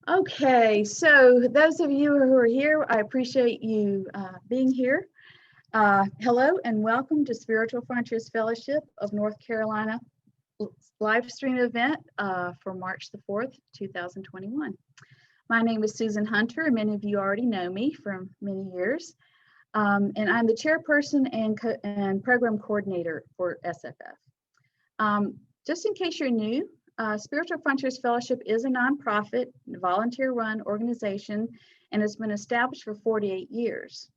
Okay, so those of you who are here, I appreciate you being here. Hello and welcome to Spiritual Frontiers Fellowship of North Carolina live stream event for March the 4th, 2021. My name is Susan Hunter, and many of you already know me from many years. And I'm the chairperson and program coordinator for SFF. Just in case you're new, Spiritual Frontiers Fellowship is a nonprofit, volunteer-run organization and has been established for 48 years.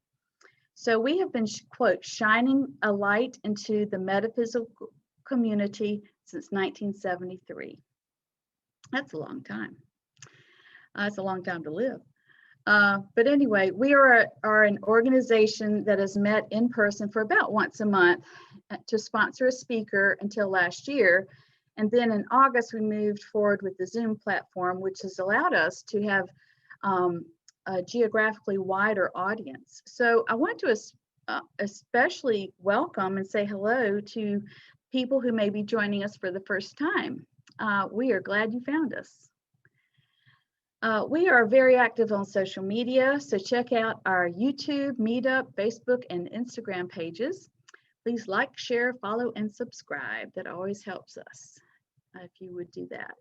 So we have been, quote, shining a light into the metaphysical community since 1973. That's a long time. It's a long time to live. But anyway, we are an organization that has met in person for about once a month to sponsor a speaker until last year. And then in August, we moved forward with the Zoom platform, which has allowed us to have a geographically wider audience. So I want to especially welcome and say hello to people who may be joining us for the first time. We are glad you found us. We are very active on social media, so check out our YouTube, Meetup, Facebook, and Instagram pages. Please like, share, follow, and subscribe. That always helps us if you would do that.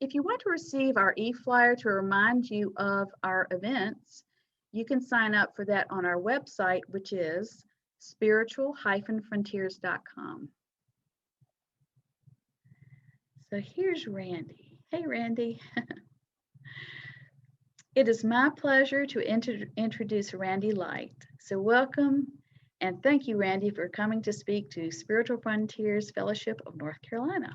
If you want to receive our e-flyer to remind you of our events, you can sign up for that on our website, which is spiritual-frontiers.com. So here's Randy. Hey, Randy. It is my pleasure to introduce Randy Light. So welcome and thank you, Randy, for coming to speak to Spiritual Frontiers Fellowship of North Carolina.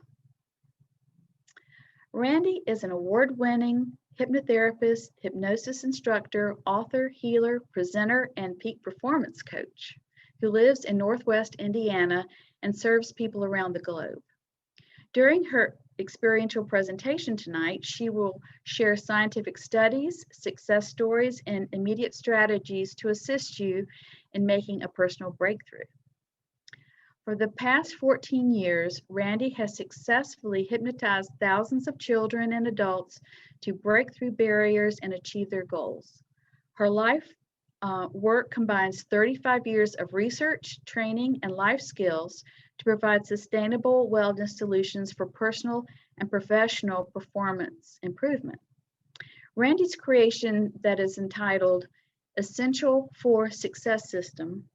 Randy is an award-winning hypnotherapist, hypnosis instructor, author, healer, presenter, and peak performance coach who lives in Northwest Indiana and serves people around the globe. During her experiential presentation tonight, she will share scientific studies, success stories, and immediate strategies to assist you in making a personal breakthrough. For the past 14 years, Randi has successfully hypnotized thousands of children and adults to break through barriers and achieve their goals. Her life work combines 35 years of research, training, and life skills to provide sustainable wellness solutions for personal and professional performance improvement. Randi's creation that is entitled Essential for Success System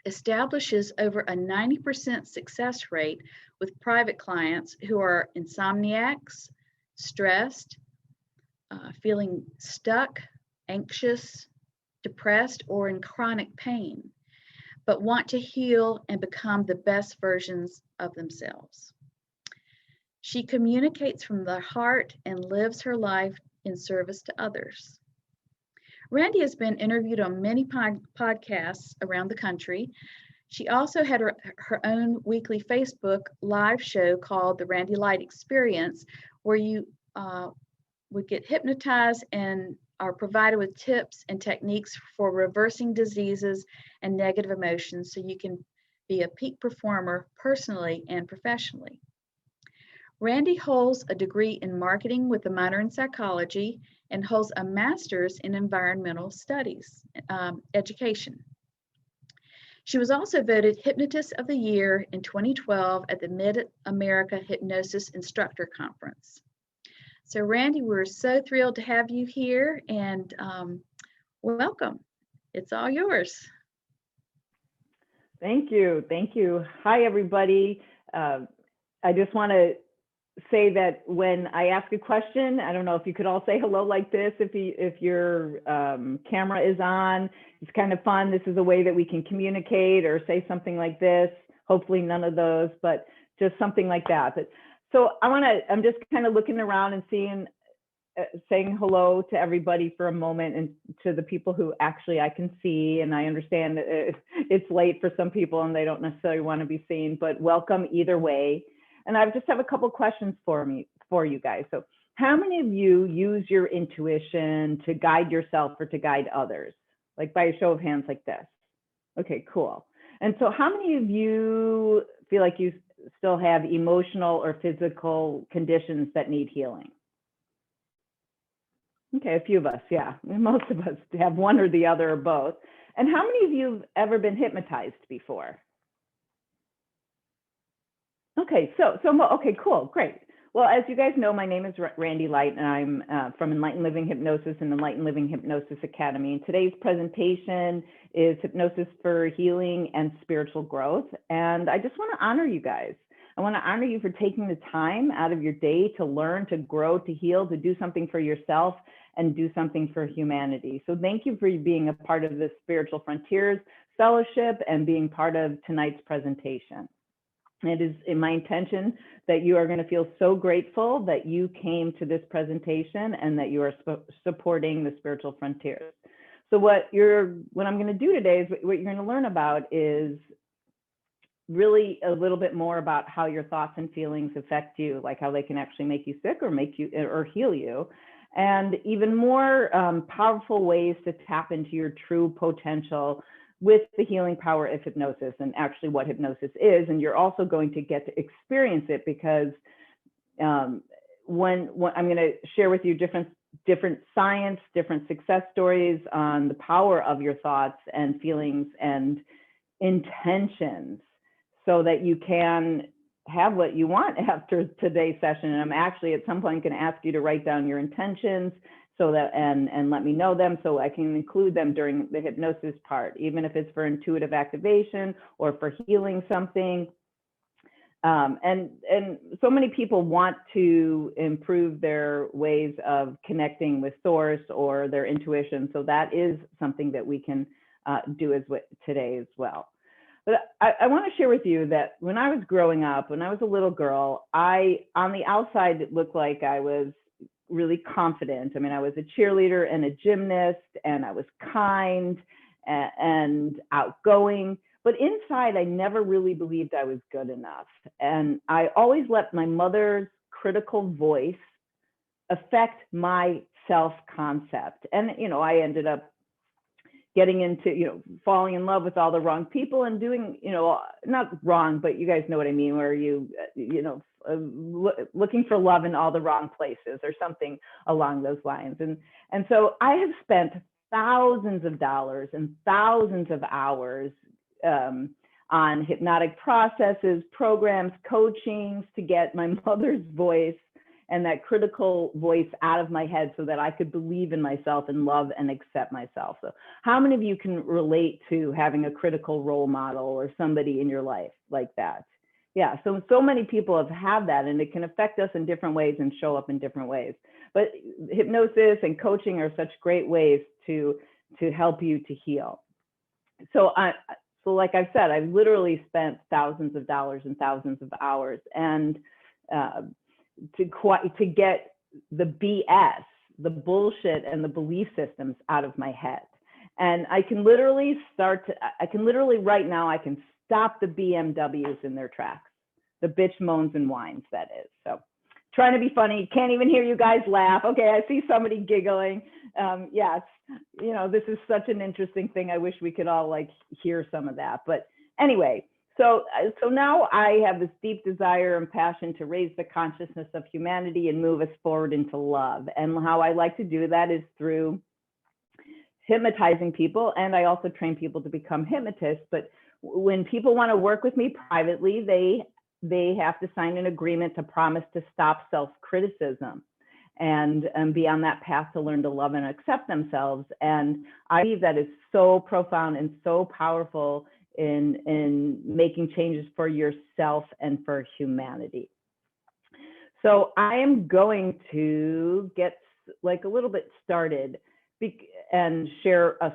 establishes over a 90% success rate with private clients who are insomniacs, stressed, feeling stuck, anxious, depressed, or in chronic pain, but want to heal and become the best versions of themselves. She communicates from the heart and lives her life in service to others. Randi has been interviewed on many podcasts around the country. She also had her own weekly Facebook live show called The Randi Light Experience, where you would get hypnotized and are provided with tips and techniques for reversing diseases and negative emotions so you can be a peak performer personally and professionally. Randi holds a degree in marketing with a minor in psychology and holds a master's in environmental studies education. She was also voted Hypnotist of the Year in 2012 at the Mid-America Hypnosis Instructor Conference. So Randi, we're so thrilled to have you here and welcome. It's all yours. Thank you. Thank you. Hi, everybody. I just want to say that when I ask a question, I don't know if you could all say hello like this, if your camera is on. It's kind of fun. This is a way that we can communicate or say something like this. Hopefully none of those, but just something like that. So I'm just kind of looking around and saying hello to everybody for a moment and to the people who actually I can see. And I understand that it's late for some people and they don't necessarily want to be seen, but welcome either way. And I just have a couple questions for you guys. So how many of you use your intuition to guide yourself or to guide others? Like by a show of hands like this. Okay, cool. And so how many of you feel like you still have emotional or physical conditions that need healing? Okay, a few of us, yeah. Most of us have one or the other or both. And how many of you have ever been hypnotized before? Okay, okay, cool, great. Well, as you guys know, my name is Randi Light, and I'm from Enlightened Living Hypnosis and Enlightened Living Hypnosis Academy. And today's presentation is Hypnosis for Healing and Spiritual Growth. And I just want to honor you guys. I want to honor you for taking the time out of your day to learn, to grow, to heal, to do something for yourself and do something for humanity. So thank you for being a part of this Spiritual Frontiers Fellowship and being part of tonight's presentation. It is in my intention that you are going to feel so grateful that you came to this presentation and that you are supporting the Spiritual Frontiers. So what I'm going to do today is what you're going to learn about is really a little bit more about how your thoughts and feelings affect you, like how they can actually make you sick or heal you, and even more powerful ways to tap into your true potential with the healing power of hypnosis and actually what hypnosis is. And you're also going to get to experience it because when I'm going to share with you different science, different success stories on the power of your thoughts and feelings and intentions so that you can have what you want after today's session. And I'm actually at some point going to ask you to write down your intentions so that and let me know them so I can include them during the hypnosis part, even if it's for intuitive activation or for healing something. And so many people want to improve their ways of connecting with source or their intuition. So that is something that we can do today as well. But I want to share with you that when I was growing up, when I was a little girl, on the outside, it looked like I was really confident. I mean, I was a cheerleader and a gymnast, and I was kind and outgoing. But inside, I never really believed I was good enough. And I always let my mother's critical voice affect my self-concept. And, I ended up getting into, falling in love with all the wrong people and doing, not wrong, but you guys know what I mean, where looking for love in all the wrong places or something along those lines. And so I have spent thousands of dollars and thousands of hours on hypnotic processes, programs, coachings to get my mother's voice and that critical voice out of my head so that I could believe in myself and love and accept myself. So how many of you can relate to having a critical role model or somebody in your life like that? Yeah, so many people have had that, and it can affect us in different ways and show up in different ways. But hypnosis and coaching are such great ways to help you to heal. So like I said, I've literally spent thousands of dollars and thousands of hours and to get the BS, the bullshit and the belief systems out of my head. And I can literally right now, I can stop the BMWs in their tracks, the bitch moans and whines, that is. So trying to be funny, can't even hear you guys laugh. Okay, I see somebody giggling. Yes, this is such an interesting thing. I wish we could all hear some of that. But anyway, so now I have this deep desire and passion to raise the consciousness of humanity and move us forward into love. And how I like to do that is through hypnotizing people. And I also train people to become hypnotists. But when people want to work with me privately, they have to sign an agreement to promise to stop self-criticism and be on that path to learn to love and accept themselves. And I believe that is so profound and so powerful in making changes for yourself and for humanity. So I am going to get a little bit started and share a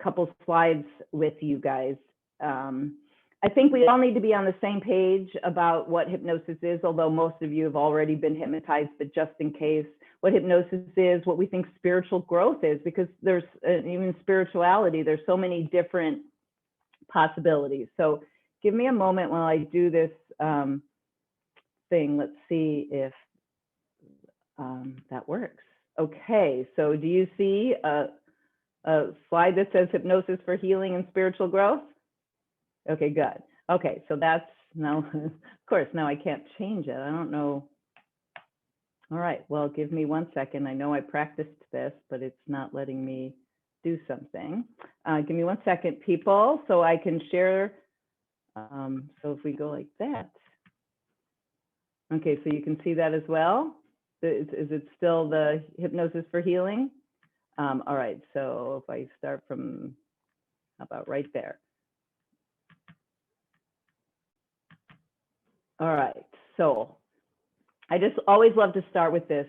couple slides with you guys. I think we all need to be on the same page about what hypnosis is, although most of you have already been hypnotized, but just in case, what hypnosis is, what we think spiritual growth is, because there's even spirituality, there's so many different possibilities. So give me a moment while I do this thing. Let's see if that works. Okay, so do you see a slide that says hypnosis for healing and spiritual growth? Okay, good. Okay, so that's now, of course, now I can't change it. I don't know All right, well, give me 1 second. I know I practiced this, but it's not letting me do something. Give me 1 second, people, so I can share. So if we go like that. Okay, so you can see that as well. Is it still the hypnosis for healing? All right, so if I start from, how about right there? All right, so I just always love to start with this.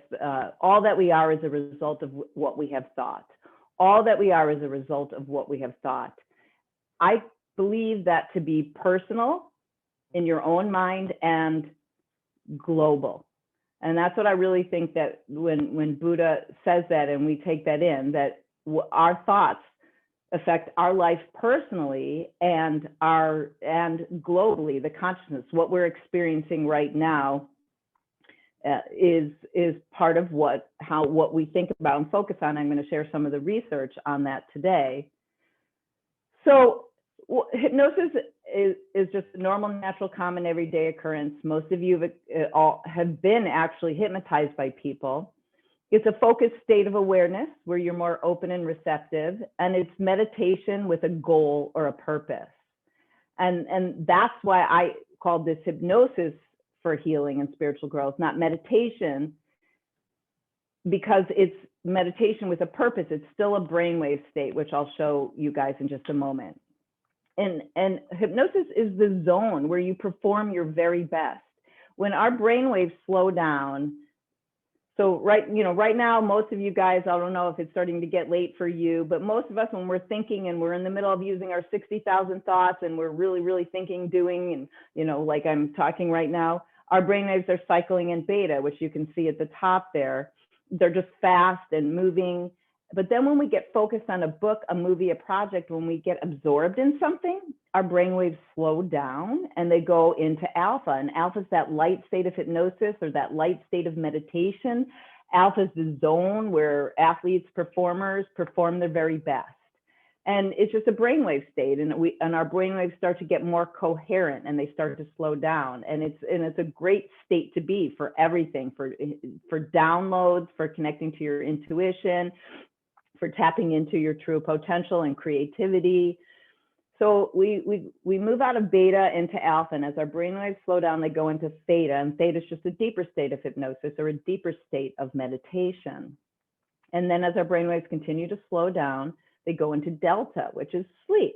All that we are is a result of what we have thought. All that we are is a result of what we have thought. I believe that to be personal in your own mind and global. And that's what I really think, that when Buddha says that and we take that in, that our thoughts affect our life personally and globally. The consciousness, what we're experiencing right now, is part of what we think about and focus on. I'm going to share some of the research on that today. So hypnosis is just a normal, natural, common, everyday occurrence. Most of you have been actually hypnotized by people. It's a focused state of awareness where you're more open and receptive, and it's meditation with a goal or a purpose. And that's why I called this hypnosis for healing and spiritual growth, not meditation, because it's meditation with a purpose. It's still a brainwave state, which I'll show you guys in just a moment. And hypnosis is the zone where you perform your very best. When our brainwaves slow down, so right now, most of you guys, I don't know if it's starting to get late for you, but most of us, when we're thinking and we're in the middle of using our 60,000 thoughts and we're really, really thinking, doing, and like I'm talking right now, our brainwaves are cycling in beta, which you can see at the top there. They're just fast and moving. But then when we get focused on a book, a movie, a project, when we get absorbed in something, our brainwaves slow down and they go into alpha. And alpha is that light state of hypnosis or that light state of meditation. Alpha is the zone where athletes, performers perform their very best. And it's just a brainwave state, and our brainwaves start to get more coherent and they start to slow down. And it's a great state to be for everything, for downloads, for connecting to your intuition, for tapping into your true potential and creativity. So we move out of beta into alpha, and as our brainwaves slow down, they go into theta, and theta is just a deeper state of hypnosis or a deeper state of meditation. And then as our brainwaves continue to slow down, they go into delta, which is sleep.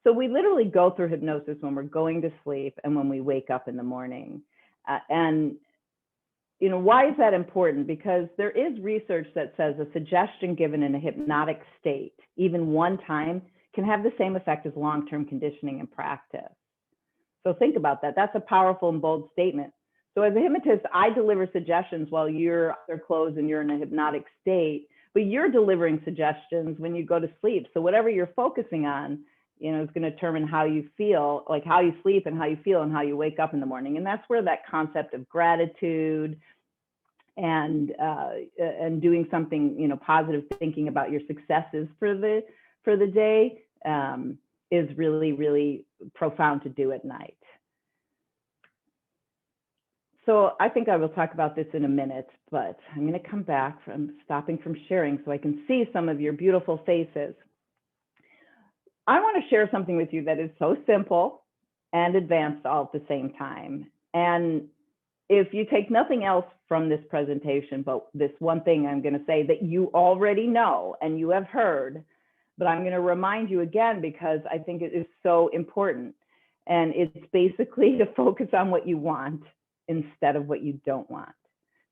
So we literally go through hypnosis when we're going to sleep and when we wake up in the morning. And why is that important? Because there is research that says a suggestion given in a hypnotic state, even one time, can have the same effect as long-term conditioning and practice. So think about that. That's a powerful and bold statement. So as a hypnotist, I deliver suggestions while you're closed and you're in a hypnotic state, but you're delivering suggestions when you go to sleep. So whatever you're focusing on, is going to determine how you feel, like how you sleep and how you feel and how you wake up in the morning. And that's where that concept of gratitude and doing something, positive, thinking about your successes for the day is really, really profound to do at night. So I think I will talk about this in a minute, but I'm going to come back from stopping from sharing so I can see some of your beautiful faces. I want to share something with you that is so simple and advanced all at the same time. And if you take nothing else from this presentation, but this one thing I'm going to say that you already know and you have heard, but I'm going to remind you again because I think it is so important. And it's basically to focus on what you want instead of what you don't want.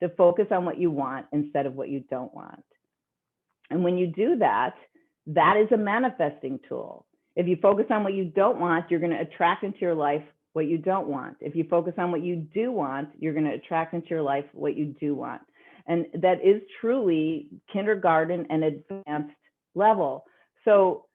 To focus on what you want instead of what you don't want. And when you do that, that is a manifesting tool. If you focus on what you don't want, you're going to attract into your life what you don't want. If you focus on what you do want, you're going to attract into your life what you do want. And that is truly kindergarten and advanced level. So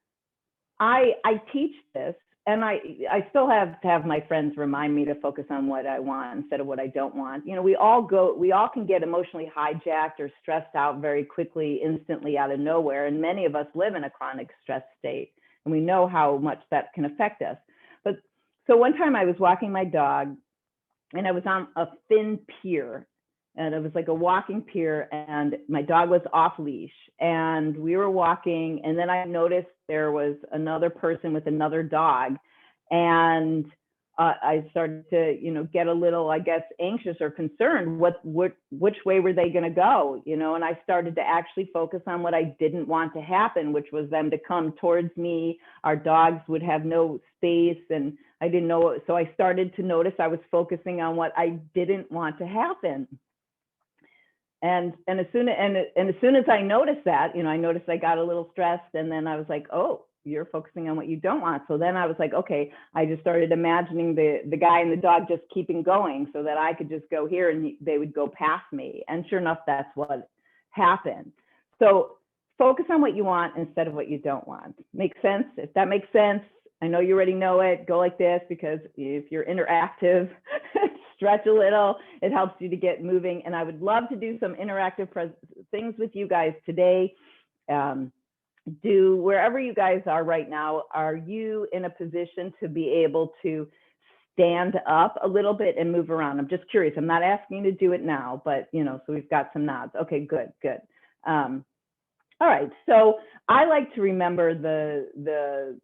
I teach this, and I still have to have my friends remind me to focus on what I want instead of what I don't want. We all can get emotionally hijacked or stressed out very quickly, instantly out of nowhere. And many of us live in a chronic stress state, and we know how much that can affect us. But so one time I was walking my dog and I was on a thin pier, and it was like a walking pier, and my dog was off leash, and we were walking, and then I noticed there was another person with another dog, and I started to, get a little, I guess, anxious or concerned. Which way were they going to go? And I started to actually focus on what I didn't want to happen, which was them to come towards me. Our dogs would have no space, and I didn't know. So I started to notice I was focusing on what I didn't want to happen. And as soon as I noticed that, I noticed I got a little stressed, and then I was like, oh, you're focusing on what you don't want. So then I was like, okay, I just started imagining the guy and the dog just keeping going so that I could just go here and they would go past me. And sure enough, that's what happened. So focus on what you want instead of what you don't want. Makes sense? If that makes sense, I know you already know it. Go like this, because if you're interactive, stretch a little, it helps you to get moving. And I would love to do some interactive things with you guys today. Do wherever you guys are right now, are you in a position to be able to stand up a little bit and move around? I'm just curious. I'm not asking you to do it now, but so we've got some nods. Okay, good. All right. So I like to remember the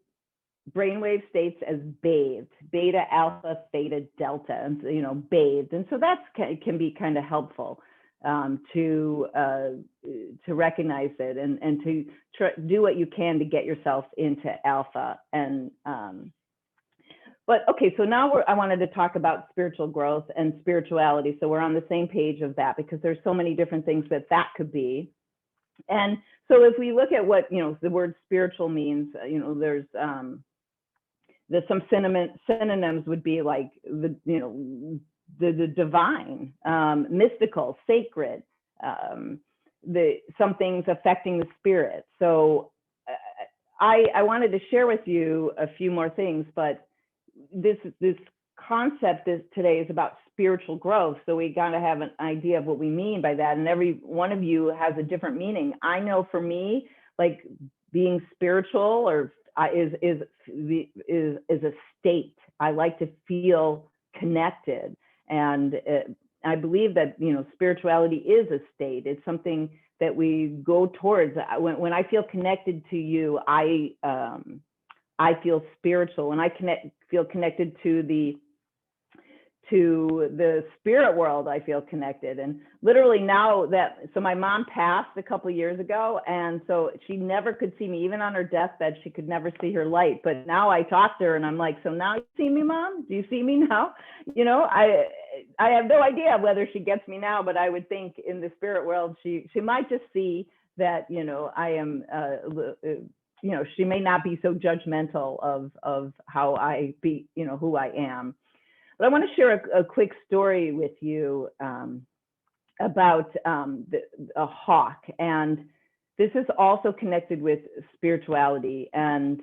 brainwave states as bathed, beta, alpha, theta, delta, and bathed. And so that can be kind of helpful to recognize it and to do what you can to get yourself into alpha. And but okay, so now I wanted to talk about spiritual growth and spirituality. So we're on the same page of that, because there's so many different things that could be. And so if we look at what the word spiritual means, there's some synonyms would be like the divine, mystical, sacred, some things affecting the spirit. So I wanted to share with you a few more things, but this concept today is about spiritual growth. So we got to have an idea of what we mean by that. And every one of you has a different meaning. I know for me, like being spiritual is a state. I like to feel connected. And I believe that, spirituality is a state. It's something that we go towards. When I feel connected to you, I feel spiritual. When I feel connected to the spirit world, I feel connected. And literally now so my mom passed a couple of years ago, and so she never could see me. Even on her deathbed, she could never see her light. But now I talk to her and I'm like, so now you see me, Mom? Do you see me now? I have no idea whether she gets me now, but I would think in the spirit world, she might just see that, I am, she may not be so judgmental of how I be, who I am. But I want to share a quick story with you about a hawk. And this is also connected with spirituality. And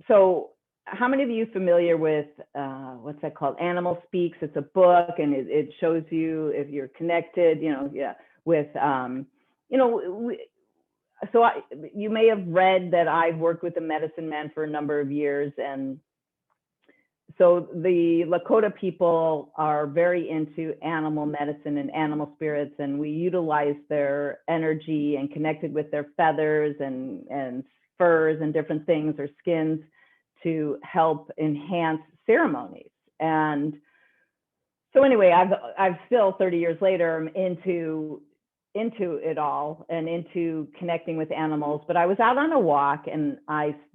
so how many of you familiar with, what's that called? Animal Speaks. It's a book, and it shows you if you're connected, with, you may have read that I've worked with the medicine man for a number of years. And so the Lakota people are very into animal medicine and animal spirits, and we utilize their energy and connected with their feathers and furs and different things, or skins, to help enhance ceremonies. And so anyway, I've still 30 years later, I'm into it all and into connecting with animals. But I was out on a walk, and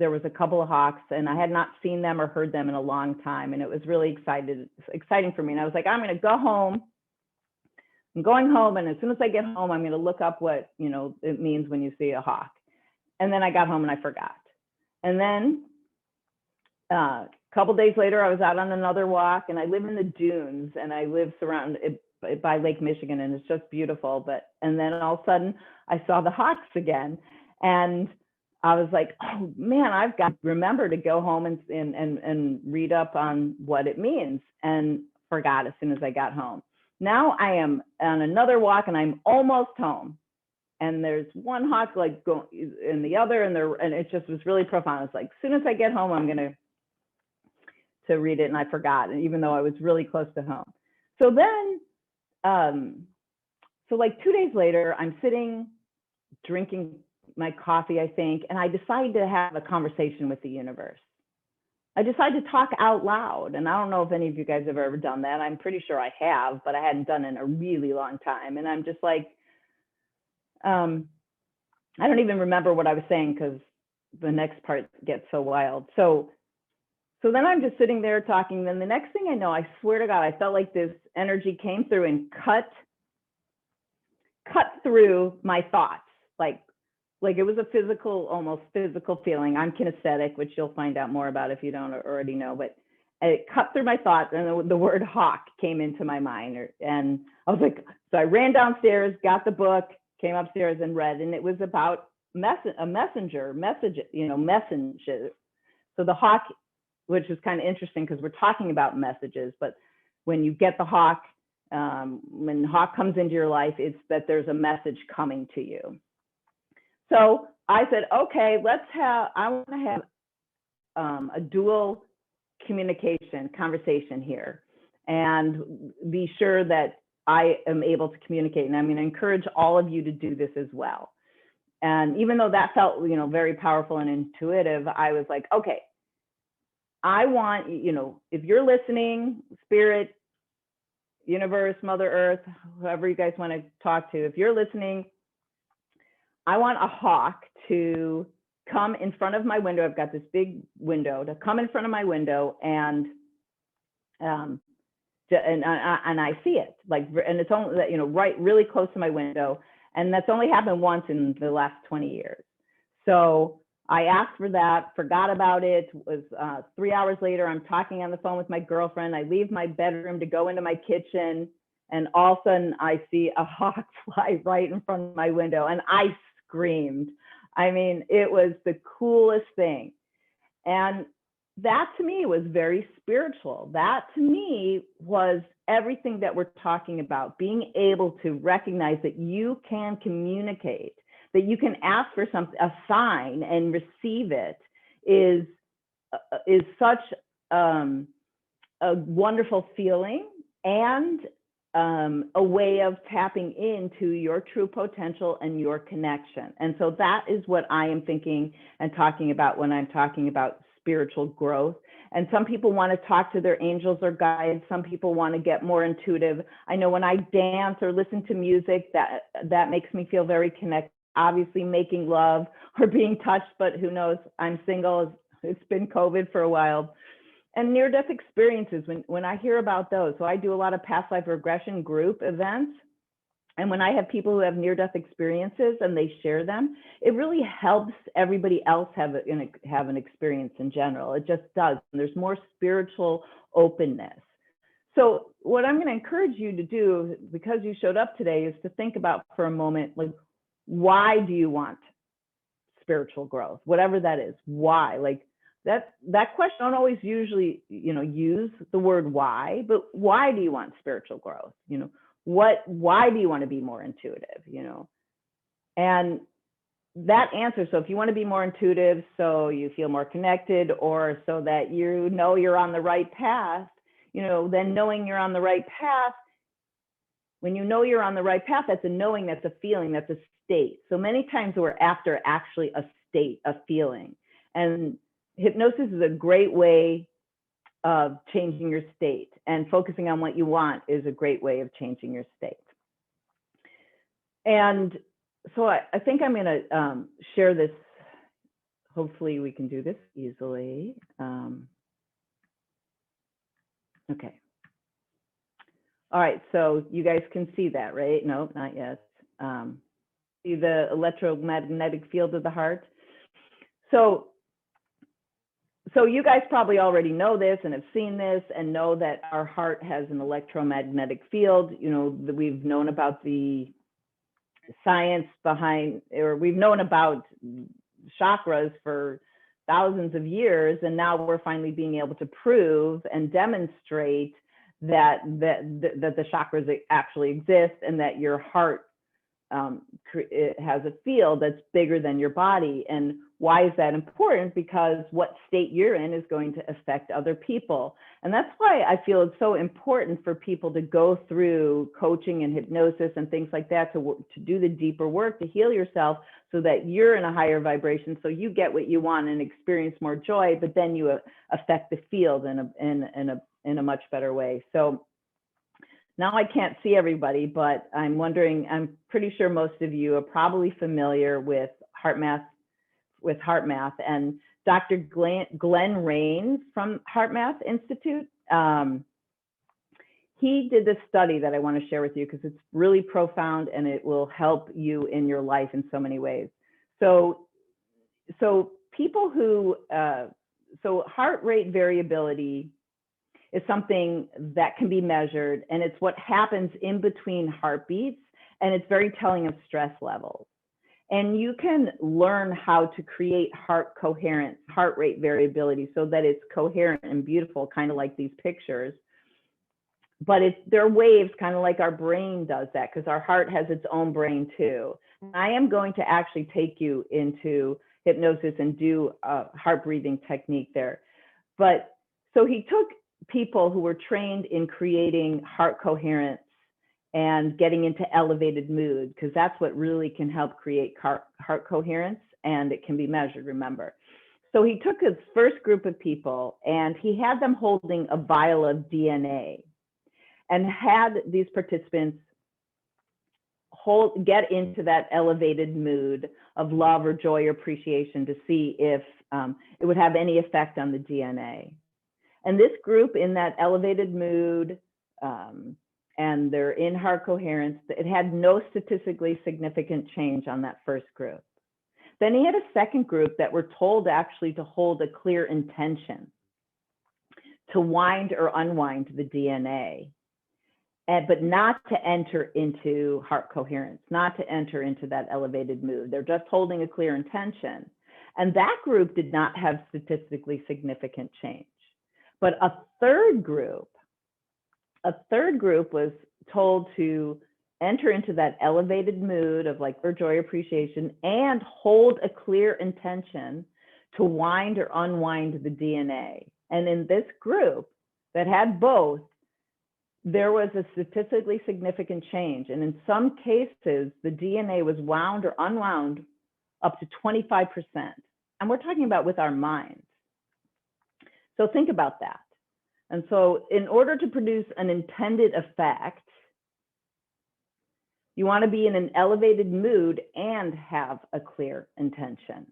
there was a couple of hawks, and I had not seen them or heard them in a long time. And it was really exciting for me. And I was like, I'm going to go home. I'm going home. And as soon as I get home, I'm going to look up what, it means when you see a hawk. And then I got home and I forgot. And then a couple days later, I was out on another walk, and I live in the dunes, and I live surrounded by Lake Michigan, and it's just beautiful. And then all of a sudden I saw the hawks again, and I was like, oh man, I've got to remember to go home and read up on what it means, and forgot as soon as I got home. Now I am on another walk, and I'm almost home, and there's one hawk like going in the other, and it just was really profound. It's like, as soon as I get home, I'm going to read it, and I forgot, and even though I was really close to home. So then So like 2 days later, I'm sitting drinking my coffee, I think, and I decide to have a conversation with the universe. I decided to talk out loud. And I don't know if any of you guys have ever done that. I'm pretty sure I have, but I hadn't done it in a really long time. And I'm just like, I don't even remember what I was saying because the next part gets so wild. So then I'm just sitting there talking. Then the next thing I know, I swear to God, I felt like this energy came through and cut through my thoughts. Like it was a physical, almost physical feeling. I'm kinesthetic, which you'll find out more about if you don't already know, but it cut through my thoughts, and the word hawk came into my mind. And I was like, so I ran downstairs, got the book, came upstairs and read, and it was about a messenger. So the hawk, which is kind of interesting because we're talking about messages, but when you get the hawk, when the hawk comes into your life, it's that there's a message coming to you. So I said, okay, I want to have a dual communication conversation here and be sure that I am able to communicate. And I'm going to encourage all of you to do this as well. And even though that felt, very powerful and intuitive, I was like, okay, I want, if you're listening, spirit, universe, Mother Earth, whoever you guys want to talk to, if you're listening, I want a hawk to come in front of my window. I've got this big window to come in front of my window, and I see it and it's only right really close to my window, and that's only happened once in the last 20 years. So I asked for that, forgot about it. It was 3 hours later, I'm talking on the phone with my girlfriend. I leave my bedroom to go into my kitchen, and all of a sudden I see a hawk fly right in front of my window, and I screamed. I mean, it was the coolest thing. And that to me was very spiritual. That to me was everything that we're talking about, being able to recognize that you can communicate, that you can ask for something, a sign, and receive it is such a wonderful feeling, and a way of tapping into your true potential and your connection. And so that is what I am thinking and talking about when I'm talking about spiritual growth. And some people want to talk to their angels or guides. Some people want to get more intuitive. I know when I dance or listen to music, that makes me feel very connected. Obviously making love or being touched, but who knows, I'm single. It's been COVID for a while. And near-death experiences, when I hear about those, so I do a lot of past life regression group events. And when I have people who have near-death experiences and they share them, it really helps everybody else have an experience in general. It just does. And there's more spiritual openness. So what I'm going to encourage you to do, because you showed up today, is to think about for a moment, like, why do you want spiritual growth? Whatever that is, why? Like, that question, I don't always usually, use the word why, but why do you want spiritual growth? Why do you want to be more intuitive? And that answer, so if you want to be more intuitive, so you feel more connected, or so that you're on the right path, then knowing you're on the right path, when you know you're on the right path, that's a knowing, that's a feeling, that's a state. So many times we're after actually a state, a feeling. And hypnosis is a great way of changing your state, and focusing on what you want is a great way of changing your state. And so I think I'm going to share this. Hopefully we can do this easily. Okay. All right, so you guys can see that, right? No, not yet. See the electromagnetic field of the heart? So you guys probably already know this and have seen this and know that our heart has an electromagnetic field. We've known about the science behind, or we've known about chakras for thousands of years, and now we're finally being able to prove and demonstrate that the chakras actually exist, and that your heart it has a field that's bigger than your body. And why is that important? Because what state you're in is going to affect other people. And that's why I feel it's so important for people to go through coaching and hypnosis and things like that to do the deeper work, to heal yourself so that you're in a higher vibration, so you get what you want and experience more joy, but then you affect the field in a much better way. So now I can't see everybody, but I'm wondering, I'm pretty sure most of you are probably familiar with HeartMath, and Dr. Glenn Rains from HeartMath Institute. He did this study that I want to share with you because it's really profound and it will help you in your life in so many ways. So people who, so heart rate variability is something that can be measured, and it's what happens in between heartbeats, and it's very telling of stress levels. And you can learn how to create heart coherence, heart rate variability, so that it's coherent and beautiful, kind of like these pictures. But they're waves, kind of like our brain does that, because our heart has its own brain too. I am going to actually take you into hypnosis and do a heart breathing technique there. But so he took people who were trained in creating heart coherence and getting into elevated mood, because that's what really can help create heart coherence, and it can be measured, remember. So he took his first group of people and he had them holding a vial of DNA and had these participants get into that elevated mood of love or joy or appreciation to see if it would have any effect on the DNA. And this group in that elevated mood, and they're in heart coherence, it had no statistically significant change on that first group. Then he had a second group that were told actually to hold a clear intention to wind or unwind the DNA, but not to enter into heart coherence, not to enter into that elevated mood. They're just holding a clear intention. And that group did not have statistically significant change. But a third group was told to enter into that elevated mood of like joy, appreciation, and hold a clear intention to wind or unwind the DNA. And in this group that had both, there was a statistically significant change. And in some cases, the DNA was wound or unwound up to 25%. And we're talking about with our minds. So think about that. And so in order to produce an intended effect, you want to be in an elevated mood and have a clear intention.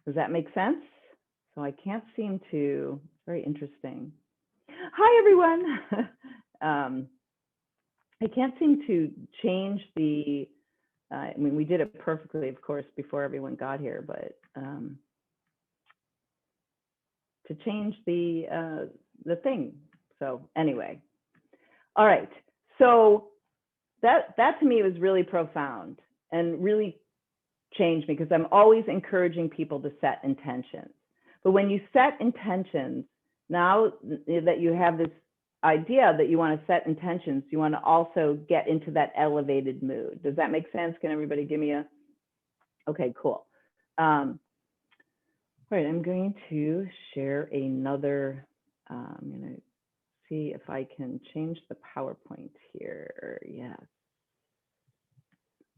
Does that make sense? So I can't seem to, it's very interesting. Hi, everyone. I can't seem to change the, I mean, we did it perfectly, of course, before everyone got here, but to change the thing. So anyway, all right. So that to me was really profound and really changed me, because I'm always encouraging people to set intentions. But when you set intentions, now that you have this idea that you want to set intentions, you want to also get into that elevated mood. Does that make sense? Can everybody give me a, okay, cool. All right, I'm going to share another, I'm going to see if I can change the PowerPoint here. Yes.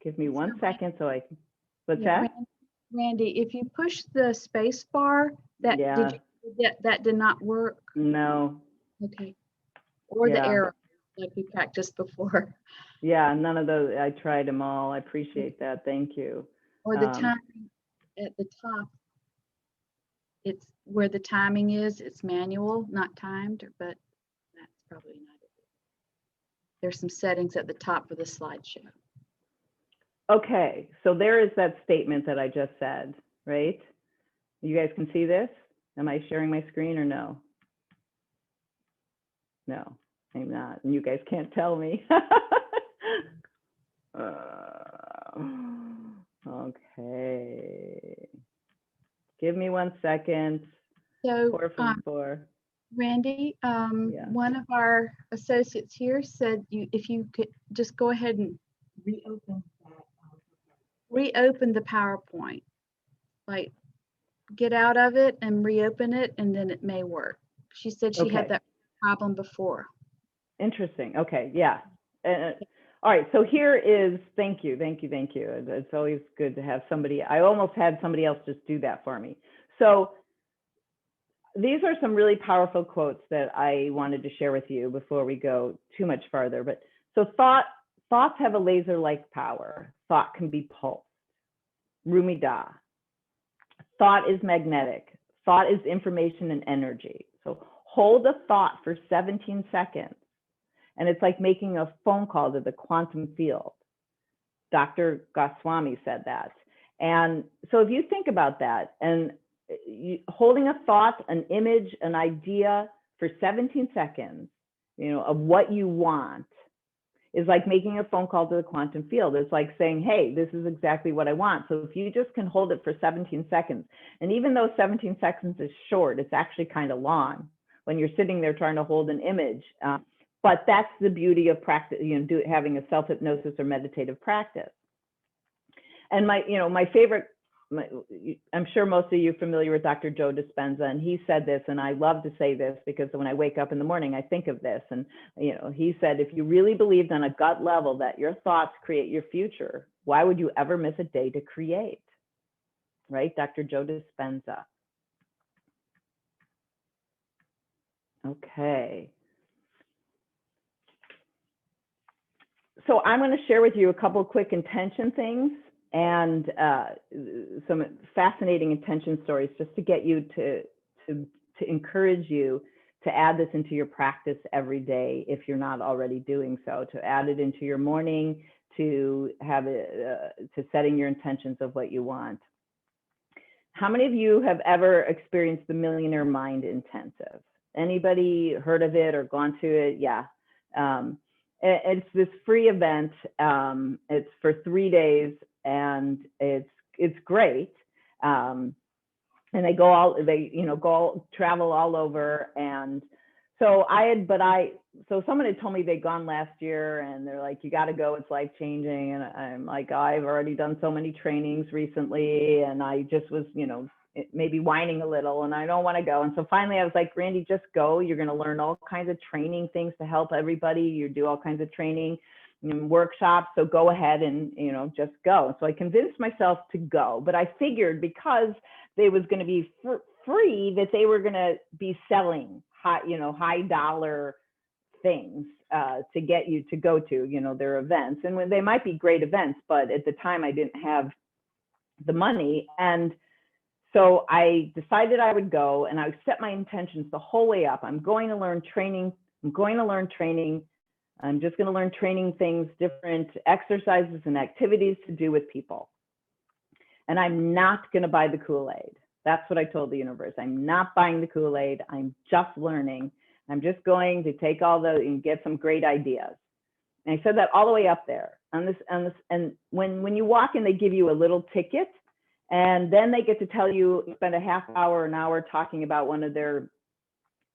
Give me 1 second so I can, what's that? Randy, if you push the space bar, that that did not work? No. Okay. Or the arrow, like we practiced before. Yeah, none of those. I tried them all. I appreciate that. Thank you. Or the timing at the top. It's where the timing is. It's manual, not timed, but that's probably not it. There's some settings at the top for the slideshow. Okay, so there is that statement that I just said, right? You guys can see this? Am I sharing my screen or no? No, I'm not. And you guys can't tell me. Okay. Give me 1 second. So, Randy, one of our associates here said if you could just go ahead and reopen that. reopen the PowerPoint. Like, get out of it and reopen it, and then it may work. She said she had Okay. that problem before. Interesting. Okay. Yeah. All right. So here is, thank you. It's always good to have somebody. I almost had somebody else just do that for me. So these are some really powerful quotes that I wanted to share with you before we go too much farther. But so thoughts have a laser-like power. Thought can be pulsed. Rumi Da. Thought is magnetic. Thought is information and energy. So hold a thought for 17 seconds. And it's like making a phone call to the quantum field. Dr. Goswami said that. And so if you think about that, and holding a thought, an image, an idea for 17 seconds, of what you want, is like making a phone call to the quantum field. It's like saying, hey, this is exactly what I want. So if you just can hold it for 17 seconds, and even though 17 seconds is short, it's actually kind of long when you're sitting there trying to hold an image. But that's the beauty of practice, having a self-hypnosis or meditative practice. And my favorite, I'm sure most of you are familiar with Dr. Joe Dispenza, and he said this, and I love to say this because when I wake up in the morning, I think of this. And, he said, if you really believed on a gut level that your thoughts create your future, why would you ever miss a day to create? Right? Dr. Joe Dispenza. Okay. So I'm going to share with you a couple of quick intention things and some fascinating intention stories just to get you to encourage you to add this into your practice every day if you're not already doing so, to add it into your morning, to have it, to setting your intentions of what you want. How many of you have ever experienced the Millionaire Mind Intensive? Anybody heard of it or gone to it? Yeah. It's this free event. It's for 3 days, and it's great. And they travel all over. And so so someone had told me they'd gone last year, and they're like, you got to go, it's life changing. And I'm like, I've already done so many trainings recently, and I just was, maybe whining a little, and I don't want to go. And so finally I was like, Randi, just go. You're going to learn all kinds of training things to help everybody. You do all kinds of training and workshops. So go ahead and, just go. So I convinced myself to go, but I figured because they was going to be free, that they were going to be selling high dollar things to get you to go to, their events. And they might be great events, but at the time I didn't have the money. And so I decided I would go, and I set my intentions the whole way up. I'm going to learn training. I'm just going to learn training things, different exercises and activities to do with people. And I'm not going to buy the Kool-Aid. That's what I told the universe. I'm not buying the Kool-Aid. I'm just learning. I'm just going to take and get some great ideas. And I said that all the way up there. And when you walk in, they give you a little ticket. And then they get to tell you, spend a half hour, an hour talking about one of their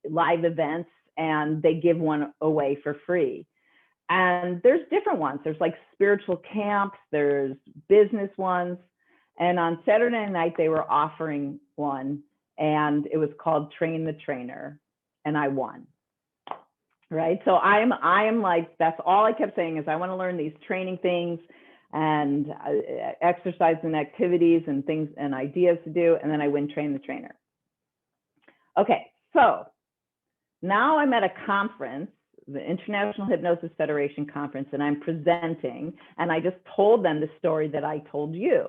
live events, and they give one away for free. And there's different ones. There's like spiritual camps, there's business ones. And on Saturday night, they were offering one, and it was called Train the Trainer, and I won. Right. So I'm like, that's all I kept saying is I want to learn these training things and exercise and activities and things and ideas to do. And then I win Train the Trainer. Okay, so now I'm at a conference, the International Hypnosis Federation conference, and I'm presenting, and I just told them the story that I told you.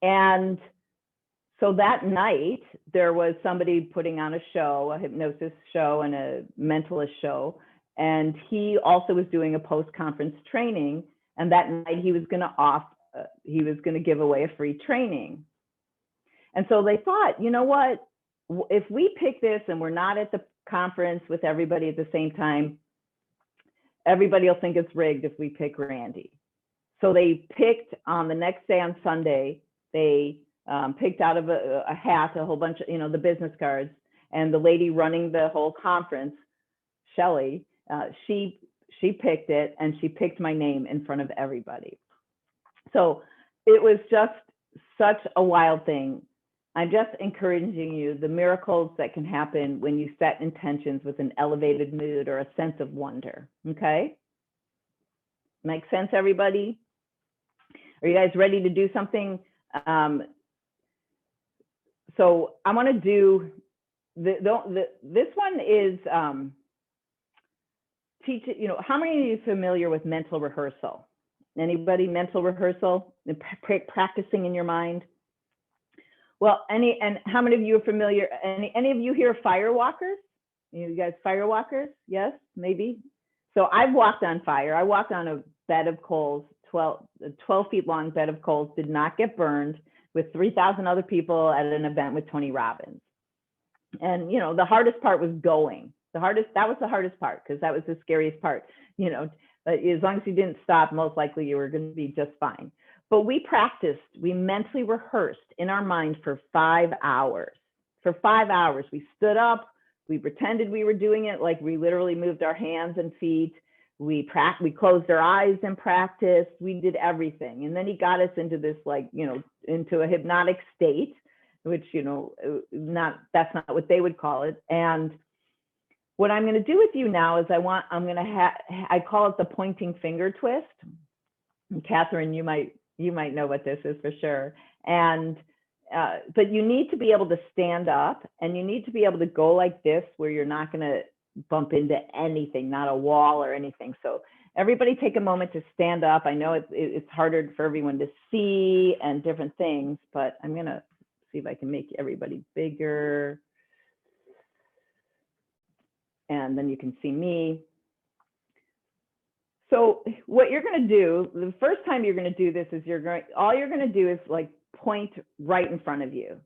And so that night there was somebody putting on a show, a hypnosis show and a mentalist show. And he also was doing a post-conference training. And that night he was going to give away a free training. And so they thought, you know what, if we pick this and we're not at the conference with everybody at the same time, everybody will think it's rigged if we pick Randi. So they picked on the next day on Sunday, they picked out of a hat, a whole bunch of, the business cards, and the lady running the whole conference, Shelly, she picked it, and she picked my name in front of everybody. So it was just such a wild thing. I'm just encouraging you, the miracles that can happen when you set intentions with an elevated mood or a sense of wonder, okay? Make sense, everybody? Are you guys ready to do something? So I want to do, this one is, teach it, you know, how many of you are familiar with mental rehearsal? Anybody mental rehearsal, practicing in your mind? Well, and how many of you are familiar, any of you here fire walkers? You guys fire walkers? Yes, maybe. So I've walked on fire. I walked on a bed of coals, 12 feet long bed of coals, did not get burned, with 3,000 other people at an event with Tony Robbins. And, you know, the hardest part was going. That was the hardest part, because that was the scariest part, you know, but as long as you didn't stop, most likely you were going to be just fine. But we practiced, we mentally rehearsed in our mind for 5 hours. For 5 hours, we stood up, we pretended we were doing it, like we literally moved our hands and feet. We closed our eyes and practiced. We did everything. And then he got us into this, like, you know, into a hypnotic state, which, you know, that's not what they would call it. And what I'm going to do with you now is I call it the pointing finger twist. And Catherine, you might know what this is for sure. And but you need to be able to stand up, and you need to be able to go like this, where you're not going to bump into anything, not a wall or anything. So everybody take a moment to stand up. I know it's harder for everyone to see and different things, but I'm going to see if I can make everybody bigger. And then you can see me. So what you're going to do, the first time you're going to do this is all you're going to do is like point right in front of you.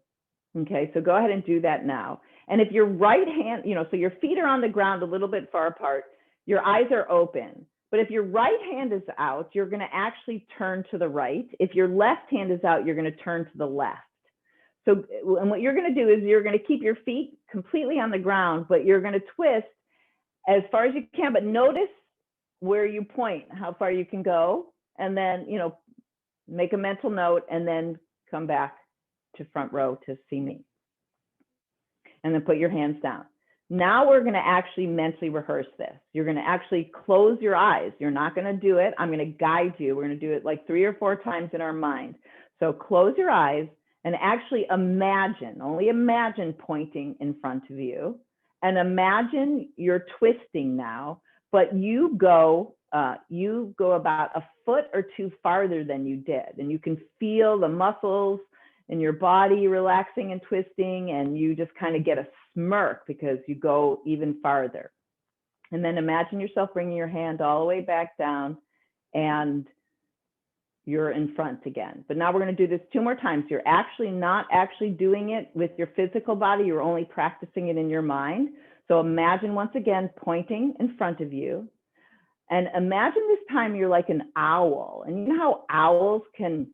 Okay, so go ahead and do that now. And if your right hand, you know, so your feet are on the ground a little bit far apart, your eyes are open. But if your right hand is out, you're going to actually turn to the right. If your left hand is out, you're going to turn to the left. So, and what you're going to do is you're going to keep your feet completely on the ground, but you're going to twist as far as you can, but notice where you point, how far you can go, and then, you know, make a mental note and then come back to front row to see me. And then put your hands down. Now we're going to actually mentally rehearse this. You're going to actually close your eyes. You're not going to do it. I'm going to guide you. We're going to do it like 3 or 4 times in our mind. So close your eyes and actually imagine, only imagine pointing in front of you. And imagine you're twisting now, but you go about a foot or 2 farther than you did. And you can feel the muscles in your body relaxing and twisting, and you just kind of get a smirk because you go even farther. And then imagine yourself bringing your hand all the way back down, and you're in front again. But now we're going to do this 2 more times. You're actually not actually doing it with your physical body. You're only practicing it in your mind. So imagine once again pointing in front of you. And imagine this time you're like an owl. And you know how owls can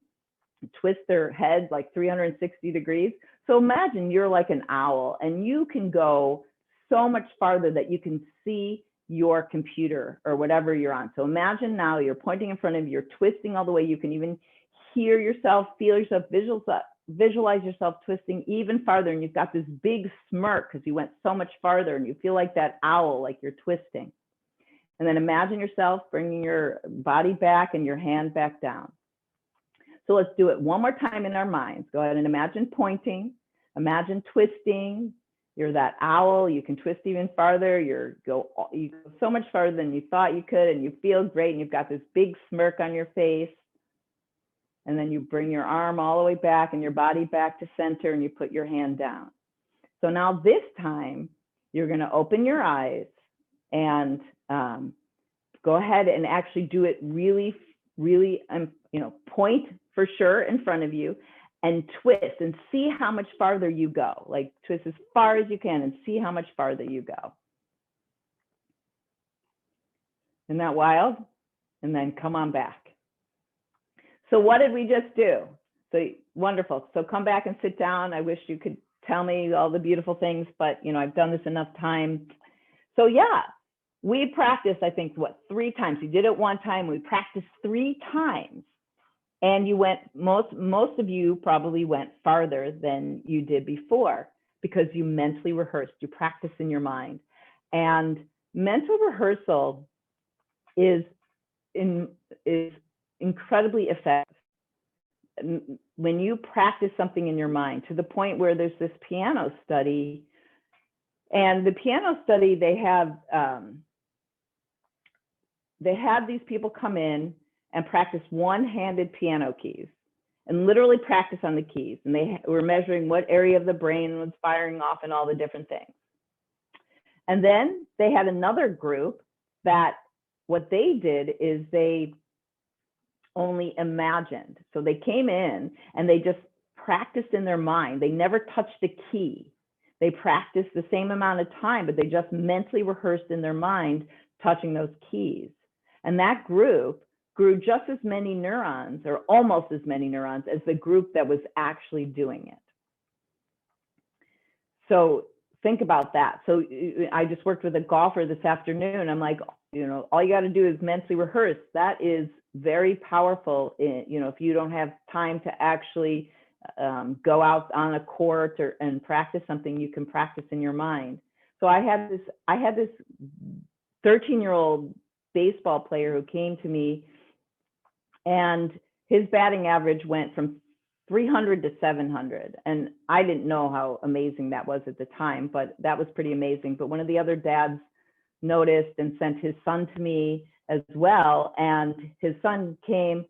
twist their head like 360 degrees? So imagine you're like an owl, and you can go so much farther that you can see your computer or whatever you're on. So imagine now you're pointing in front of you, you're twisting all the way. You can even hear yourself, feel yourself, visualize yourself twisting even farther. And you've got this big smirk because you went so much farther, and you feel like that owl, like you're twisting. And then imagine yourself bringing your body back and your hand back down. So let's do it one more time in our minds. Go ahead and imagine pointing, imagine twisting. You're that owl, you can twist even farther. You go so much farther than you thought you could, and you feel great, and you've got this big smirk on your face. And then you bring your arm all the way back and your body back to center, and you put your hand down. So now this time, you're gonna open your eyes and go ahead and actually do it really, really, you know, point for sure in front of you, and twist and see how much farther you go. Like twist as far as you can and see how much farther you go. Isn't that wild? And then come on back. So what did we just do? So wonderful. So come back and sit down. I wish you could tell me all the beautiful things, but you know, I've done this enough time. So yeah, we practiced, I think, what, 3 times. We did it 1 time. We practiced 3 times. And you went, most of you probably went farther than you did before because you mentally rehearsed, you practiced in your mind. And mental rehearsal is incredibly effective. When you practice something in your mind to the point where there's this piano study, and the piano study, they had these people come in and practice one-handed piano keys and literally practice on the keys. And they were measuring what area of the brain was firing off and all the different things. And then they had another group that what they did is they only imagined. So they came in and they just practiced in their mind. They never touched a key. They practiced the same amount of time, but they just mentally rehearsed in their mind touching those keys. And that group grew just as many neurons, or almost as many neurons, as the group that was actually doing it. So think about that. So I just worked with a golfer this afternoon. I'm like, all you got to do is mentally rehearse. That is very powerful. If you don't have time to actually go out on a court and practice something, you can practice in your mind. So I had this 13-year-old baseball player who came to me, and his batting average went from 300 to 700. And I didn't know how amazing that was at the time, but that was pretty amazing. But one of the other dads noticed and sent his son to me as well. And his son came,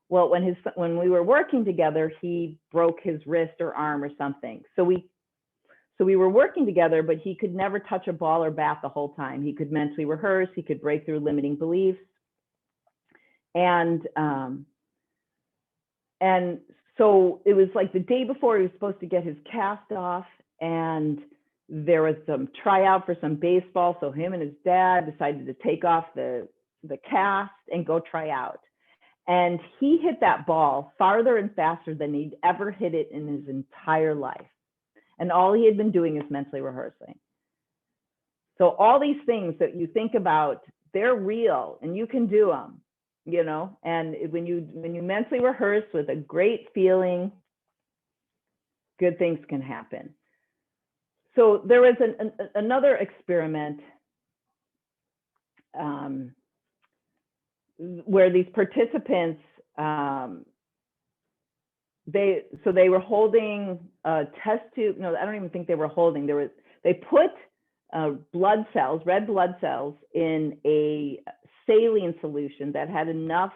well, when we were working together, he broke his wrist or arm or something. So we were working together, but he could never touch a ball or bat the whole time. He could mentally rehearse, he could break through limiting beliefs. And so it was like the day before he was supposed to get his cast off, and there was some tryout for some baseball. So him and his dad decided to take off the cast and go try out. And he hit that ball farther and faster than he'd ever hit it in his entire life. And all he had been doing is mentally rehearsing. So all these things that you think about, they're real and you can do them, and when you mentally rehearse with a great feeling, good things can happen. So there was another experiment where these participants, they were holding a test tube. No, I don't even think they were holding. They put blood cells, red blood cells, in a saline solution that had enough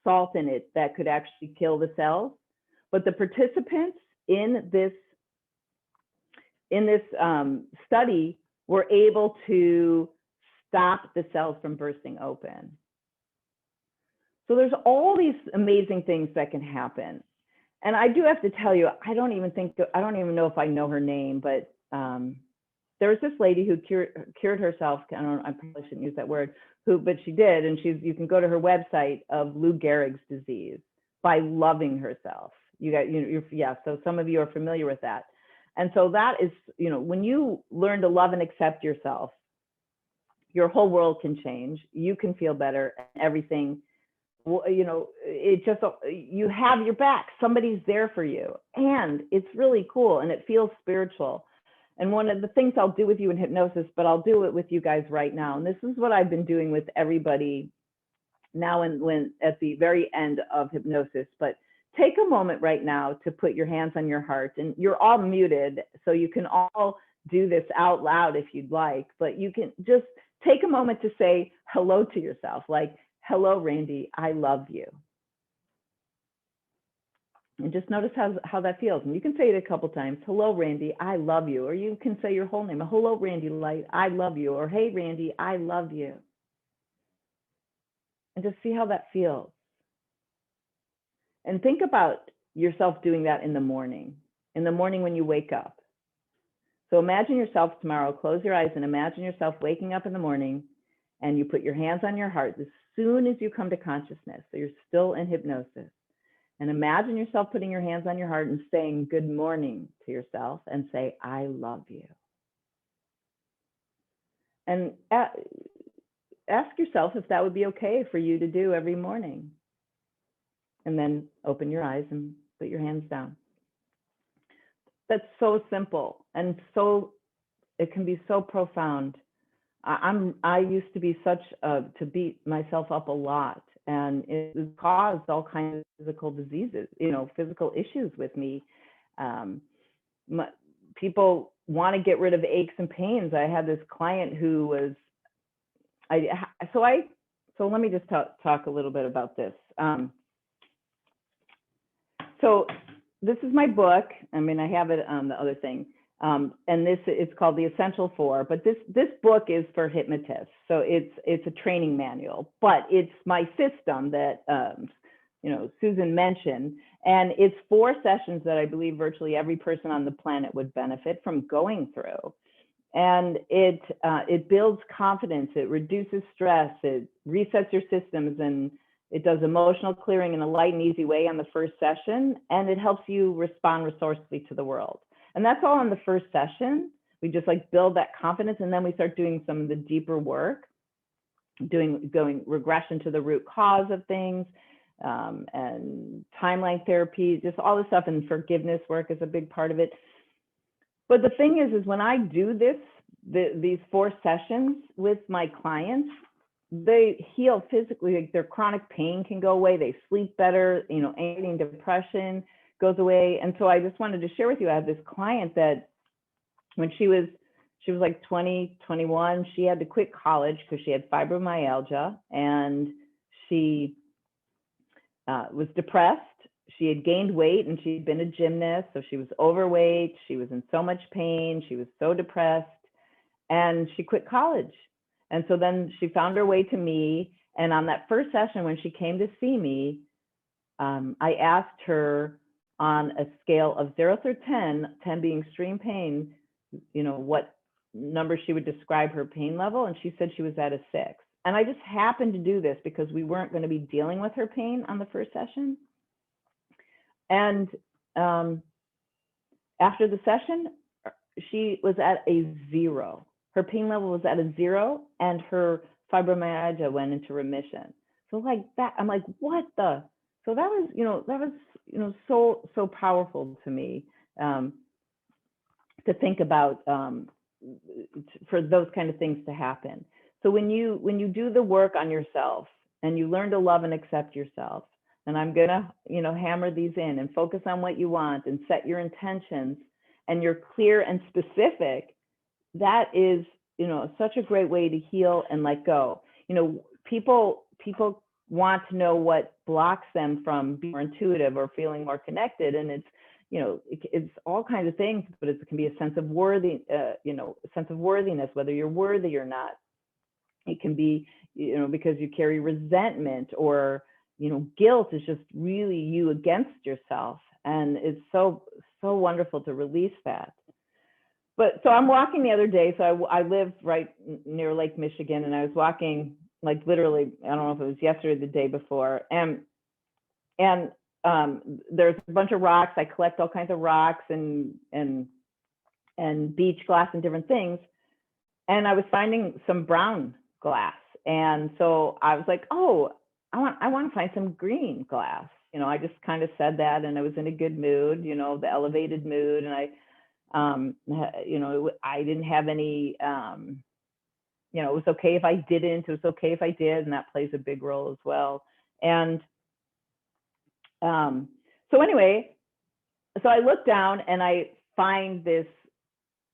salt in it that could actually kill the cells. But the participants in this study were able to stop the cells from bursting open. So there's all these amazing things that can happen. And I do have to tell you, I don't even know if I know her name, but there was this lady who cured herself. I probably shouldn't use that word, but she did. And you can go to her website of Lou Gehrig's disease by loving herself. So some of you are familiar with that. And so that is, when you learn to love and accept yourself, your whole world can change. You can feel better, and everything. It just, you have your back. Somebody's there for you, and it's really cool, and it feels spiritual. And one of the things I'll do with you in hypnosis, but I'll do it with you guys right now. And this is what I've been doing with everybody now, and when at the very end of hypnosis. But take a moment right now to put your hands on your heart, and you're all muted, so you can all do this out loud if you'd like, but you can just take a moment to say hello to yourself, like, hello, Randi, I love you. And just notice how that feels. And you can say it a couple times. Hello, Randi, I love you. Or you can say your whole name. Hello, Randi Light, I love you. Or hey, Randi, I love you. And just see how that feels. And think about yourself doing that in the morning when you wake up. So imagine yourself tomorrow, close your eyes and imagine yourself waking up in the morning, and you put your hands on your heart as soon as you come to consciousness. So you're still in hypnosis. And imagine yourself putting your hands on your heart and saying good morning to yourself, and say, I love you. And ask yourself if that would be okay for you to do every morning. and then open your eyes and put your hands down. That's so simple, and so it can be so profound. I used to be to beat myself up a lot, and it caused all kinds of physical diseases, physical issues with me. People want to get rid of aches and pains. I had this client who was, so let me just talk a little bit about this. So this is my book. I mean, I have it on the other thing. And this is called The Essential Four, but this book is for hypnotists. So it's a training manual, but it's my system that, Susan mentioned, and it's 4 sessions that I believe virtually every person on the planet would benefit from going through. And it builds confidence, it reduces stress, it resets your systems, and it does emotional clearing in a light and easy way on the first session, and it helps you respond resourcefully to the world. And that's all in the first session. We just build that confidence, and then we start doing some of the deeper work, going regression to the root cause of things, and timeline therapy, just all this stuff, and forgiveness work is a big part of it. But the thing is when I do these 4 sessions with my clients, they heal physically. Their chronic pain can go away. They sleep better. Anxiety and depression goes away. And so I just wanted to share with you, I have this client that when she was 20, 21, she had to quit college because she had fibromyalgia, and she was depressed. She had gained weight, and she'd been a gymnast, so she was overweight. She was in so much pain. She was so depressed, and she quit college. And so then she found her way to me. And on that first session, when she came to see me, I asked her, on a scale of 0 through 10, 10 being extreme pain, what number she would describe her pain level. And she said she was at a 6. And I just happened to do this because we weren't going to be dealing with her pain on the first session. And after the session, she was at a 0. Her pain level was at a 0, and her fibromyalgia went into remission. So like that, I'm like, what the? So that was, so powerful to me, to think about, for those kind of things to happen. So when you do the work on yourself and you learn to love and accept yourself, and I'm gonna, hammer these in and focus on what you want and set your intentions, and you're clear and specific, that is, such a great way to heal and let go. People want to know what blocks them from being more intuitive or feeling more connected, and it's, it's all kinds of things, but it can be a sense of a sense of worthiness, whether you're worthy or not. It can be, because you carry resentment, or guilt is just really you against yourself, and it's so wonderful to release that. But so I'm walking the other day. So I live right near Lake Michigan, and I was walking literally, I don't know if it was yesterday or the day before, and there's a bunch of rocks. I collect all kinds of rocks and beach glass and different things, and I was finding some brown glass, and so I was like, oh, I want to find some green glass. I just kind of said that, and I was in a good mood, the elevated mood, and I didn't have any, it was okay if I didn't, it was okay if I did, and that plays a big role as well. And so anyway, so I look down and I find this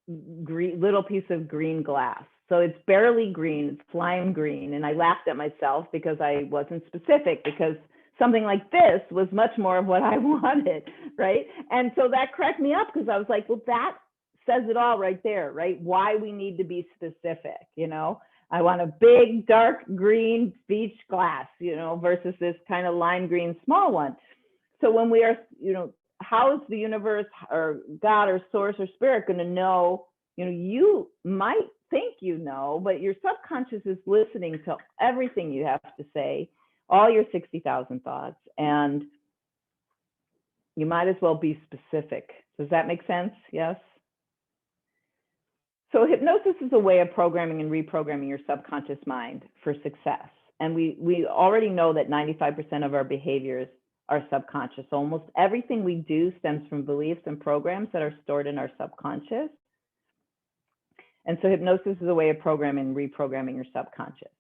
little piece of green glass. So it's barely green, it's lime green. And I laughed at myself because I wasn't specific, because something like this was much more of what I wanted, right? And so that cracked me up, because I was like, well, that says it all right there, right? Why we need to be specific, I want a big, dark green beach glass, versus this kind of lime green small one. So when we are, how is the universe or God or source or spirit going to know? You might think but your subconscious is listening to everything you have to say, all your 60,000 thoughts, and you might as well be specific. Does that make sense? Yes? So hypnosis is a way of programming and reprogramming your subconscious mind for success. And we already know that 95% of our behaviors our subconscious. So almost everything we do stems from beliefs and programs that are stored in our subconscious. And so hypnosis is a way of programming, reprogramming your subconscious.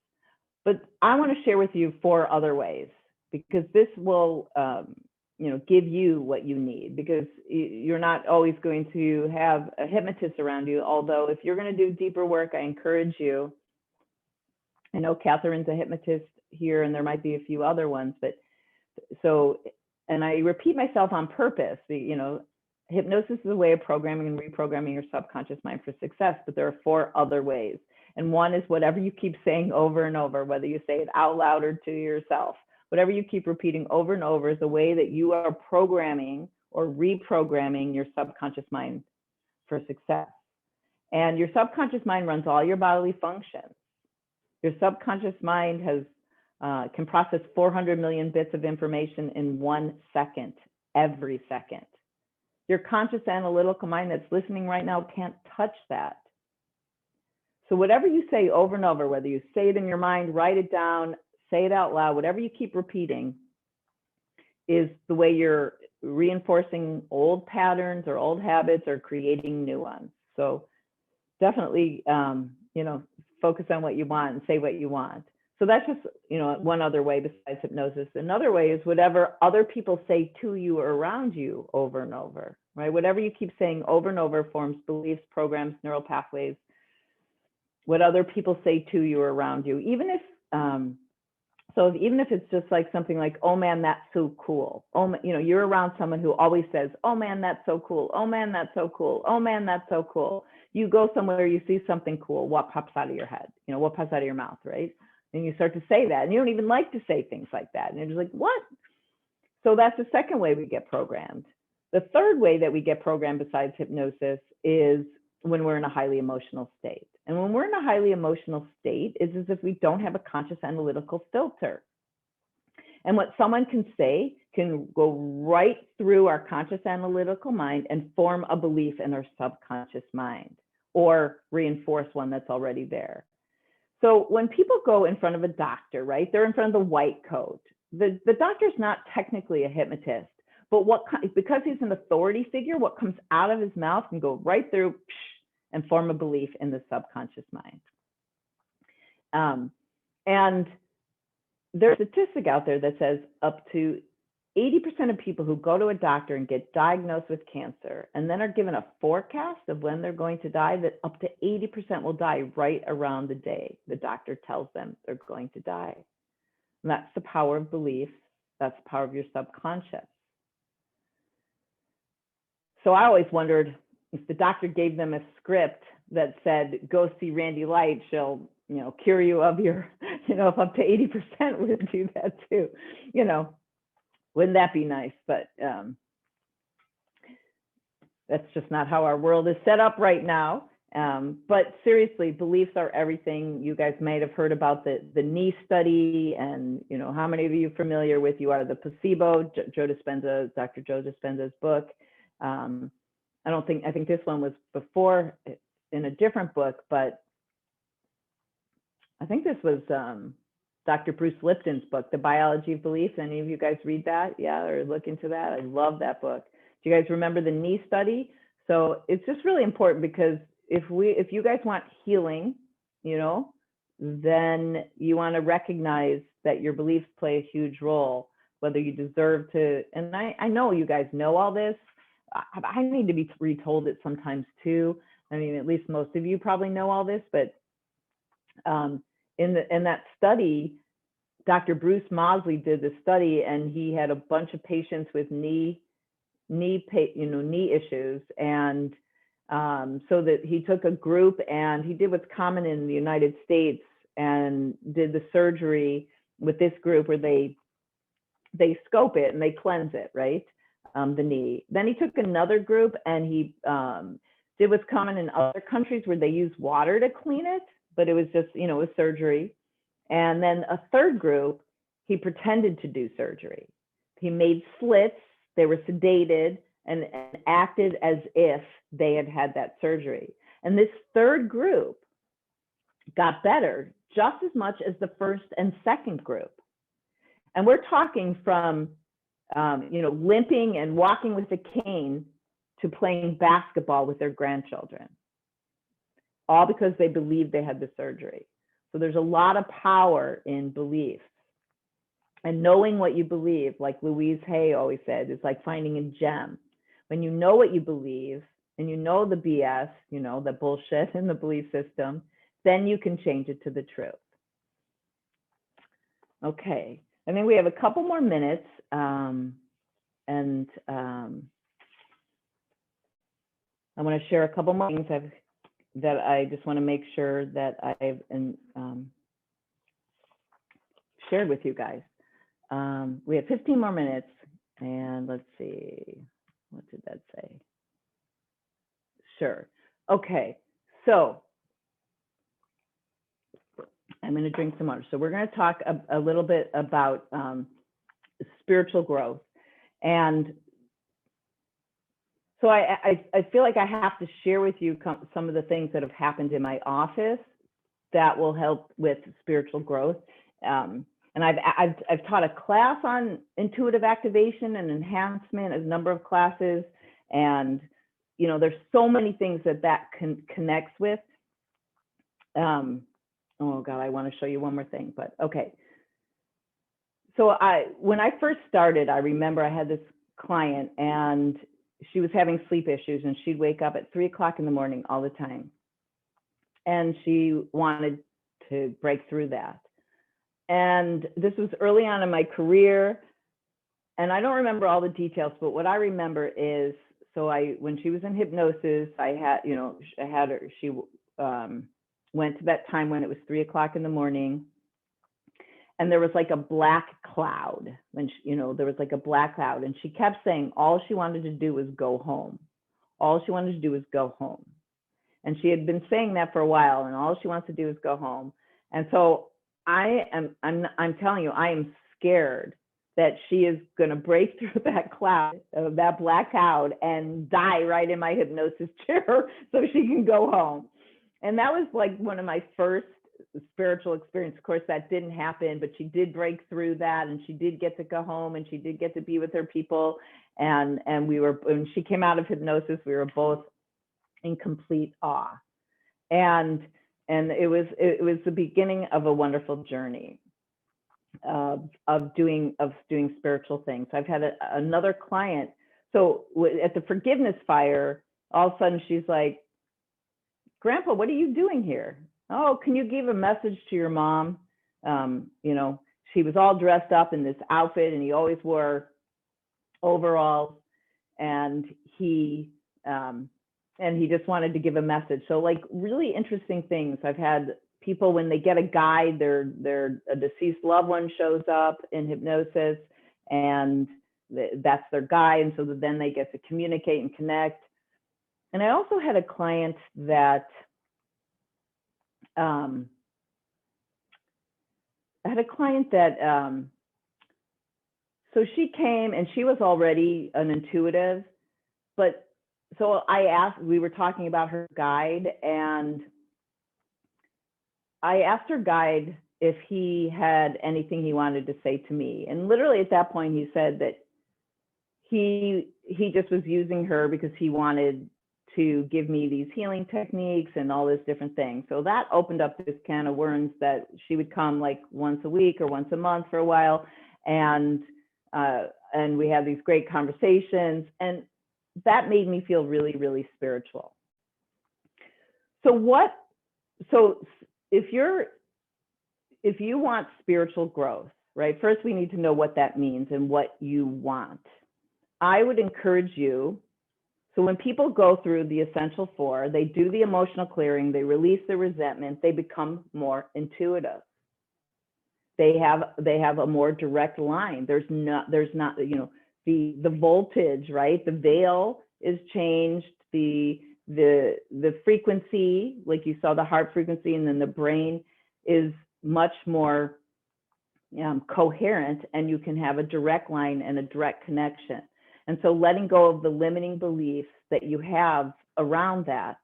But I want to share with you 4 other ways, because this will give you what you need, because you're not always going to have a hypnotist around you. Although if you're going to do deeper work, I encourage you. I know Catherine's a hypnotist here, and there might be a few other ones, but and I repeat myself on purpose. Hypnosis is a way of programming and reprogramming your subconscious mind for success, but there are 4 other ways. And one is whatever you keep saying over and over, whether you say it out loud or to yourself, whatever you keep repeating over and over is a way that you are programming or reprogramming your subconscious mind for success. And your subconscious mind runs all your bodily functions. Your subconscious mind can process 400 million bits of information in 1 second, every second. Your conscious analytical mind that's listening right now can't touch that. So whatever you say over and over, whether you say it in your mind, write it down, say it out loud, whatever you keep repeating is the way you're reinforcing old patterns or old habits or creating new ones. So definitely, focus on what you want and say what you want. So that's just, one other way besides hypnosis. Another way is whatever other people say to you or around you over and over, right? Whatever you keep saying over and over forms beliefs, programs, neural pathways, what other people say to you or around you. Even if it's just like something like, oh man, that's so cool. Oh, you're around someone who always says, oh man, that's so cool. Oh man, that's so cool. Oh man, that's so cool. You go somewhere, you see something cool, what pops out of your head? What pops out of your mouth, right? And you start to say that, and you don't even like to say things like that. And you're just like, what? So that's the second way we get programmed. The third way that we get programmed besides hypnosis is when we're in a highly emotional state. And when we're in a highly emotional state, it's as if we don't have a conscious analytical filter. And what someone can say can go right through our conscious analytical mind and form a belief in our subconscious mind, or reinforce one that's already there. So when people go in front of a doctor, right, they're in front of the white coat. The doctor's not technically a hypnotist, but because he's an authority figure, what comes out of his mouth can go right through and form a belief in the subconscious mind. And there's a statistic out there that says up to 80% of people who go to a doctor and get diagnosed with cancer and then are given a forecast of when they're going to die, that up to 80% will die right around the day the doctor tells them they're going to die. And that's the power of belief. That's the power of your subconscious. So I always wondered, if the doctor gave them a script that said, go see Randi Light, she'll, cure you of your, if up to 80% would do that too, wouldn't that be nice? But that's just not how our world is set up right now. But seriously, beliefs are everything. You guys might have heard about the knee study, and how many of you are familiar with You Are the Placebo, Dr. Joe Dispenza's book. I think this one was before in a different book, but I think this was Dr. Bruce Lipton's book, The Biology of Belief. Any of you guys read that? Yeah, or look into that? I love that book. Do you guys remember the knee study? So it's just really important, because if you guys want healing, then you want to recognize that your beliefs play a huge role, whether you deserve to. And I know you guys know all this. I need to be retold it sometimes too. I mean, at least most of you probably know all this, but in that study, Dr. Bruce Mosley did the study, and he had a bunch of patients with knee issues, and so that he took a group and he did what's common in the United States and did the surgery with this group where they scope it and they cleanse it, right? The knee. Then he took another group and he did what's common in other countries where they use water to clean it, but it was just, it was surgery. And then a third group, he pretended to do surgery. He made slits, they were sedated, and acted as if they had had that surgery. And this third group got better just as much as the first and second group. And we're talking from limping and walking with a cane to playing basketball with their grandchildren, all because they believed they had the surgery. So there's a lot of power in beliefs. And knowing what you believe, like Louise Hay always said, is like finding a gem. When you know what you believe and you know the BS, the bullshit in the belief system, then you can change it to the truth. Okay, I think we have a couple more minutes. I want to share a couple more things that I just want to make sure that I've shared with you guys. We have 15 more minutes, and let's see, what did that say? Sure. Okay, so I'm going to drink some water. So we're going to talk a little bit about spiritual growth. And so I feel like I have to share with you some of the things that have happened in my office that will help with spiritual growth. And I've taught a class on intuitive activation and enhancement, a number of classes, and there's so many things that connects with. Oh God, I want to show you one more thing, but okay. So when I first started, I remember I had this client and she was having sleep issues, and she'd wake up at 3 o'clock in the morning all the time. And she wanted to break through that. And this was early on in my career. And I don't remember all the details, but what I remember is, when she was in hypnosis, I had her, she went to that time when it was 3 o'clock in the morning. And there was like a black cloud there was like a black cloud, and she kept saying all she wanted to do was go home. All she wanted to do was go home. And she had been saying that for a while, and all she wants to do is go home. And so I'm telling you, I am scared that she is going to break through that cloud, that black cloud, and die right in my hypnosis chair so she can go home. And that was like one of my first spiritual experience. Of course, that didn't happen, but she did break through that, and she did get to go home, and she did get to be with her people. And when she came out of hypnosis, we were both in complete awe. And it was the beginning of a wonderful journey of doing spiritual things. I've had another client. So at the forgiveness fire, all of a sudden she's like, "Grandpa, what are you doing here?" "Oh, can you give a message to your mom?" She was all dressed up in this outfit, and he always wore overalls, and he just wanted to give a message. So like really interesting things. I've had people, when they get a guide, a deceased loved one shows up in hypnosis, and that's their guide, and so then they get to communicate and connect. And I also had a client that so she came, and she was already an intuitive, but so we were talking about her guide, and I asked her guide if he had anything he wanted to say to me. And literally at that point, he said that he just was using her because he wanted to give me these healing techniques and all this different things. So that opened up this can of worms that she would come like once a week or once a month for a while. And we had these great conversations, and that made me feel really, really spiritual. So if you want spiritual growth, right? First, we need to know what that means and what you want. I would encourage you. So when people go through the Essential Four, they do the emotional clearing, they release the resentment, they become more intuitive. They have a more direct line. There's not the voltage, right? The veil is changed. The frequency, like you saw the heart frequency, and then the brain is much more coherent, and you can have a direct line and a direct connection. And so letting go of the limiting beliefs that you have around that,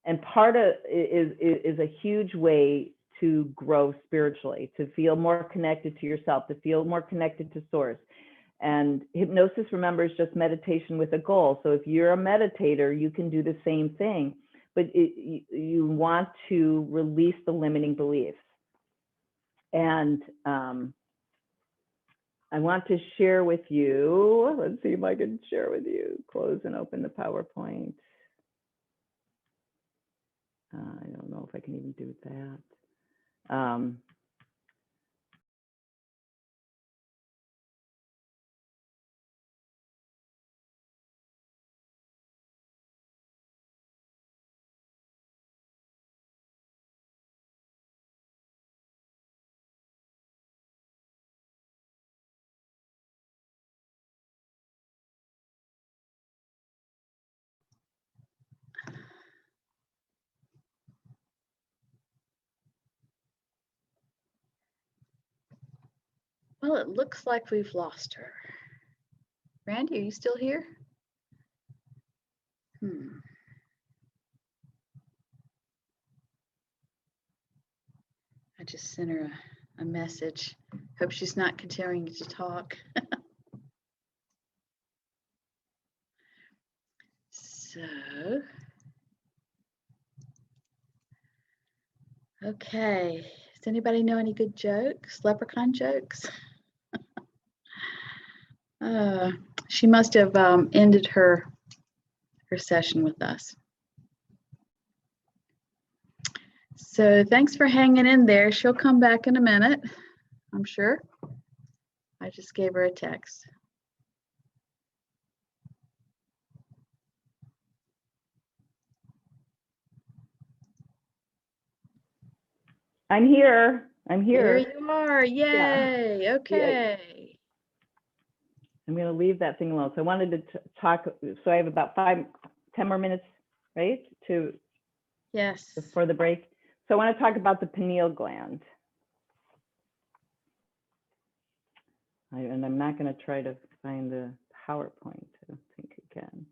and part of is a huge way to grow spiritually, to feel more connected to yourself, to feel more connected to source. And hypnosis, remember, is just meditation with a goal. So if you're a meditator, you can do the same thing, but you want to release the limiting beliefs. And I want to share with you, let's see if I can share with you, close and open the PowerPoint. I don't know if I can even do that. Well, it looks like we've lost her. Randy, are you still here? I just sent her a message. Hope she's not continuing to talk. So, okay. Does anybody know any good jokes? Leprechaun jokes? She must have ended her session with us. So thanks for hanging in there. She'll come back in a minute, I'm sure. I just gave her a text. I'm here. I'm here. There you are. Yay. Yeah. Okay. I'm going to leave that thing alone. So I wanted to talk. So I have about 10 more minutes, right? Yes. Before the break. So I want to talk about the pineal gland. And I'm not going to try to find the PowerPoint. I don't think I can.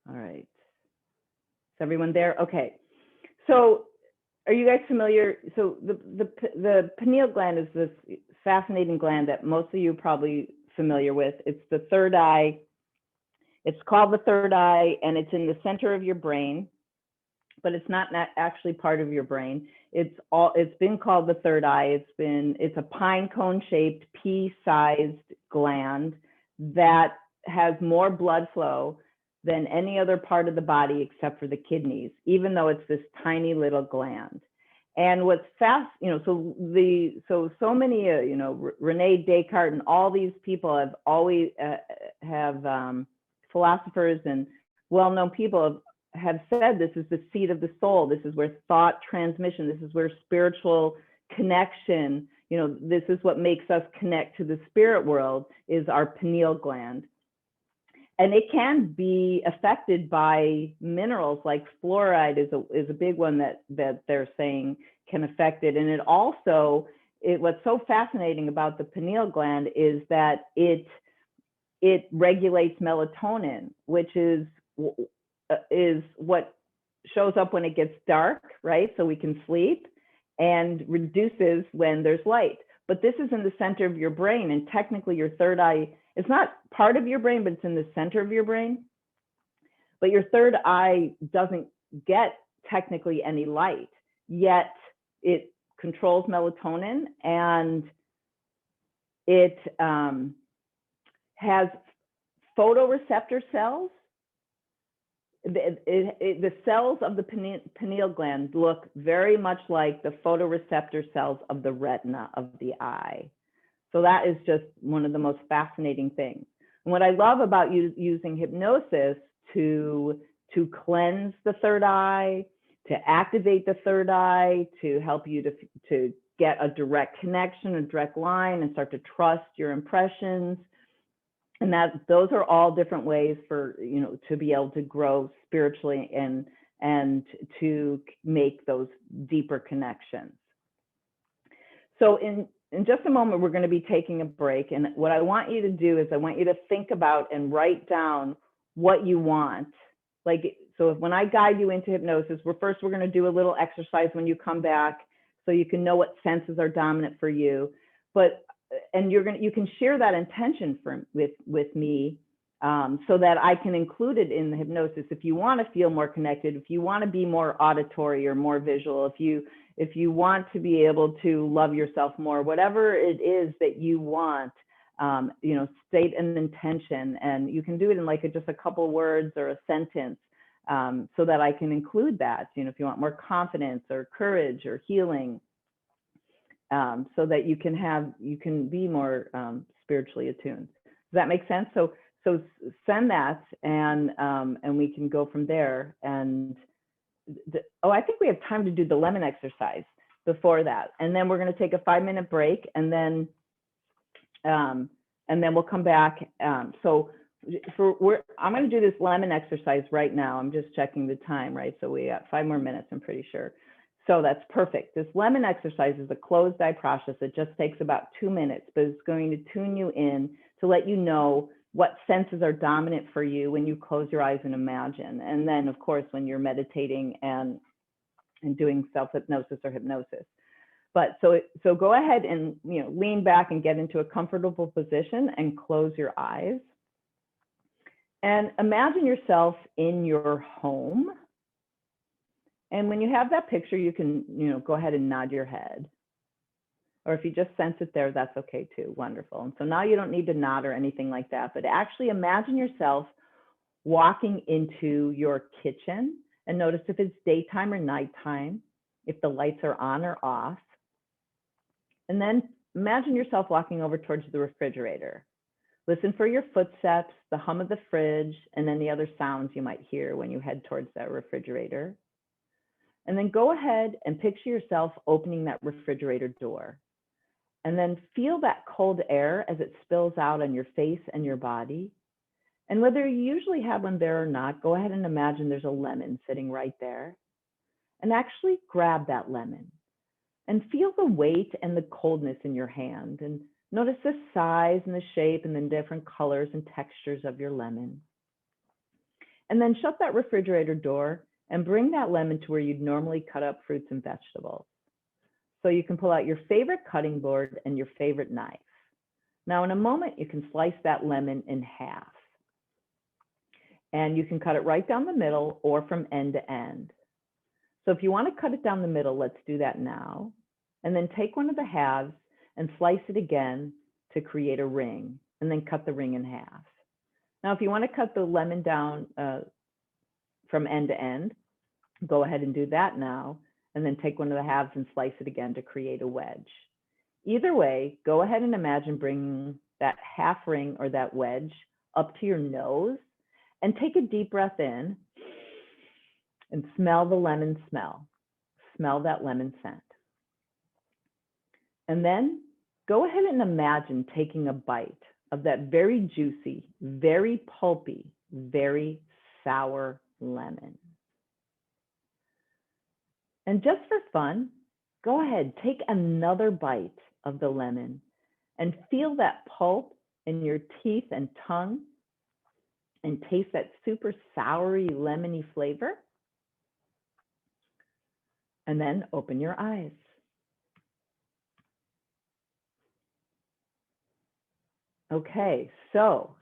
All right. Is everyone there? Okay. So are you guys familiar? So the pineal gland is this fascinating gland that most of you are probably familiar with. It's the third eye. It's called the third eye, and it's in the center of your brain, but it's not actually part of your brain. It's been called the third eye. It's a pine cone shaped pea-sized gland that has more blood flow than any other part of the body except for the kidneys, even though it's this tiny little gland. And what's so many, Rene Descartes and all these people have always philosophers and well-known people have said this is the seat of the soul. This is where thought transmission, this is where spiritual connection, this is what makes us connect to the spirit world, is our pineal gland. And it can be affected by minerals, like fluoride is a big one that they're saying can affect it. And it also, what's so fascinating about the pineal gland is that it regulates melatonin, which is what shows up when it gets dark, right? So we can sleep, and reduces when there's light. But this is in the center of your brain, and technically your third eye, it's not part of your brain, but it's in the center of your brain. But your third eye doesn't get technically any light, yet it controls melatonin, and it has photoreceptor cells. The cells of the pineal gland look very much like the photoreceptor cells of the retina of the eye. So that is just one of the most fascinating things. And what I love about using hypnosis to cleanse the third eye, to activate the third eye, to help you to get a direct connection, a direct line, and start to trust your impressions. And those are all different ways for, to be able to grow spiritually and to make those deeper connections. So in just a moment, we're going to be taking a break. And what I want you to do is I want you to think about and write down what you want. So when I guide you into hypnosis, we're going to do a little exercise when you come back so you can know what senses are dominant for you. But and you can share that intention with me, so that I can include it in the hypnosis. If you want to feel more connected, if you want to be more auditory or more visual, if you want to be able to love yourself more, whatever it is that you want, state an intention, and you can do it in like just a couple words or a sentence, so that I can include that. If you want more confidence or courage or healing, so that you can be more spiritually attuned. Does that make sense? So send that, and we can go from there. And I think we have time to do the lemon exercise before that, and then we're going to take a 5-minute break, and then we'll come back. I'm going to do this lemon exercise right now. I'm just checking the time, right? So we got 5 more minutes, I'm pretty sure. So that's perfect. This lemon exercise is a closed eye process. It just takes about 2 minutes, but it's going to tune you in to let you know what senses are dominant for you when you close your eyes and imagine. And then, of course, when you're meditating and doing self-hypnosis or hypnosis. But so go ahead and lean back and get into a comfortable position and close your eyes. And imagine yourself in your home. And when you have that picture, you can go ahead and nod your head. Or if you just sense it there, that's okay too. Wonderful. And so now you don't need to nod or anything like that, but actually imagine yourself walking into your kitchen, and notice if it's daytime or nighttime, if the lights are on or off. And then imagine yourself walking over towards the refrigerator. Listen for your footsteps, the hum of the fridge, and then the other sounds you might hear when you head towards that refrigerator. And then go ahead and picture yourself opening that refrigerator door. And then feel that cold air as it spills out on your face and your body. And whether you usually have one there or not, go ahead and imagine there's a lemon sitting right there. And actually grab that lemon and feel the weight and the coldness in your hand. And notice the size and the shape and the different colors and textures of your lemon. And then shut that refrigerator door and bring that lemon to where you'd normally cut up fruits and vegetables. So you can pull out your favorite cutting board and your favorite knife. Now in a moment, you can slice that lemon in half. And you can cut it right down the middle or from end to end. So if you want to cut it down the middle, let's do that now. And then take one of the halves and slice it again to create a ring, and then cut the ring in half. Now, if you want to cut the lemon down from end to end, go ahead and do that now, and then take one of the halves and slice it again to create a wedge. Either way, go ahead and imagine bringing that half ring or that wedge up to your nose, and take a deep breath in and smell the lemon smell. Smell that lemon scent. And then go ahead and imagine taking a bite of that very juicy, very pulpy, very sour lemon. And just for fun, go ahead, take another bite of the lemon and feel that pulp in your teeth and tongue, and taste that super soury, lemony flavor. And then open your eyes. Okay, so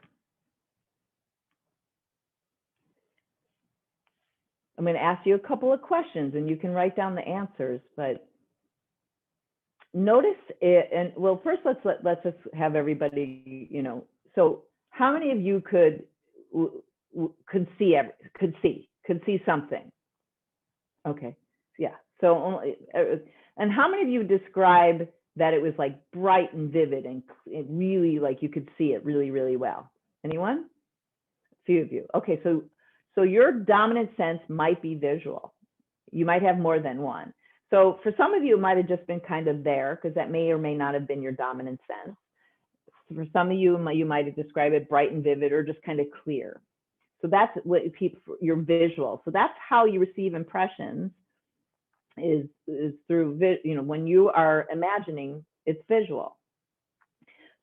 I'm going to ask you a couple of questions, and you can write down the answers, but notice it. And well, first let's just have everybody, so how many of you could see something? Okay, yeah. So only, and how many of you describe that it was like bright and vivid and it really, like you could see it really, really well? Anyone? A few of you. Okay, so your dominant sense might be visual. You might have more than one. So for some of you, it might have just been kind of there, because that may or may not have been your dominant sense. For some of you, you might have described it bright and vivid or just kind of clear. So that's what your visual. So that's how you receive impressions, is through, when you are imagining, it's visual.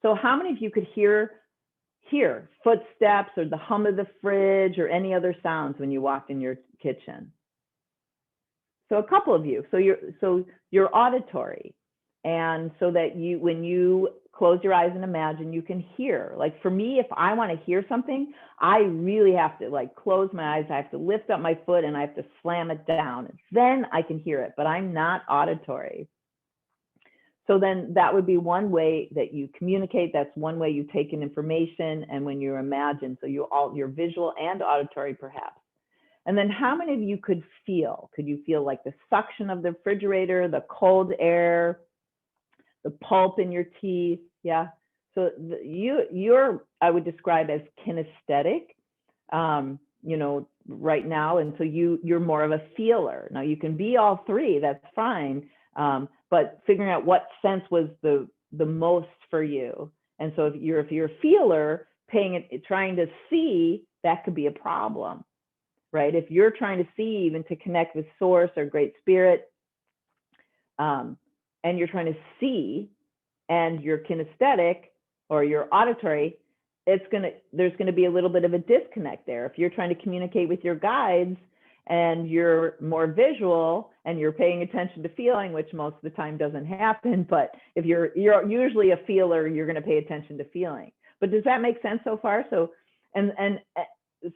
So how many of you could hear footsteps or the hum of the fridge or any other sounds when you walked in your kitchen? So a couple of you. So you're auditory. And so that you, when you close your eyes and imagine, you can hear. Like for me, if I want to hear something, I really have to like close my eyes. I have to lift up my foot and I have to slam it down. Then I can hear it, but I'm not auditory. So then that would be one way that you communicate. That's one way you take in information. And when you imagine, so you're visual and auditory perhaps. And then how many of you could feel? Could you feel like the suction of the refrigerator, the cold air, the pulp in your teeth? Yeah. So you're, I would describe as kinesthetic, you know, right now. And so you're more of a feeler. Now you can be all three, that's fine. But figuring out what sense was the most for you. And so if you're a feeler, trying to see, that could be a problem, right? If you're trying to see, even to connect with source or great spirit, and you're trying to see, and you're kinesthetic or you're auditory, there's gonna be a little bit of a disconnect there. If you're trying to communicate with your guides and you're more visual and you're paying attention to feeling, which most of the time doesn't happen, but if you're usually a feeler, you're going to pay attention to feeling. But does that make sense so far? So,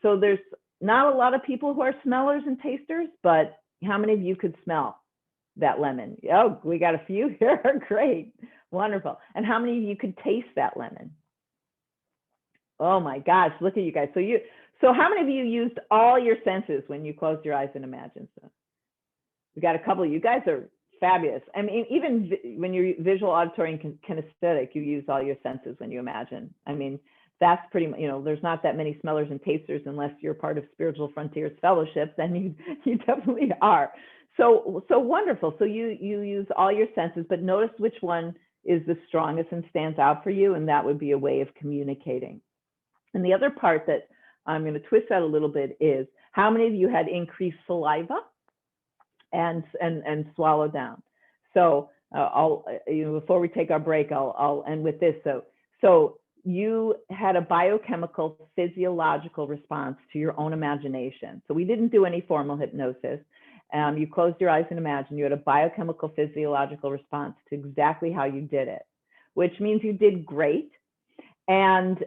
so there's not a lot of people who are smellers and tasters, but how many of you could smell that lemon? Oh, we got a few here. Great, wonderful. And how many of you could taste that lemon? Oh my gosh, look at you guys. So how many of you used all your senses when you closed your eyes and imagined? So we got a couple of you guys are fabulous. I mean, even when you're visual, auditory, and kinesthetic, you use all your senses when you imagine. I mean, that's pretty much, you know, there's not that many smellers and tasters unless you're part of Spiritual Frontiers Fellowship, then you definitely are. So wonderful. So you use all your senses, but notice which one is the strongest and stands out for you, and that would be a way of communicating. And the other part that I'm going to twist that a little bit is how many of you had increased saliva and swallow down? So before we take our break, I'll end with this. So you had a biochemical physiological response to your own imagination. So we didn't do any formal hypnosis. You closed your eyes and imagined. You had a biochemical physiological response to exactly how you did it, which means you did great. And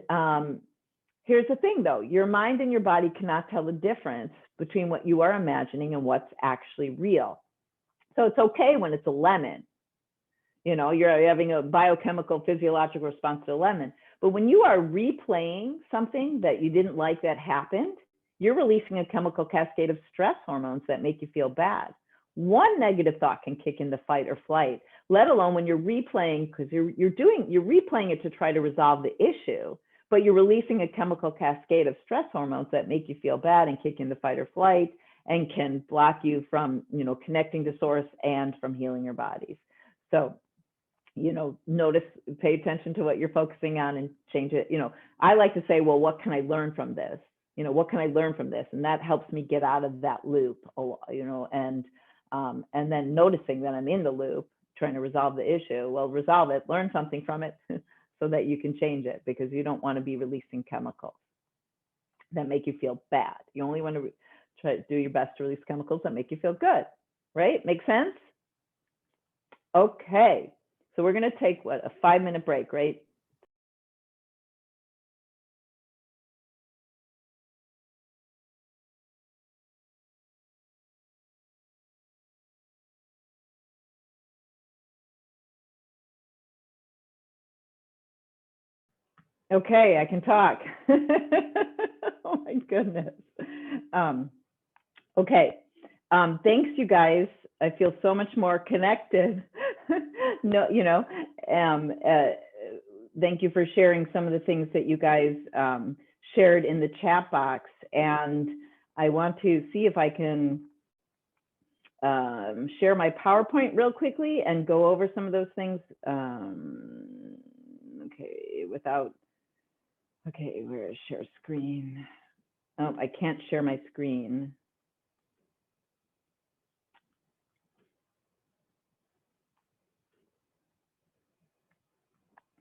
here's the thing though, your mind and your body cannot tell the difference between what you are imagining and what's actually real. So it's okay when it's a lemon, you know, you're having a biochemical physiological response to a lemon. But when you are replaying something that you didn't like that happened, you're releasing a chemical cascade of stress hormones that make you feel bad. One negative thought can kick into fight or flight, let alone when you're replaying, because you're replaying it to try to resolve the issue, but you're releasing a chemical cascade of stress hormones that make you feel bad and kick into fight or flight and can block you from, you know, connecting to source and from healing your bodies. So, you know, notice, pay attention to what you're focusing on and change it. You know, I like to say, well, what can I learn from this? You know, what can I learn from this? And that helps me get out of that loop, you know, and then noticing that I'm in the loop, trying to resolve the issue. Well, resolve it, learn something from it so that you can change it, because you don't want to be releasing chemicals that make you feel bad. You only want to try to do your best to release chemicals that make you feel good, right? Make sense? Okay, so we're going to take a 5-minute break, right? Okay, I can talk. Oh my goodness. Okay, thanks you guys. I feel so much more connected. No, you know, thank you for sharing some of the things that you guys shared in the chat box. And I want to see if I can share my PowerPoint real quickly and go over some of those things. Okay, okay, where is share screen? Oh, I can't share my screen.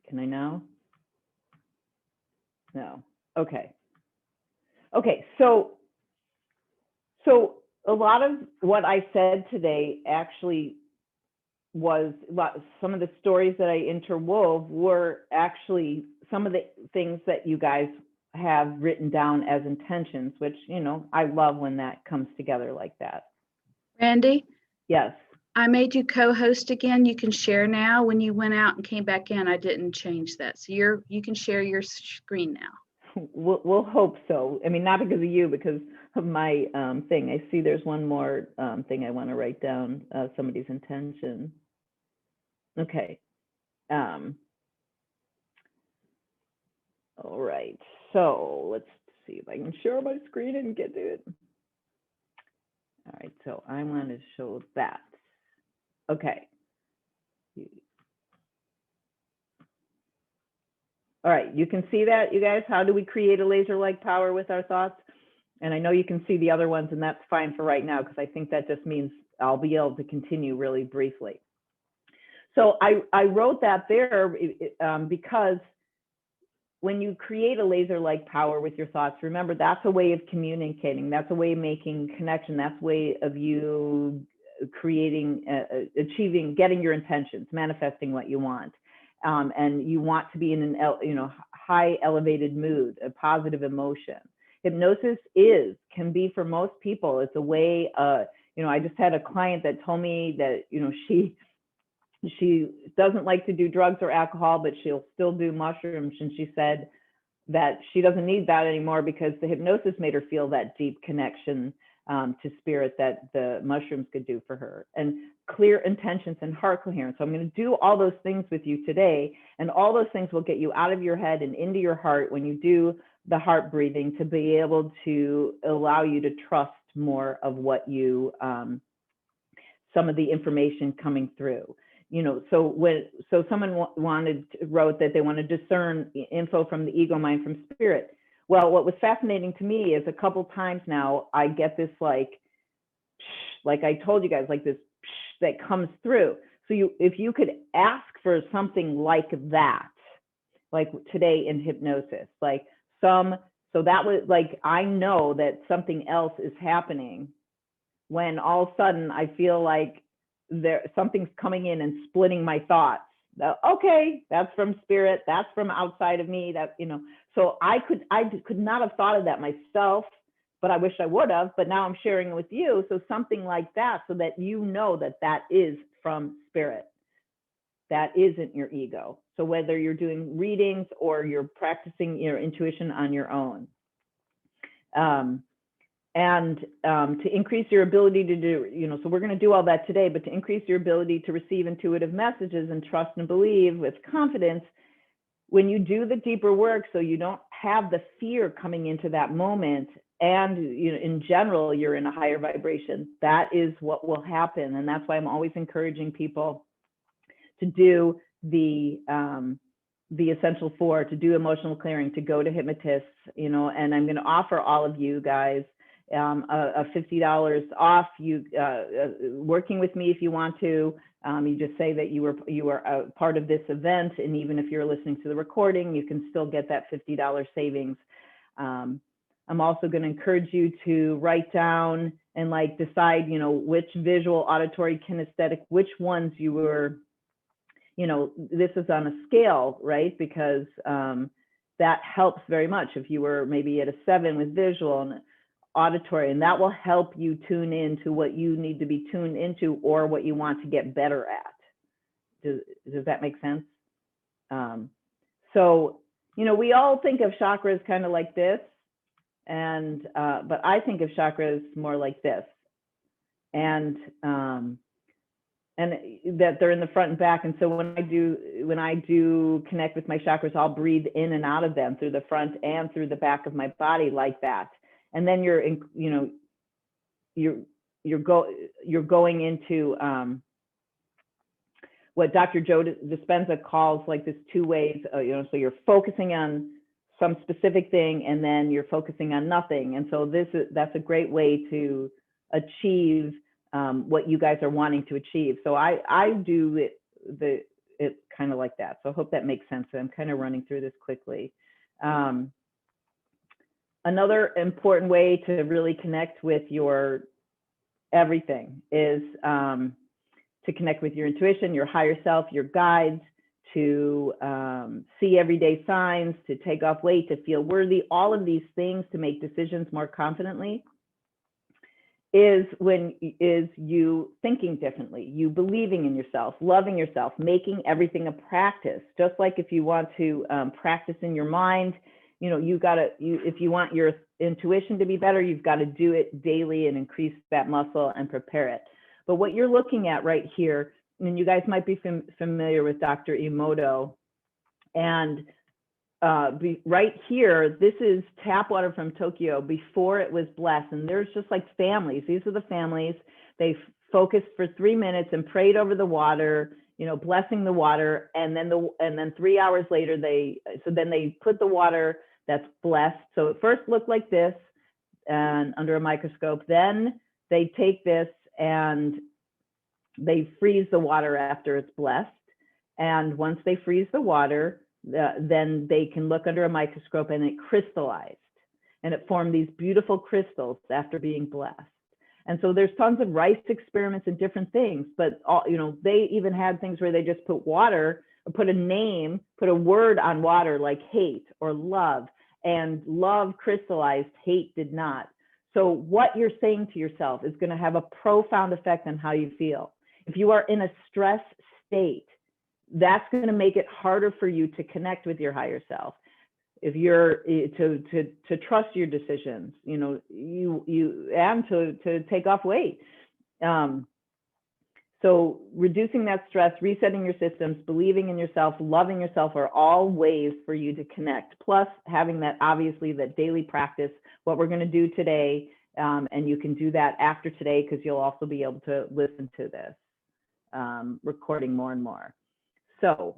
Can I now? No. Okay. Okay, so a lot of what I said today actually some of the stories that I interwove were actually some of the things that you guys have written down as intentions, which, I love when that comes together like that. Randy, Yes. I made you co-host again. You can share now. When you went out and came back in, I didn't change that. So you can share your screen now. We'll hope so. I mean, not because of you, because of my thing. I see there's one more thing I want to write down, somebody's intention. Okay. All right. So let's see if I can share my screen and get to it. All right. So I want to show that. Okay. All right. You can see that, you guys? How do we create a laser-like power with our thoughts? And I know you can see the other ones, and that's fine for right now, because I think that just means I'll be able to continue really briefly. So I wrote that there because when you create a laser-like power with your thoughts, remember, that's a way of communicating. That's a way of making connection. That's a way of you creating, achieving, getting your intentions, manifesting what you want. And you want to be in an high elevated mood, a positive emotion. Hypnosis can be for most people. It's a way, I just had a client that told me that, she doesn't like to do drugs or alcohol, but she'll still do mushrooms. And she said that she doesn't need that anymore because the hypnosis made her feel that deep connection to spirit that the mushrooms could do for her. And clear intentions and heart coherence. So I'm going to do all those things with you today. And all those things will get you out of your head and into your heart when you do the heart breathing, to be able to allow you to trust more of what you, some of the information coming through. So someone wrote that they want to discern info from the ego, mind from spirit. Well, what was fascinating to me is a couple times now I get this like I told you guys, like this that comes through. So if you could ask for something like that, like today in hypnosis, so that was like, I know that something else is happening when all of a sudden I feel like something's coming in and splitting my thoughts. Okay, that's from spirit, that's from outside of me, so I could not have thought of that myself, but I wish I would have, but now I'm sharing it with you. So something like that, so that that is from spirit. That isn't your ego. So whether you're doing readings or you're practicing your intuition on your own. To increase your ability to do, so we're going to do all that today, but to increase your ability to receive intuitive messages and trust and believe with confidence, when you do the deeper work, so you don't have the fear coming into that moment, and in general, you're in a higher vibration, that is what will happen. And that's why I'm always encouraging people to do the Essential 4, to do emotional clearing, to go to hypnotists, and I'm going to offer all of you guys a $50 off. You working with me if you want to. You just say that you are a part of this event, and even if you're listening to the recording, you can still get that $50 savings. I'm also going to encourage you to write down and decide, which visual, auditory, kinesthetic, which ones you were. This is on a scale, right? Because that helps very much if you were maybe at a 7 with visual and auditory, and that will help you tune into what you need to be tuned into or what you want to get better at. Does that make sense? So, we all think of chakras kind of like this, and but I think of chakras more like this, and that they're in the front and back. And so when I do connect with my chakras, I'll breathe in and out of them through the front and through the back of my body like that. And then you're going into what Dr. Joe Dispenza calls like this 2 ways. So you're focusing on some specific thing, and then you're focusing on nothing. And so that's a great way to achieve what you guys are wanting to achieve. So I do it kind of like that. So I hope that makes sense. I'm kind of running through this quickly. Another important way to really connect with your everything is to connect with your intuition, your higher self, your guides, to see everyday signs, to take off weight, to feel worthy, all of these things to make decisions more confidently, is you thinking differently, you believing in yourself, loving yourself, making everything a practice. Just like if you want to practice in your mind, you know, if you want your intuition to be better, you've got to do it daily and increase that muscle and prepare it. But what you're looking at right here, and you guys might be familiar with Dr. Emoto, and right here, this is tap water from Tokyo before it was blessed. And there's just like families. These are the families. They focused for 3 minutes and prayed over the water, you know, blessing the water. And then 3 hours later, then they put the water that's blessed. So it first looked like this and under a microscope. Then they take this and they freeze the water after it's blessed. And once they freeze the water, then they can look under a microscope and it crystallized and it formed these beautiful crystals after being blessed. And so there's tons of rice experiments and different things, but you know, they even had things where they just put water or put a name, put a word on water like hate or love, and love crystallized, hate did not. So what you're saying to yourself is going to have a profound effect on how you feel. If you are in a stress state, that's going to make it harder for you to connect with your higher self. If you're to trust your decisions, you know, and to take off weight. So reducing that stress, resetting your systems, believing in yourself, loving yourself are all ways for you to connect. Plus having that, obviously, that daily practice, what we're going to do today, and you can do that after today because you'll also be able to listen to this recording more and more. So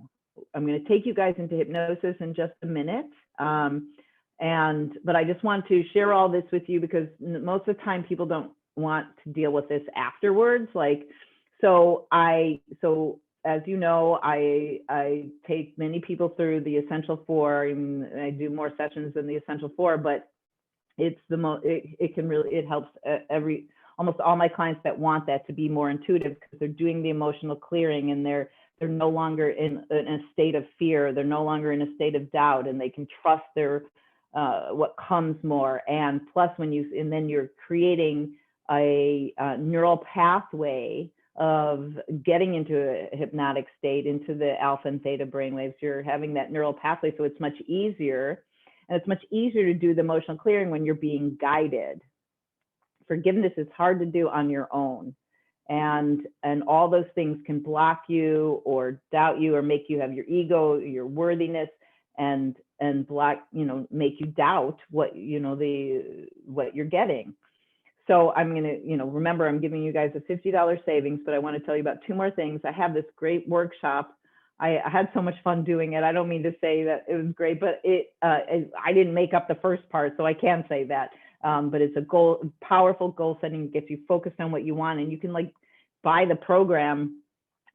I'm going to take you guys into hypnosis in just a minute. But I just want to share all this with you because most of the time people don't want to deal with this afterwards. So as you know, I take many people through the Essential Four, and I do more sessions than the Essential Four, but it's the most, it helps almost all my clients that want that to be more intuitive because they're doing the emotional clearing and they're no longer in a state of fear. They're no longer in a state of doubt, and they can trust their what comes more. And plus, then you're creating a neural pathway of getting into a hypnotic state, into the alpha and theta brainwaves. You're having that neural pathway, so it's much easier, and it's much easier to do the emotional clearing when you're being guided. Forgiveness is hard to do on your own. And all those things can block you or doubt you or make you have your ego, your worthiness, and block, you know, make you doubt what, you know, what you're getting. So I'm going to, you know, remember, I'm giving you guys a $50 savings, but I want to tell you about 2 more things. I have this great workshop. I had so much fun doing it. I don't mean to say that it was great, but I didn't make up the first part, so I can say that. But it's a powerful goal setting, gets you focused on what you want, and you can buy the program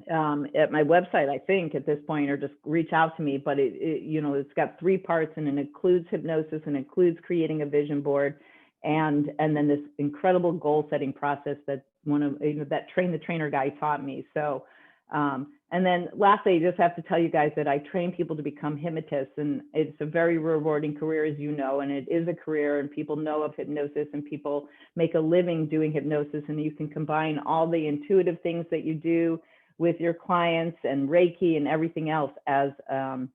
at my website, I think, at this point, or just reach out to me. But you know, it's got 3 parts, and it includes hypnosis, and includes creating a vision board, and then this incredible goal setting process that that Train the Trainer guy taught me. So. And then lastly, I just have to tell you guys that I train people to become hypnotists, and it's a very rewarding career, as you know, and it is a career, and people know of hypnosis, and people make a living doing hypnosis, and you can combine all the intuitive things that you do with your clients and Reiki and everything else as a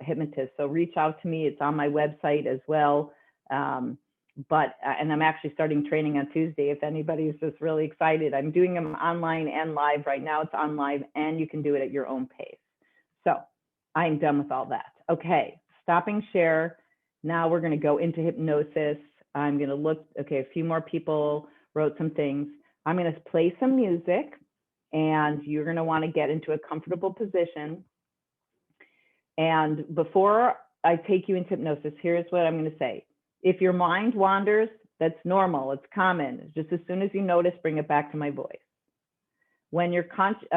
hypnotist. So reach out to me. It's on my website as well. And I'm actually starting training on Tuesday if anybody's just really excited. I'm doing them online and live. Right now it's on live, and you can do it at your own pace. So I'm done with all that. Okay, stopping share. Now we're going to go into hypnosis. I'm going to look, okay, a few more people wrote some things. I'm going to play some music, and you're going to want to get into a comfortable position. And before I take you into hypnosis, here's what I'm going to say. If your mind wanders, that's normal, it's common. Just as soon as you notice, bring it back to my voice. When your conscious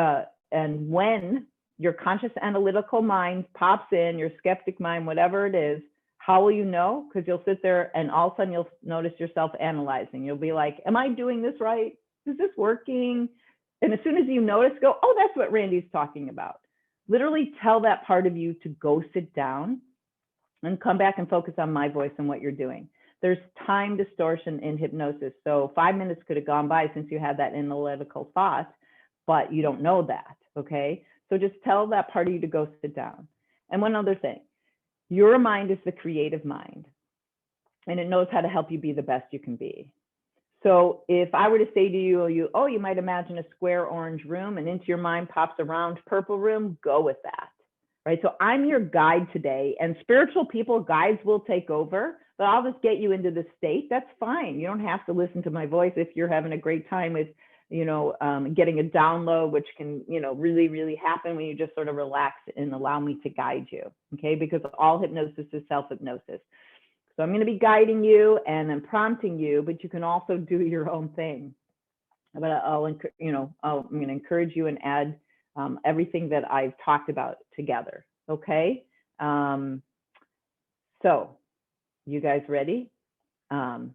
analytical mind pops in, your skeptic mind, whatever it is, how will you know? Because you'll sit there and all of a sudden you'll notice yourself analyzing. You'll be like, am I doing this right? Is this working? And as soon as you notice, go, oh, that's what Randy's talking about. Literally tell that part of you to go sit down and come back and focus on my voice and what you're doing. There's time distortion in hypnosis. So 5 minutes could have gone by since you had that analytical thought, but you don't know that, okay? So just tell that part of you to go sit down. And one other thing, your mind is the creative mind, and it knows how to help you be the best you can be. So if I were to say to you, oh, you might imagine a square orange room, and into your mind pops a round purple room, go with that, right? So I'm your guide today, and spiritual people, guides will take over, but I'll just get you into the state. That's fine. You don't have to listen to my voice if you're having a great time with, getting a download, which can, really, really happen when you just sort of relax and allow me to guide you, okay? Because all hypnosis is self-hypnosis. So I'm going to be guiding you and I'm prompting you, but you can also do your own thing. But I'm going to encourage you and add everything that I've talked about together. Okay. So you guys ready? All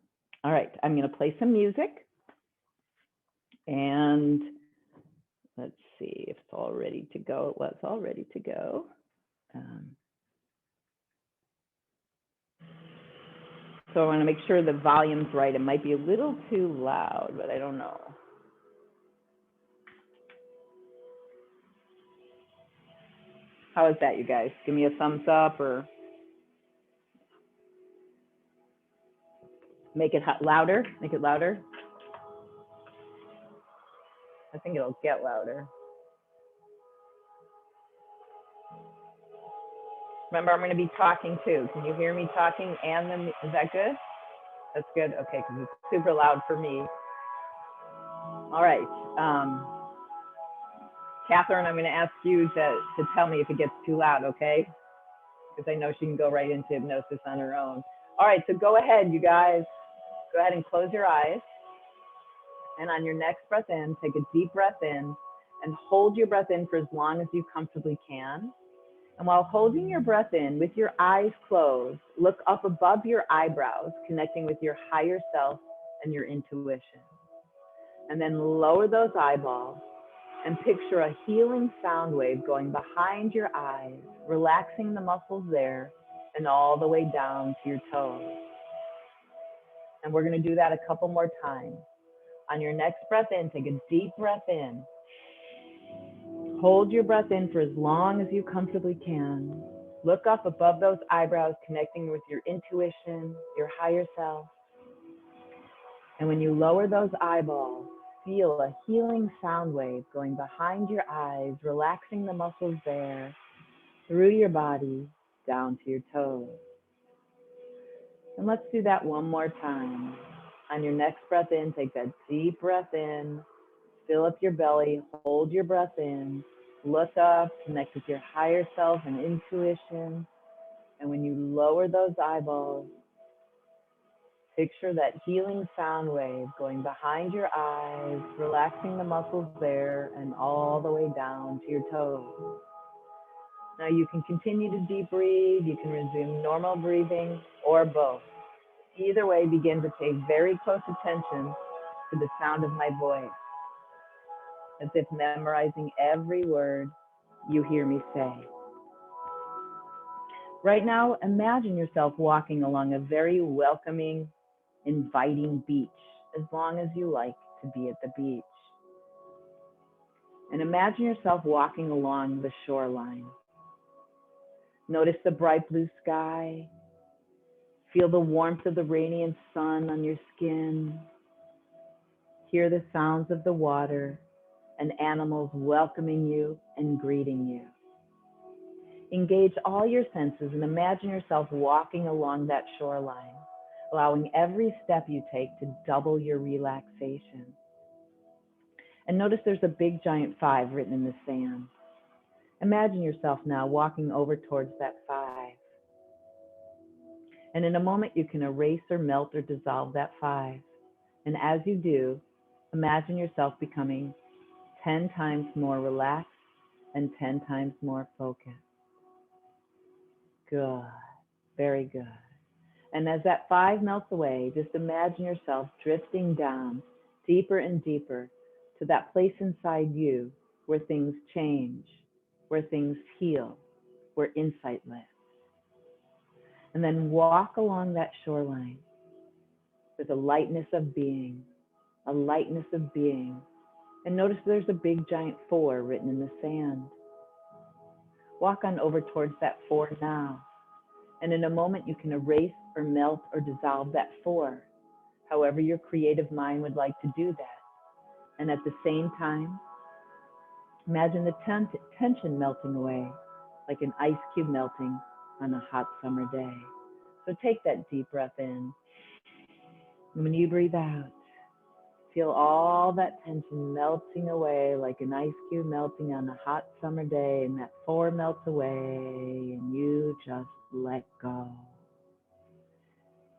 right. I'm going to play some music, and let's see if it's all ready to go. Well, it's all ready to go. So I want to make sure the volume's right. It might be a little too loud, but I don't know. How is that, you guys? Give me a thumbs up or make it louder. Make it louder. I think it'll get louder. Remember, I'm going to be talking too. Can you hear me talking? And then, is that good? That's good. Okay, because it's super loud for me. All right. Catherine, I'm going to ask you to tell me if it gets too loud, okay? Because I know she can go right into hypnosis on her own. All right, so go ahead, you guys. Go ahead and close your eyes. And on your next breath in, take a deep breath in and hold your breath in for as long as you comfortably can. And while holding your breath in with your eyes closed, look up above your eyebrows, connecting with your higher self and your intuition. And then lower those eyeballs and picture a healing sound wave going behind your eyes, relaxing the muscles there and all the way down to your toes. And we're going to do that a couple more times. On your next breath in, take a deep breath in. Hold your breath in for as long as you comfortably can. Look up above those eyebrows, connecting with your intuition, your higher self. And when you lower those eyeballs, feel a healing sound wave going behind your eyes, relaxing the muscles there, through your body, down to your toes. And let's do that one more time. On your next breath in, take that deep breath in, fill up your belly, hold your breath in, look up, connect with your higher self and intuition. And when you lower those eyeballs, picture that healing sound wave going behind your eyes, relaxing the muscles there and all the way down to your toes. Now you can continue to deep breathe, you can resume normal breathing or both. Either way, begin to pay very close attention to the sound of my voice, as if memorizing every word you hear me say. Right now, imagine yourself walking along a very welcoming, inviting beach, as long as you like to be at the beach. And imagine yourself walking along the shoreline. Notice the bright blue sky. Feel the warmth of the radiant sun on your skin. Hear the sounds of the water and animals welcoming you and greeting you. Engage all your senses and imagine yourself walking along that shoreline, allowing every step you take to double your relaxation. And notice there's a big giant 5 written in the sand. Imagine yourself now walking over towards that 5. And in a moment, you can erase or melt or dissolve that 5. And as you do, imagine yourself becoming 10 times more relaxed and 10 times more focused. Good. Very good. And as that 5 melts away, just imagine yourself drifting down deeper and deeper, to that place inside you where things change, where things heal, where insight lives. And then walk along that shoreline with a lightness of being, a lightness of being. And notice there's a big giant 4 written in the sand. Walk on over towards that 4 now. And in a moment, you can erase or melt or dissolve that 4, however your creative mind would like to do that. And at the same time, imagine the tension melting away, like an ice cube melting on a hot summer day. So take that deep breath in. And when you breathe out, feel all that tension melting away like an ice cube melting on a hot summer day, and that 4 melts away, and you just let go.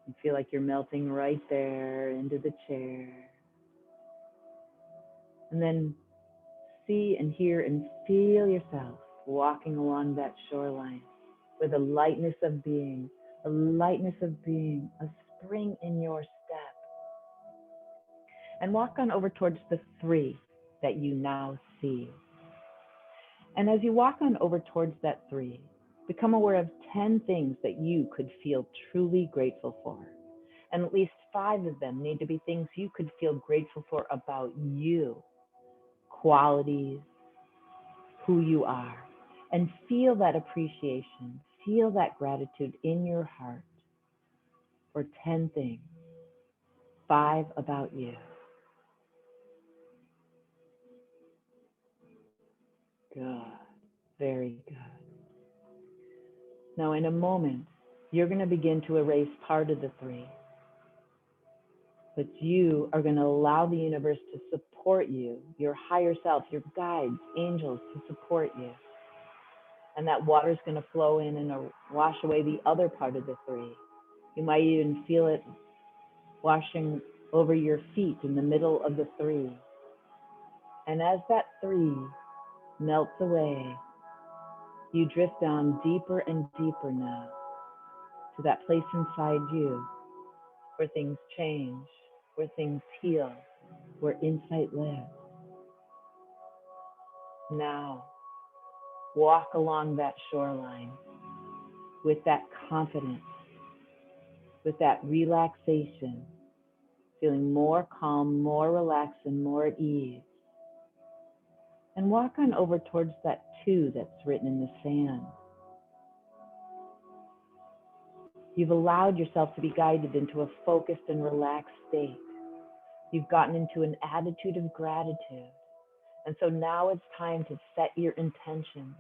You feel like you're melting right there into the chair. And then see and hear and feel yourself walking along that shoreline with a lightness of being, a lightness of being, a spring in your step. And walk on over towards the 3 that you now see. And as you walk on over towards that 3, become aware of 10 things that you could feel truly grateful for. And at least 5 of them need to be things you could feel grateful for about you, qualities, who you are. And feel that appreciation, feel that gratitude in your heart for 10 things, 5 about you. Good, very good. Now in a moment, you're going to begin to erase part of the 3. But you are going to allow the universe to support you, your higher self, your guides, angels to support you. And that water is going to flow in and wash away the other part of the 3. You might even feel it washing over your feet in the middle of the 3. And as that 3 melts away, you drift down deeper and deeper now to that place inside you where things change, where things heal, where insight lives. Now, walk along that shoreline with that confidence, with that relaxation, feeling more calm, more relaxed, and more at ease. And walk on over towards that 2 that's written in the sand. You've allowed yourself to be guided into a focused and relaxed state. You've gotten into an attitude of gratitude. And so now it's time to set your intentions.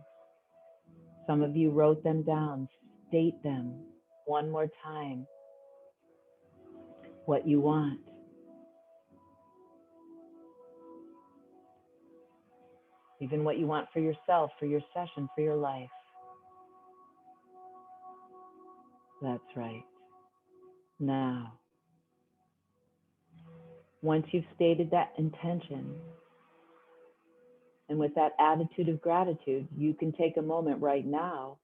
Some of you wrote them down. State them one more time. What you want. Even what you want for yourself, for your session, for your life. That's right. Now, once you've stated that intention, and with that attitude of gratitude, you can take a moment right now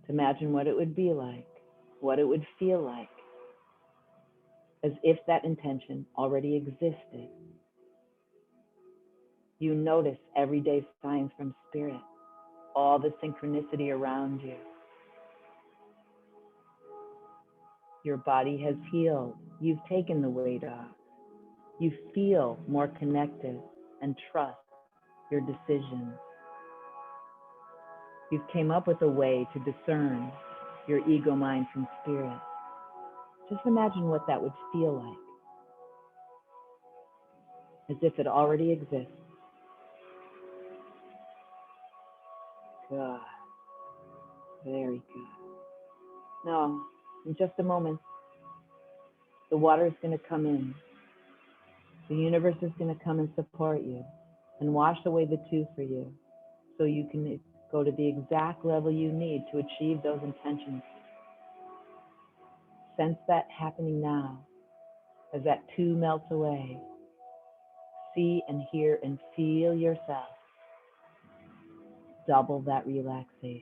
to imagine what it would be like, what it would feel like, as if that intention already existed. You notice everyday signs from spirit, all the synchronicity around you. Your body has healed. You've taken the weight off. You feel more connected and trust your decisions. You've came up with a way to discern your ego mind from spirit. Just imagine what that would feel like, as if it already exists. Good. Very good. Now, in just a moment, the water is going to come in. The universe is going to come and support you and wash away the 2 for you so you can go to the exact level you need to achieve those intentions. Sense that happening now as that 2 melts away. See and hear and feel yourself. Double that relaxation.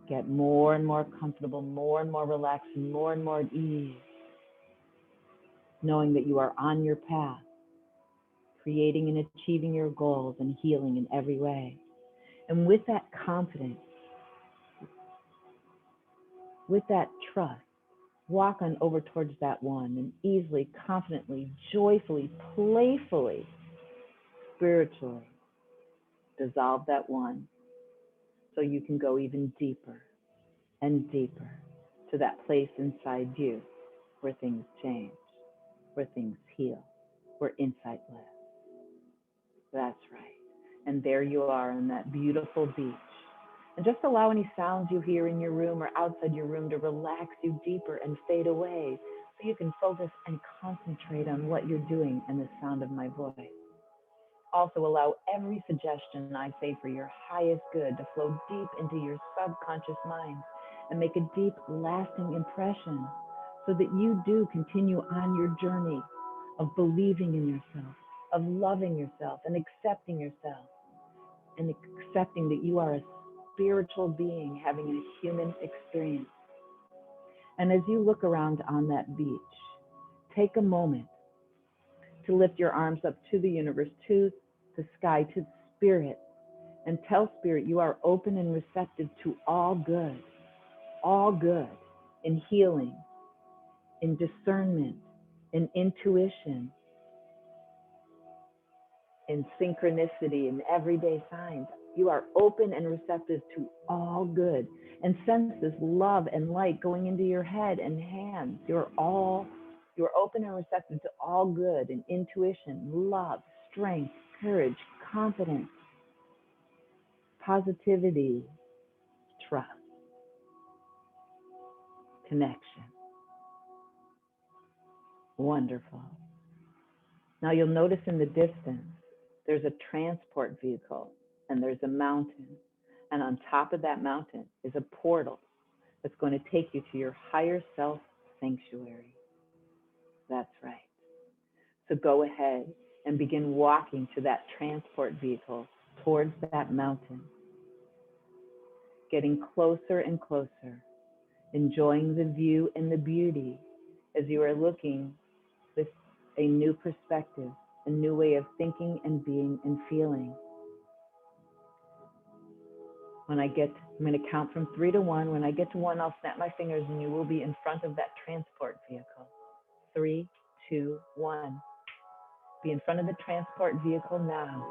Get more and more comfortable, more and more relaxed, and more at ease, knowing that you are on your path creating and achieving your goals and healing in every way. And with that confidence, with that trust, walk on over towards that one and easily, confidently, joyfully, playfully, spiritually dissolve that one so you can go even deeper and deeper to that place inside you where things change, where things heal, where insight lives. That's right. And there you are on that beautiful beach. And just allow any sounds you hear in your room or outside your room to relax you deeper and fade away so you can focus and concentrate on what you're doing and the sound of my voice. Also allow every suggestion I say for your highest good to flow deep into your subconscious mind and make a deep, lasting impression so that you do continue on your journey of believing in yourself, of loving yourself and accepting yourself, and accepting that you are a spiritual being having a human experience. And as you look around on that beach, take a moment to lift your arms up to the universe, to the sky, to spirit, and tell spirit you are open and receptive to all good in healing, in discernment, in intuition, in synchronicity, in everyday signs. You are open and receptive to all good, and sense this love and light going into your head and hands. You're open and receptive to all good and intuition, love, strength, courage, confidence, positivity, trust, connection. Wonderful. Now you'll notice in the distance, there's a transport vehicle and there's a mountain. And on top of that mountain is a portal that's going to take you to your higher self sanctuary. That's right. So go ahead and begin walking to that transport vehicle towards that mountain, getting closer and closer, enjoying the view and the beauty as you are looking with a new perspective, a new way of thinking and being and feeling. I'm going to count from 3 to 1. When I get to 1, I'll snap my fingers and you will be in front of that transport vehicle. 3, 2, 1. Be in front of the transport vehicle now.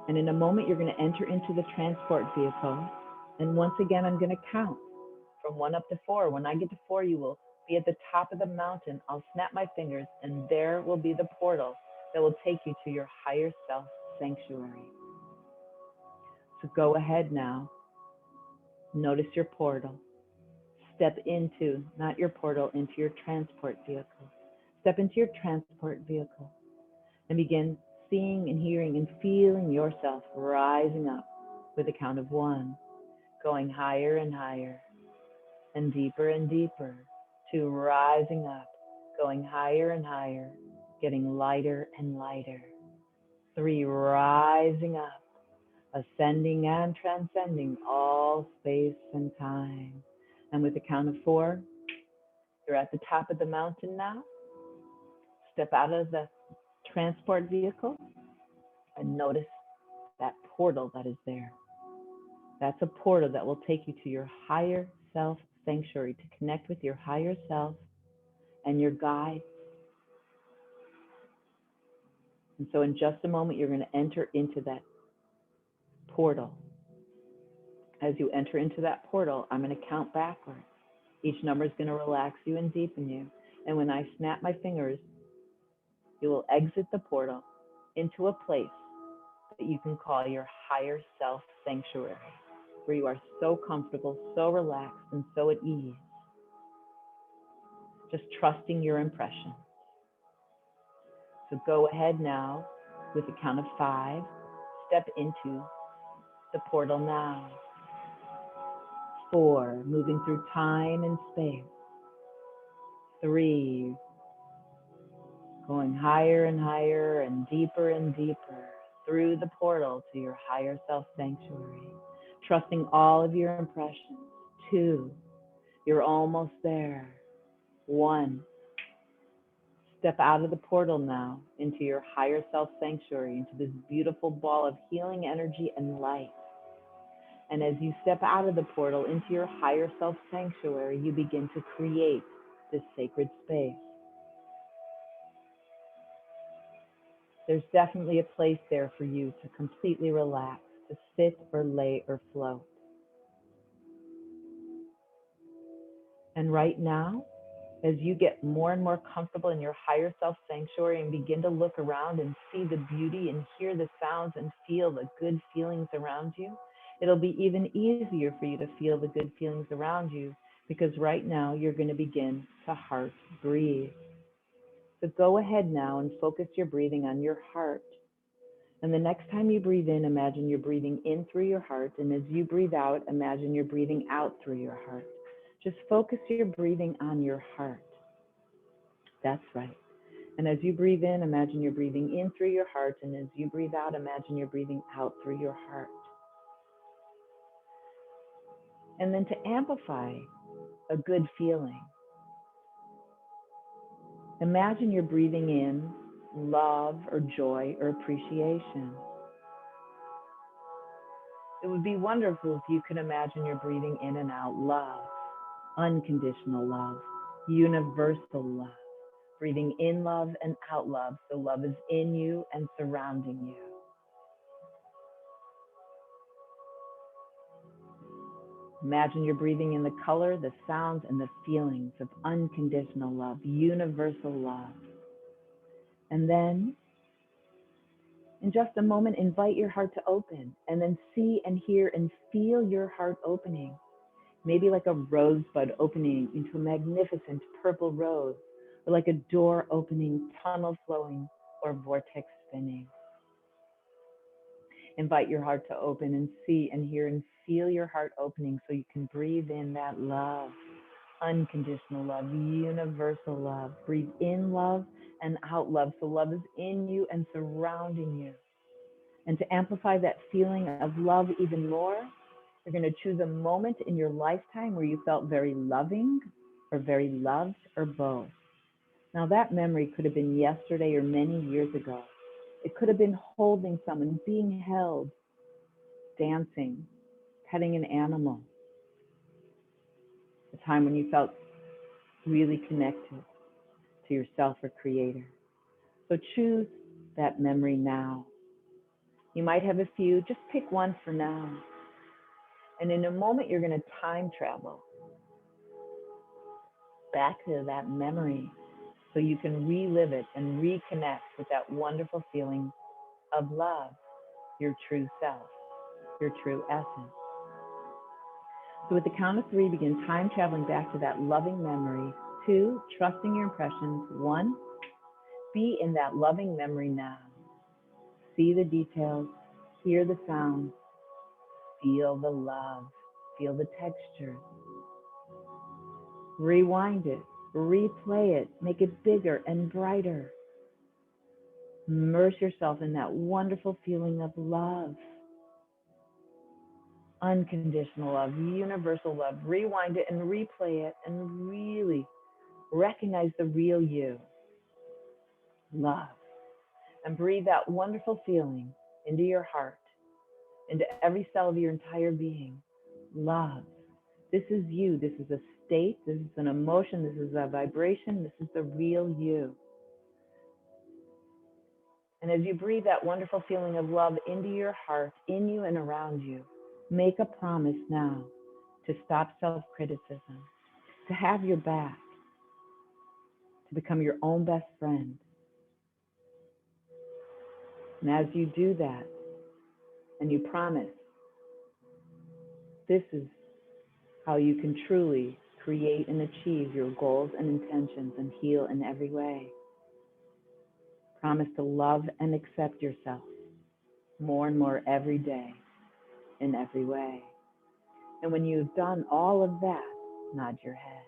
And in a moment, you're going to enter into the transport vehicle. And once again, I'm going to count from 1 up to 4. When I get to 4, you will be at the top of the mountain. I'll snap my fingers and there will be the portal that will take you to your higher self sanctuary. So go ahead now. Notice your portal. Step into, not your portal, into your transport vehicle. Step into your transport vehicle and begin seeing and hearing and feeling yourself rising up with a count of 1, going higher and higher and deeper to rising up, going higher and higher, getting lighter and lighter. 3, rising up, ascending and transcending all space and time. And with a count of 4, you're at the top of the mountain now. Step out of the transport vehicle and notice that portal that is there. That's a portal that will take you to your higher self sanctuary to connect with your higher self and your guide. And so in just a moment, you're going to enter into that portal. As you enter into that portal, I'm going to count backwards. Each number is going to relax you and deepen you. And when I snap my fingers, you will exit the portal into a place that you can call your higher self sanctuary, where you are so comfortable, so relaxed, and so at ease. Just trusting your impression. So go ahead now with a count of 5. Step into the portal now. 4, moving through time and space. 3, going higher and higher and deeper through the portal to your higher self sanctuary, trusting all of your impressions. 2, you're almost there. 1, Step out of the portal now into your higher self sanctuary, into this beautiful ball of healing energy and light. And as you step out of the portal into your higher self sanctuary, you begin to create this sacred space. There's definitely a place there for you to completely relax, to sit or lay or float. And right now, as you get more and more comfortable in your higher self sanctuary and begin to look around and see the beauty and hear the sounds and feel the good feelings around you, it'll be even easier for you to feel the good feelings around you, because right now you're going to begin to heart breathe. So go ahead now and focus your breathing on your heart. And the next time you breathe in, imagine you're breathing in through your heart. And as you breathe out, imagine you're breathing out through your heart. Just focus your breathing on your heart. That's right. And as you breathe in, imagine you're breathing in through your heart. And as you breathe out, imagine you're breathing out through your heart. And then to amplify a good feeling, imagine you're breathing in love or joy or appreciation. It would be wonderful if you could imagine you're breathing in and out love, unconditional love, universal love, breathing in love and out love, so love is in you and surrounding you. Imagine you're breathing in the color, the sounds, and the feelings of unconditional love, universal love. And then, in just a moment, invite your heart to open, and then see and hear and feel your heart opening. Maybe like a rosebud opening into a magnificent purple rose, or like a door opening, tunnel flowing, or vortex spinning. Invite your heart to open and see and hear and feel your heart opening so you can breathe in that love, unconditional love, universal love. Breathe in love and out love, so love is in you and surrounding you. And to amplify that feeling of love even more, you're going to choose a moment in your lifetime where you felt very loving or very loved or both. Now that memory could have been yesterday or many years ago. It could have been holding someone, being held, dancing, petting an animal. A time when you felt really connected to yourself or creator. So choose that memory now. You might have a few, just pick one for now. And in a moment, you're going to time travel back to that memory so you can relive it and reconnect with that wonderful feeling of love, your true self, your true essence. So with the count of 3, begin time traveling back to that loving memory. 2, trusting your impressions. 1, be in that loving memory now. See the details, hear the sounds, feel the love, feel the texture. Rewind it, replay it, make it bigger and brighter. Immerse yourself in that wonderful feeling of love, unconditional love, universal love. Rewind it and replay it and really recognize the real you, love. And breathe that wonderful feeling into your heart, into every cell of your entire being. Love. This is you. This is a state. This is an emotion. This is a vibration. This is the real you. And as you breathe that wonderful feeling of love into your heart, in you and around you, make a promise now to stop self-criticism, to have your back, to become your own best friend. And as you do that, and you promise, this is how you can truly create and achieve your goals and intentions and heal in every way. Promise to love and accept yourself more and more every day in every way. And when you've done all of that, nod your head.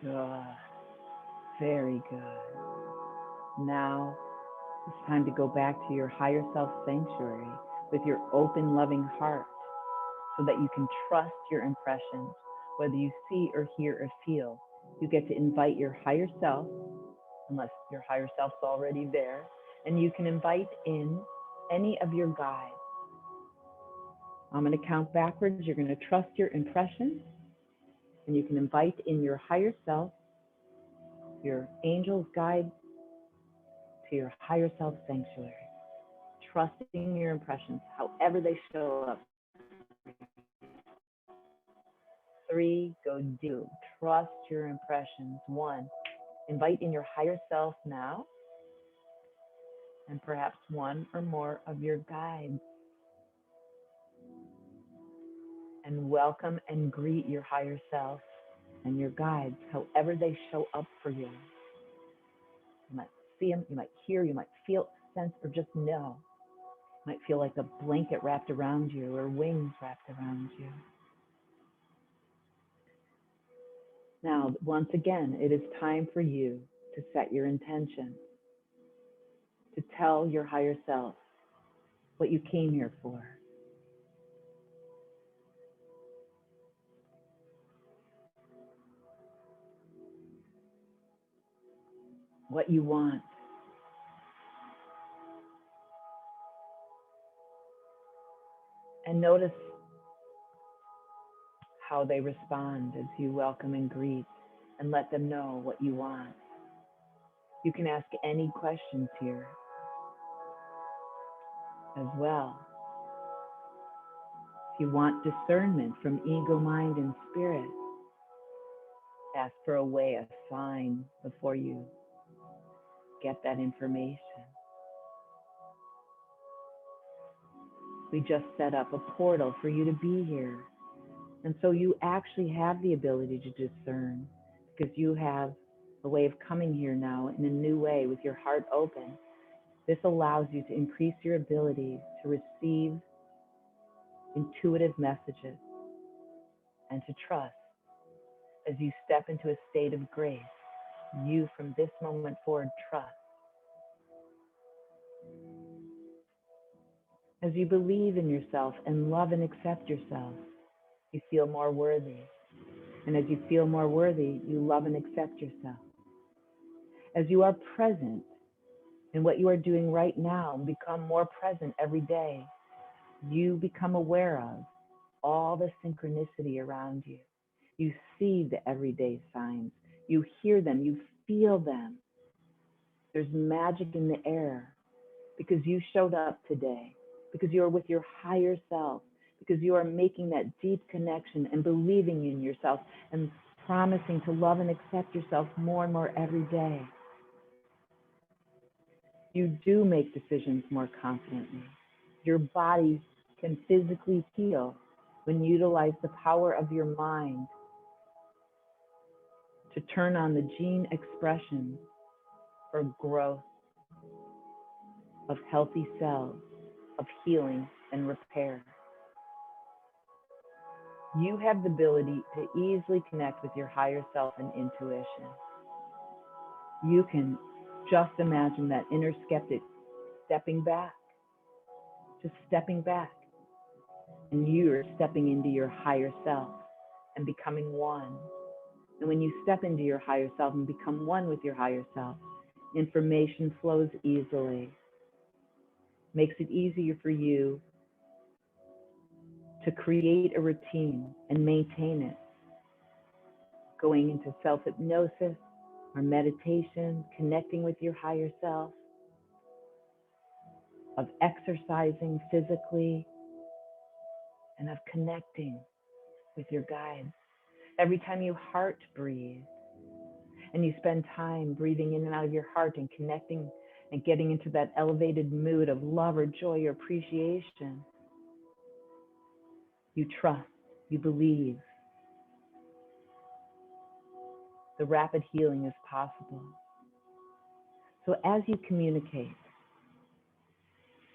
Good. Very good. Now it's time to go back to your higher self sanctuary with your open, loving heart so that you can trust your impressions, whether you see or hear or feel. You get to invite your higher self, unless your higher self's already there, and you can invite in any of your guides. I'm going to count backwards. You're going to trust your impressions, and you can invite in your higher self, your angels, guides, to your higher self sanctuary, trusting your impressions, however they show up. 3, go do. Trust your impressions. 1, invite in your higher self now, and perhaps one or more of your guides. And welcome and greet your higher self and your guides, however they show up for you. You might see them, you might hear, you might feel, sense, or just know. You might feel like a blanket wrapped around you or wings wrapped around you. Now, once again, it is time for you to set your intention, to tell your higher self what you came here for. What you want. And notice how they respond as you welcome and greet and let them know what you want. You can ask any questions here as well. If you want discernment from ego, mind, and spirit, ask for a way, a sign before you get that information. We just set up a portal for you to be here. And so you actually have the ability to discern because you have a way of coming here now in a new way with your heart open. This allows you to increase your ability to receive intuitive messages and to trust as you step into a state of grace. You, from this moment forward, trust. As you believe in yourself and love and accept yourself, you feel more worthy. And as you feel more worthy, you love and accept yourself. As you are present in what you are doing right now and become more present every day, you become aware of all the synchronicity around you. You see the everyday signs. You hear them. You feel them. There's magic in the air because you showed up today, because you are with your higher self, because you are making that deep connection and believing in yourself and promising to love and accept yourself more and more every day. You do make decisions more confidently. Your body can physically heal when you utilize the power of your mind to turn on the gene expression for growth of healthy cells, of healing and repair. You have the ability to easily connect with your higher self and intuition. You can just imagine that inner skeptic stepping back, just stepping back. And you're stepping into your higher self and becoming one. And when you step into your higher self and become one with your higher self, information flows easily. Makes it easier for you to create a routine and maintain it. Going into self-hypnosis or meditation, connecting with your higher self, of exercising physically, and of connecting with your guides. Every time you heart breathe and you spend time breathing in and out of your heart and connecting and getting into that elevated mood of love or joy or appreciation, you trust, you believe. The rapid healing is possible. So as you communicate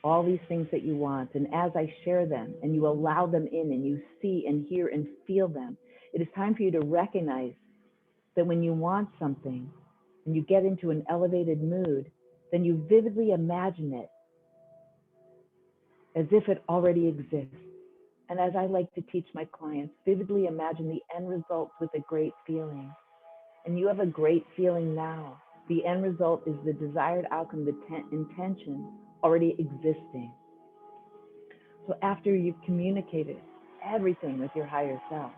all these things that you want, and as I share them and you allow them in and you see and hear and feel them, it is time for you to recognize that when you want something and you get into an elevated mood, then you vividly imagine it as if it already exists. And as I like to teach my clients, vividly imagine the end results with a great feeling. And you have a great feeling now. The end result is the desired outcome, the intention already existing. So after you've communicated everything with your higher self,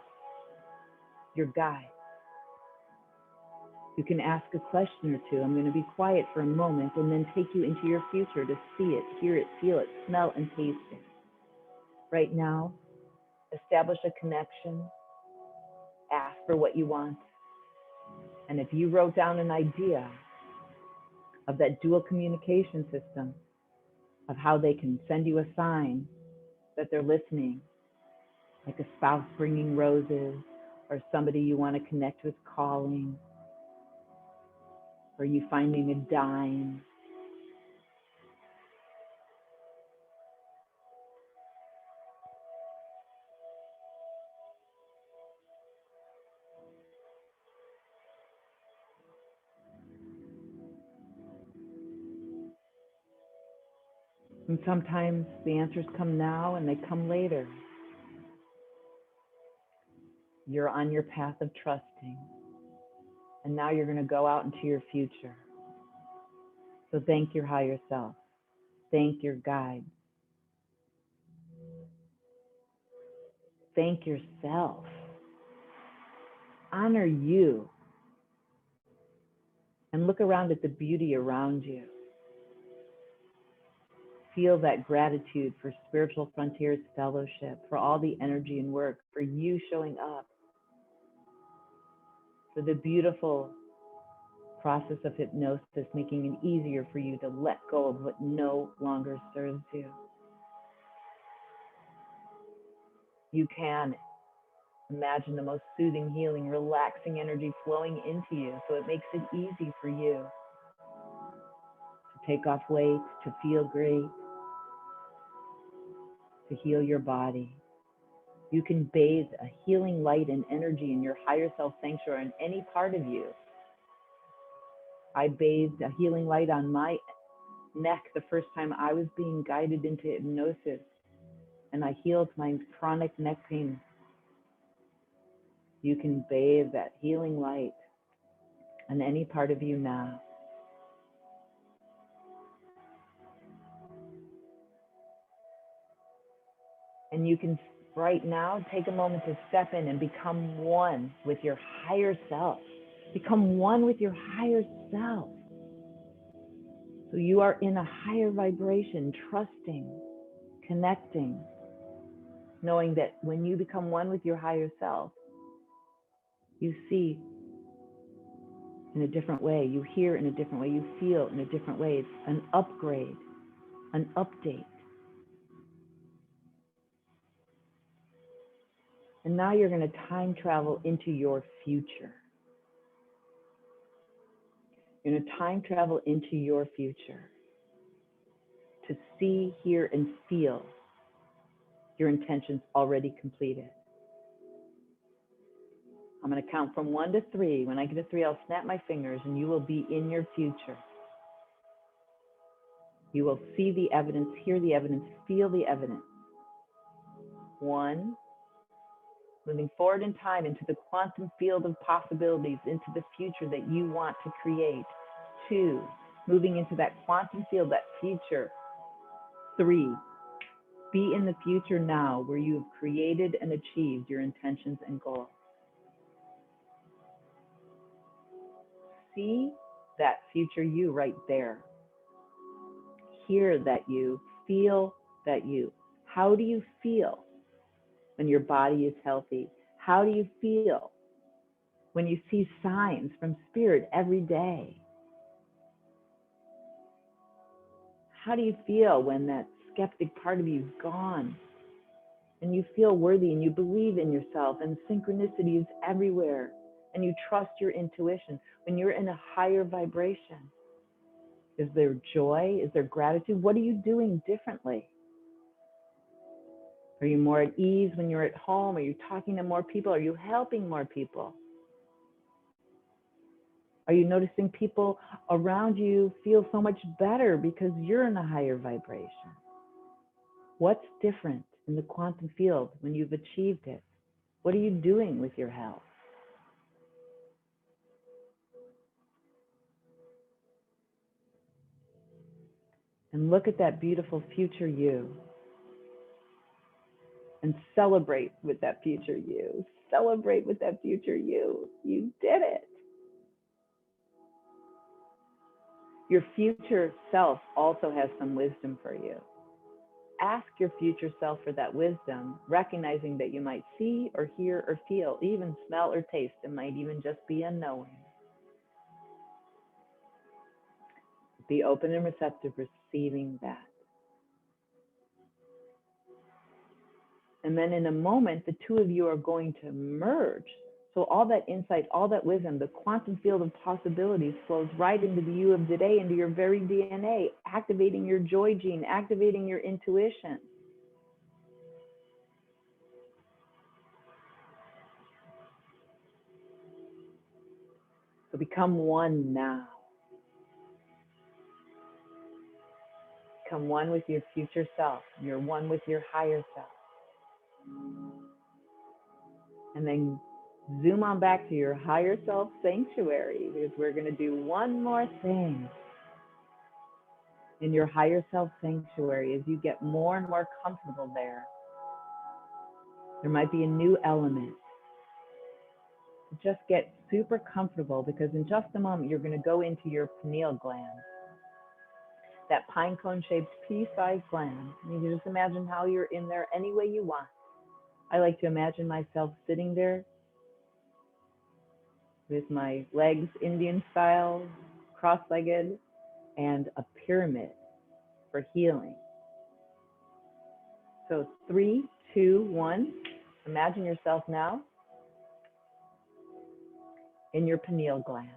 your guide, you can ask a question or two. I'm going to be quiet for a moment and then take you into your future to see it, hear it, feel it, smell and taste it. Right now, establish a connection, ask for what you want. And if you wrote down an idea of that dual communication system, of how they can send you a sign that they're listening, like a spouse bringing roses, or somebody you want to connect with calling, or you finding a dime. And sometimes the answers come now and they come later. You're on your path of trusting. And now you're going to go out into your future. So thank your higher self. Thank your guide. Thank yourself. Honor you. And look around at the beauty around you. Feel that gratitude for Spiritual Frontiers Fellowship, for all the energy and work, for you showing up, for the beautiful process of hypnosis, making it easier for you to let go of what no longer serves you. You can imagine the most soothing, healing, relaxing energy flowing into you, so it makes it easy for you to take off weight, to feel great, to heal your body. You can bathe a healing light and energy in your higher self sanctuary in any part of you. I bathed a healing light on my neck the first time I was being guided into hypnosis, and I healed my chronic neck pain. You can bathe that healing light on any part of you now. And you can right now take a moment to step in and become one with your higher self. Become one with your higher self. So you are in a higher vibration, trusting, connecting, knowing that when you become one with your higher self, you see in a different way, you hear in a different way, you feel in a different way. It's an upgrade, an update. And now you're going to time travel into your future. You're going to time travel into your future to see, hear, and feel your intentions already completed. I'm going to count from 1 to 3. When I get to 3, I'll snap my fingers and you will be in your future. You will see the evidence, hear the evidence, feel the evidence. 1, moving forward in time into the quantum field of possibilities, into the future that you want to create. 2, moving into that quantum field, that future. 3, be in the future now where you have created and achieved your intentions and goals. See that future you right there. Hear that you, feel that you. How do you feel when your body is healthy? How do you feel when you see signs from Spirit every day? How do you feel when that skeptic part of you is gone and you feel worthy and you believe in yourself and synchronicity is everywhere and you trust your intuition? When you're in a higher vibration, is there joy? Is there gratitude? What are you doing differently? Are you more at ease when you're at home? Are you talking to more people? Are you helping more people? Are you noticing people around you feel so much better because you're in a higher vibration? What's different? in the quantum field when you've achieved it? What are you doing with your health? And look at that beautiful future you and celebrate with that future you. Celebrate with that future you. You did it. Your future self also has some wisdom for you. Ask your future self for that wisdom, recognizing that you might see or hear or feel, even smell or taste. It might even just be unknowing. Be open and receptive, receiving that. And then in a moment, the two of you are going to merge. So all that insight, all that wisdom, the quantum field of possibilities flows right into the you of today, into your very DNA, activating your joy gene, activating your intuition. So become one now. Become one with your future self. You're one with your higher self. And then zoom on back to your higher self sanctuary, because we're going to do one more thing in your higher self sanctuary. As you get more and more comfortable there, there might be a new element. Just get super comfortable, because in just a moment you're going to go into your pineal gland, that pine cone shaped pea-sized gland. You can just imagine how you're in there any way you want. I like to imagine myself sitting there with my legs Indian style, cross-legged, and a pyramid for healing. So 3, 2, 1. Imagine yourself now in your pineal gland.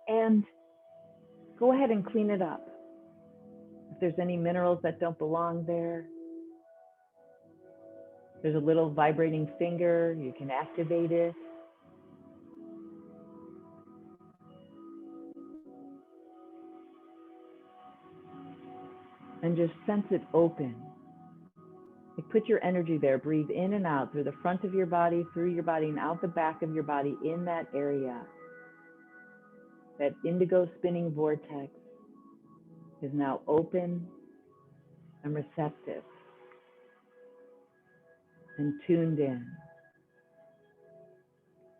And go ahead and clean it up. If there's any minerals that don't belong there, there's a little vibrating finger, you can activate it. And just sense it open. Like put your energy there, breathe in and out through the front of your body, through your body, and out the back of your body in that area. That indigo spinning vortex is now open and receptive and tuned in.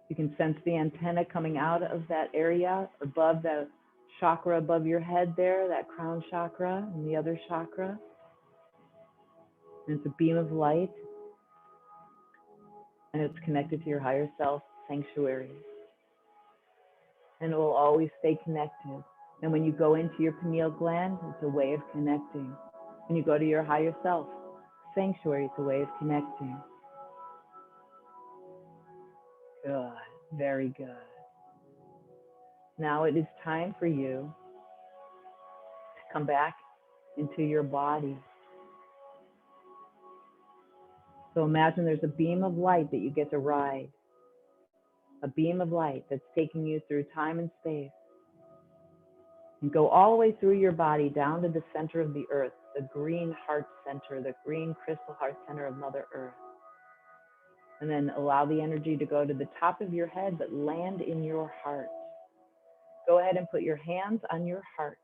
You can sense the antenna coming out of that area above the chakra above your head there, that crown chakra and the other chakra. And it's a beam of light, and it's connected to your higher self sanctuary. And it will always stay connected. And when you go into your pineal gland, it's a way of connecting. When you go to your higher self sanctuary, it's a way of connecting. Good, very good. Now it is time for you to come back into your body. So imagine there's a beam of light that you get to ride. A beam of light that's taking you through time and space. And go all the way through your body down to the center of the earth, the green heart center, the green crystal heart center of Mother Earth. And then allow the energy to go to the top of your head, but land in your heart. Go ahead and put your hands on your heart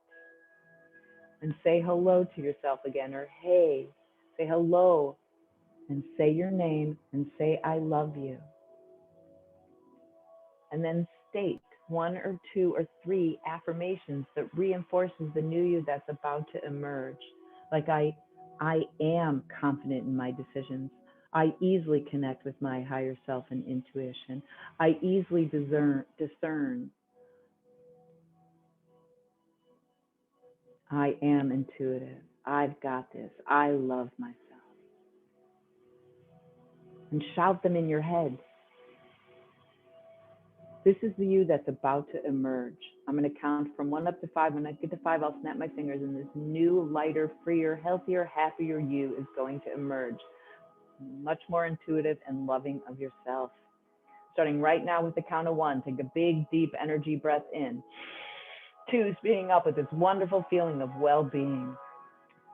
and say hello to yourself again, or hey, say hello and say your name and say, I love you. And then state 1 or 2 or 3 affirmations that reinforces the new you that's about to emerge. Like I am confident in my decisions. I easily connect with my higher self and intuition. I easily discern. I am intuitive. I've got this. I love myself. And shout them in your head. This is the you that's about to emerge. I'm going to count from 1 up to 5. When I get to 5, I'll snap my fingers, and this new, lighter, freer, healthier, happier you is going to emerge. Much more intuitive and loving of yourself. Starting right now with the count of 1, take a big, deep energy breath in. 2, speeding up with this wonderful feeling of well-being.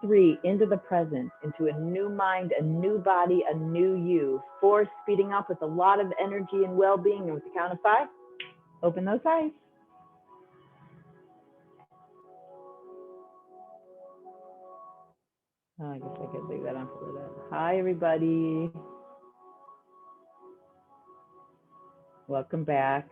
3, into the present, into a new mind, a new body, a new you. 4, speeding up with a lot of energy and well-being. And with the count of 5, open those eyes. Oh, I guess I could leave that on for a little bit. Hi, everybody. Welcome back.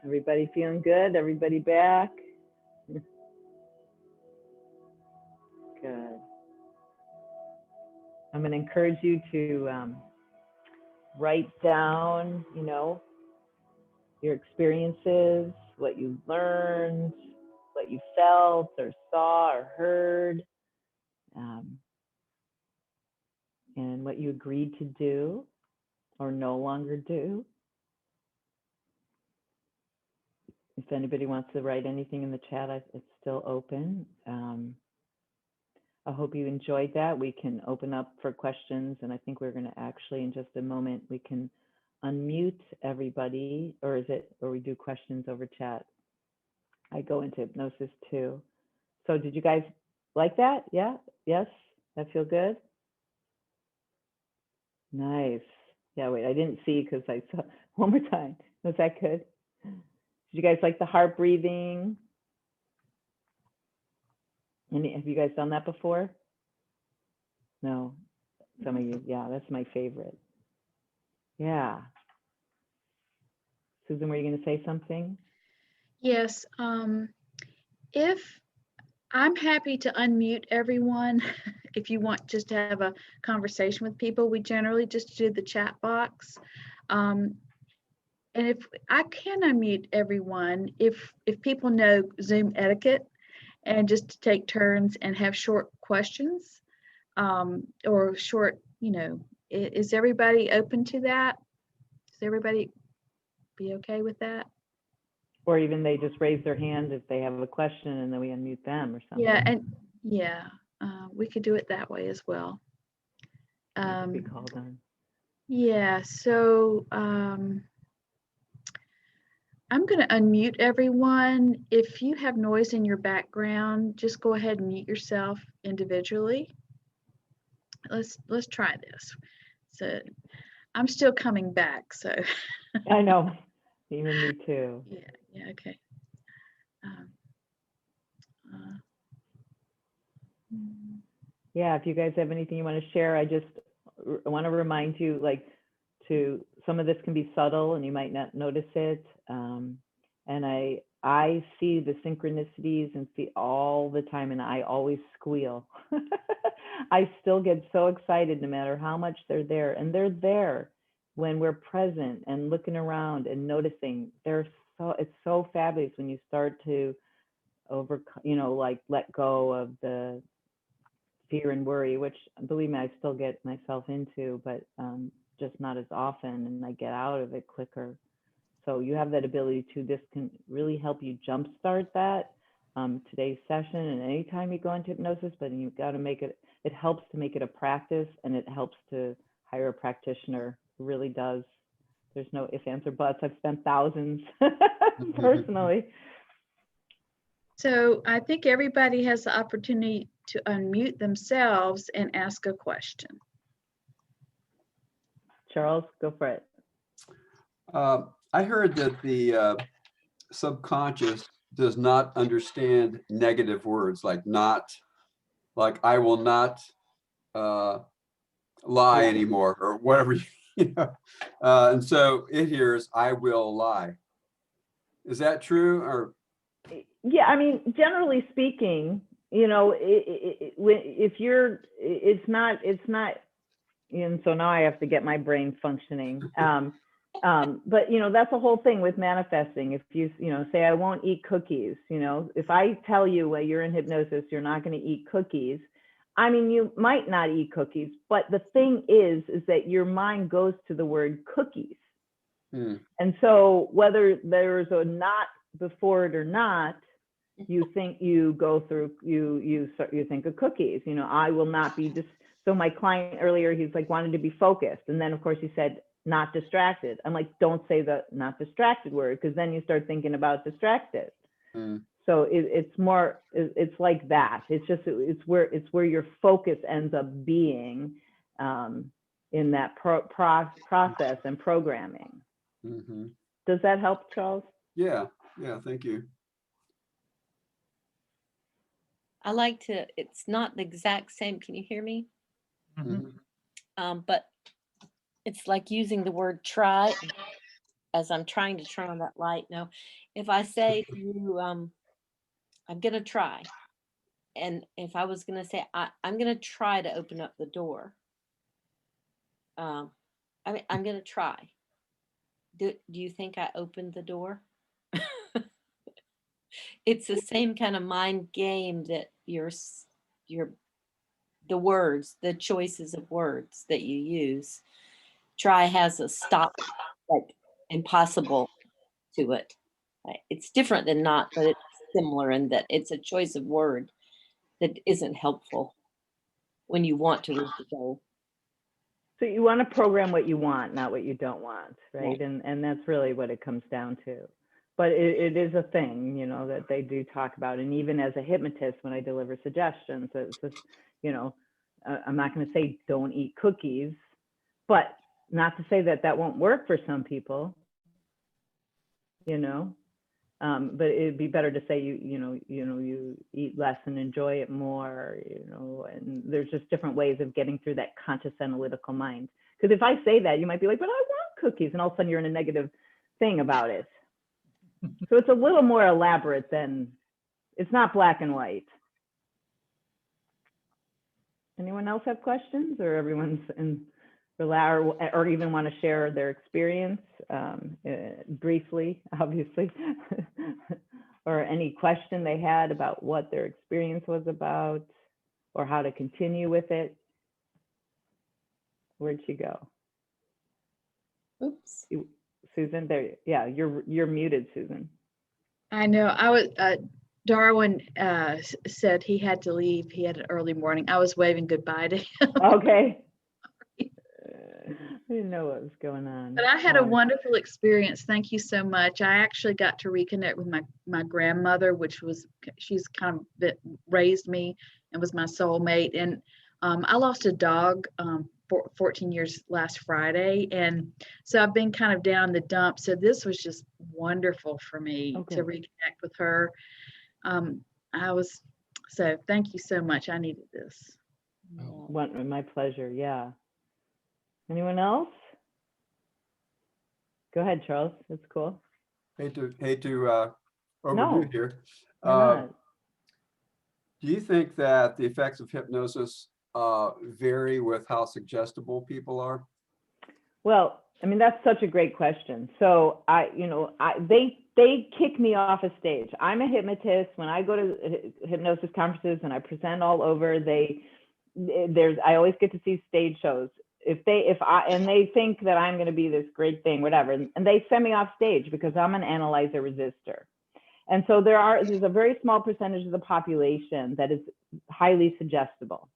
Everybody feeling good? Everybody back? Good. I'm going to encourage you to write down, you know, your experiences, what you learned, what you felt or saw or heard, and what you agreed to do or no longer do. If anybody wants to write anything in the chat, it's still open. I hope you enjoyed that. We can open up for questions, and I think we're going to actually, in just a moment, we can unmute everybody, or we do questions over chat. I go into hypnosis too. So did you guys like that? Yeah? Yes? That feel good? Nice. Yeah, wait, I didn't see because I saw, one more time. Was that good? Did you guys like the heart breathing? Have you guys done that before? No, some of you, yeah, that's my favorite. Yeah. Susan, were you going to say something? Yes. If I'm happy to unmute everyone, if you want just to have a conversation with people, we generally just do the chat box. And if I can unmute everyone, if people know Zoom etiquette, and just to take turns and have short questions, or short, you know, is everybody open to that? Does everybody be okay with that? Or even they just raise their hand if they have a question and then we unmute them or something. Yeah, and yeah, we could do it that way as well. Be called on. Yeah, so I'm going to unmute everyone. If you have noise in your background, just go ahead and mute yourself individually. Let's try this. So I'm still coming back, so. I know, even me too. Yeah, okay. Yeah, if you guys have anything you want to share, I want to remind you, like, some of this can be subtle and you might not notice it. And I see the synchronicities and see all the time, and I always squeal. I still get so excited no matter how much they're there, and they're there when we're present and looking around and noticing. It's so fabulous when you start to like let go of the fear and worry, which, believe me, I still get myself into, but just not as often, and I get out of it quicker. So you have that ability to, this can really help you jumpstart that, today's session, and anytime you go into hypnosis, but you've got to make it, it helps to make it a practice, and it helps to hire a practitioner. It really does. There's no ifs, ands, or buts. I've spent thousands personally. So I think everybody has the opportunity to unmute themselves and ask a question. Charles, go for it. I heard that the subconscious does not understand negative words, like not, like I will not lie anymore, or whatever, you know. And so it hears I will lie. Is that true? Or yeah, I mean, generally speaking, you know, if you're, it's not, and so now I have to get my brain functioning. But you know, that's the whole thing with manifesting. If you say I won't eat cookies, you know, if I tell you while you're in hypnosis you're not going to eat cookies, I mean, you might not eat cookies, but the thing is that your mind goes to the word cookies. And so whether there's a not before it or not, you think, you go through, you think of cookies, you know, I will not be So my client earlier, he's like wanted to be focused. And then of course he said, not distracted. I'm like, don't say the not distracted word, because then you start thinking about distracted. Mm. So it's more, it's like that. It's just, it's where your focus ends up being in that process and programming. Mm-hmm. Does that help, Charles? Yeah, thank you. I like to, it's not the exact same. Can you hear me? Mm-hmm. But it's like using the word try as I'm trying to turn on that light. Now, if I say to you, I'm going to try. And if I was going to say, I'm going to try to open up the door. I mean, I'm going to try. Do you think I opened the door? It's the same kind of mind game that the words, the choices of words that you use. Try has a stop, like impossible to it. It's different than not, but it's similar in that it's a choice of word that isn't helpful when you want to reach the goal. So you want to program what you want, not what you don't want, right? Yeah. And that's really what it comes down to. But it is a thing, you know, that they do talk about. And even as a hypnotist, when I deliver suggestions, it's just, you know, I'm not going to say don't eat cookies, but not to say that that won't work for some people, you know. But it'd be better to say you eat less and enjoy it more, you know. And there's just different ways of getting through that conscious analytical mind. Because if I say that, you might be like, but I want cookies, and all of a sudden you're in a negative thing about it. So it's a little more elaborate than, it's not black and white. Anyone else have questions, or everyone's in or even want to share their experience briefly, obviously, or any question they had about what their experience was about or how to continue with it? Where'd she go? Oops. Susan, there. Yeah, you're muted, Susan. I know. Darwin said he had to leave. He had an early morning. I was waving goodbye to him. Okay. I didn't know what was going on. But I had a wonderful experience. Thank you so much. I actually got to reconnect with my grandmother, she's kind of raised me and was my soulmate. And I lost a dog 14 years last Friday. And so I've been kind of down the dump. So this was just wonderful for me to reconnect with her. So thank you so much. I needed this. My pleasure. Yeah. Anyone else? Go ahead, Charles. That's cool. Hate to overdo here. Do you think that the effects of hypnosis vary with how suggestible people are? Well, I mean, that's such a great question. So they kick me off a stage. I'm a hypnotist. When I go to hypnosis conferences and I present all over, I always get to see stage shows. They think that I'm going to be this great thing, whatever, and they send me off stage because I'm an analyzer resistor. And so there's a very small percentage of the population that is highly suggestible.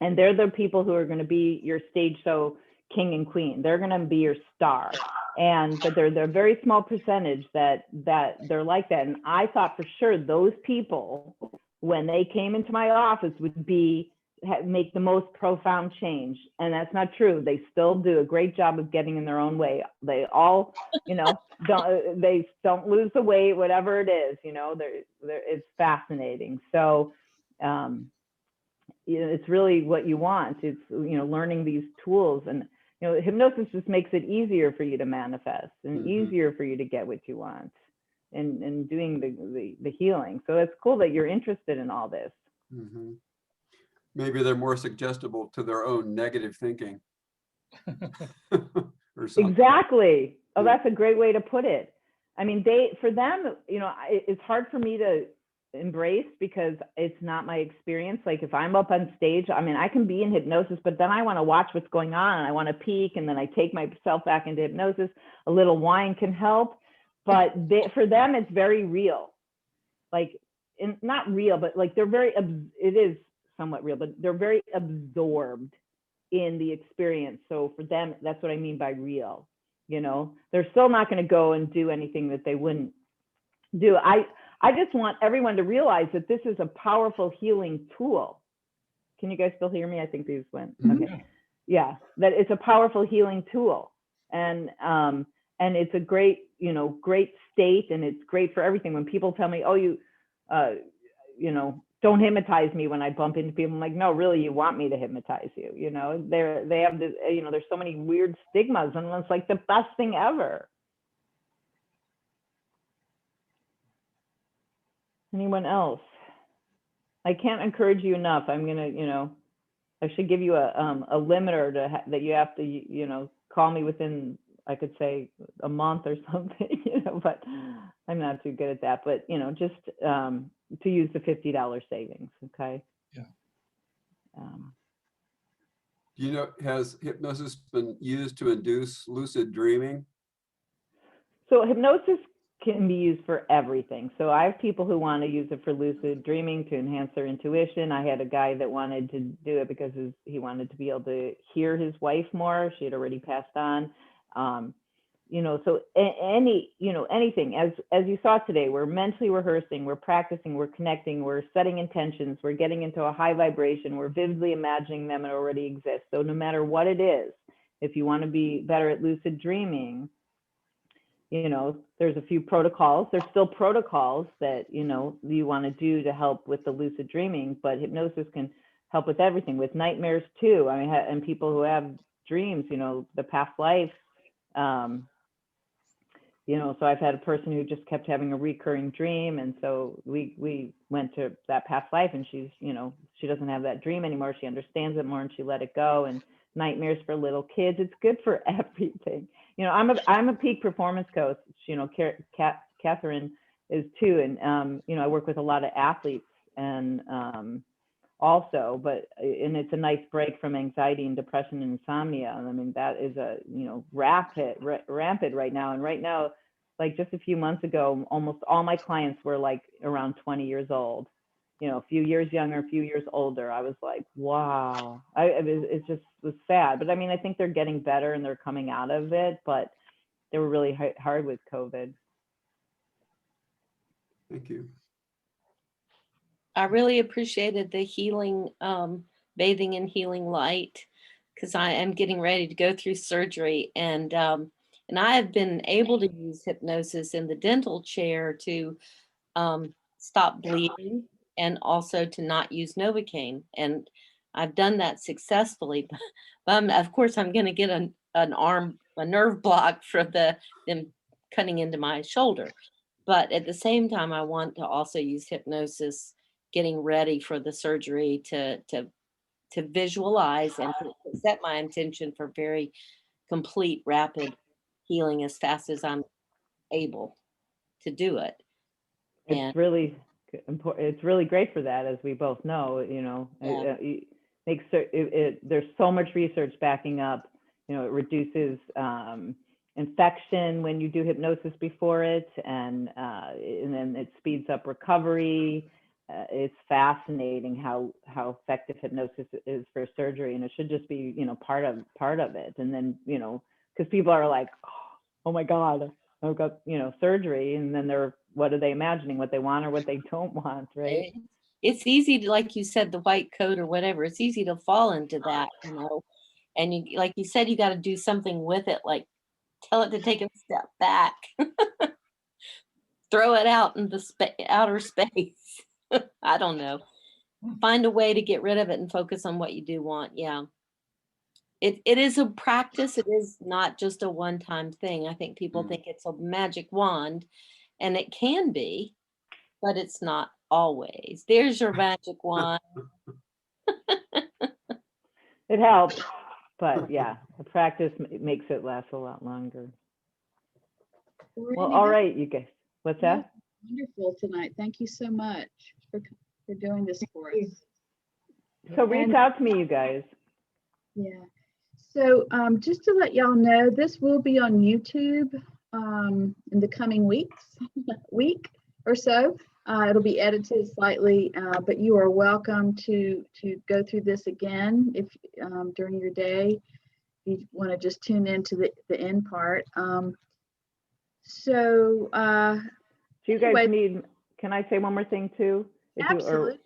And they're the people who are going to be your stage show king and queen. They're going to be your star. But they're a very small percentage that they're like that. And I thought for sure those people, when they came into my office, would make the most profound change. And that's not true. They still do a great job of getting in their own way. They all, don't lose the weight, whatever it is, it's fascinating. So, it's really what you want. It's, learning these tools, and, hypnosis just makes it easier for you to manifest and easier for you to get what you want and doing the healing. So it's cool that you're interested in all this. Mm-hmm. Maybe they're more suggestible to their own negative thinking. Or something. Exactly. Oh, that's a great way to put it. I mean, for them, it's hard for me to embrace because it's not my experience. Like if I'm up on stage, I mean, I can be in hypnosis, but then I want to watch what's going on and I want to peek, and then I take myself back into hypnosis. A little wine can help, but for them, it's very real. Like, not real, but like it is somewhat real, but they're very absorbed in the experience. So for them, that's what I mean by real. You know, they're still not going to go and do anything that they wouldn't do. I just want everyone to realize that this is a powerful healing tool. Can you guys still hear me? I think these went, okay. Yeah, that it's a powerful healing tool. And it's a great, you know, great state, and it's great for everything. When people tell me, oh, you know, don't hypnotize me when I bump into people, I'm like, no, really, you want me to hypnotize you? You know, they have this, you know, there's so many weird stigmas, and it's like the best thing ever. Anyone else? I can't encourage you enough. I'm gonna, you know, I should give you a limiter that you have to, you know, call me within, I could say, a month or something, you know, but I'm not too good at that. But, you know, just to use the $50 savings, okay? Yeah. You know, has hypnosis been used to induce lucid dreaming? So hypnosis can be used for everything. So I have people who want to use it for lucid dreaming to enhance their intuition. I had a guy that wanted to do it because he wanted to be able to hear his wife more. She had already passed on. You know, so anything, as you saw today, we're mentally rehearsing, we're practicing, we're connecting, we're setting intentions, we're getting into a high vibration, we're vividly imagining them, it already exists. So no matter what it is, if you want to be better at lucid dreaming, you know, there's a few protocols. There's still protocols that, you know, you want to do to help with the lucid dreaming, but hypnosis can help with everything, with nightmares too. I mean, and people who have dreams, you know, the past life, you know, so I've had a person who just kept having a recurring dream. And so we went to that past life, and she's, you know, she doesn't have that dream anymore. She understands it more, and she let it go. And nightmares for little kids, it's good for everything. You know, I'm a peak performance coach, you know, Catherine is too. And, you know, I work with a lot of athletes and also, and it's a nice break from anxiety and depression and insomnia. I mean, that is a, you know, rampant right now. And right now, like just a few months ago, almost all my clients were like around 20 years old, you know, a few years younger, a few years older. I was like, wow, it just was sad. But I mean, I think they're getting better and they're coming out of it, but they were really hard with COVID. Thank you. I really appreciated the healing, bathing in healing light, because I am getting ready to go through surgery, and I have been able to use hypnosis in the dental chair to stop bleeding and also to not use Novocaine, and I've done that successfully. But of course, I'm going to get a nerve block from them cutting into my shoulder. But at the same time, I want to also use hypnosis, getting ready for the surgery, to visualize and to set my intention for very complete, rapid healing as fast as I'm able to do it. It's really important. It's really great for that, as we both know. You know, Yeah. There's so much research backing up. You know, it reduces infection when you do hypnosis before it, and then it speeds up recovery. It's fascinating how effective hypnosis is for surgery, and it should just be, you know, part of it. And then, you know, because people are like, oh my God, I've got, you know, surgery, and then what are they imagining, what they want or what they don't want, right? It's easy to, like you said, the white coat or whatever, it's easy to fall into that, you know, and you, like you said, you got to do something with it, like tell it to take a step back, throw it out in the outer space. I don't know. Find a way to get rid of it and focus on what you do want. Yeah. It is a practice. It is not just a one-time thing. I think people think it's a magic wand, and it can be, but it's not always. There's your magic wand. It helps, but yeah, the practice makes it last a lot longer. Well, all right, you guys. What's that? Wonderful tonight. Thank you so much for doing this for us. So reach out to me, you guys. Yeah. So just to let y'all know, this will be on YouTube in the coming week or so. It'll be edited slightly, but you are welcome to go through this again if during your day you want to just tune into the end part. So Do you guys anyway, need, can I say one more thing too? If you, or absolutely.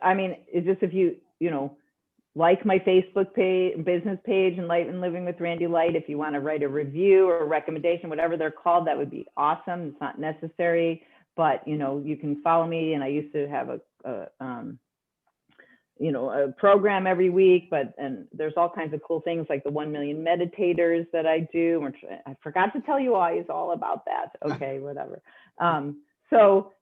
I mean, it's just if you like my Facebook page, business page, Enlightened Living with Randy Light, if you want to write a review or a recommendation, whatever they're called, that would be awesome. It's not necessary, but you can follow me. And I used to have a program every week, and there's all kinds of cool things like the 1 million meditators that I do, which I forgot to tell you all about that. Okay, whatever. So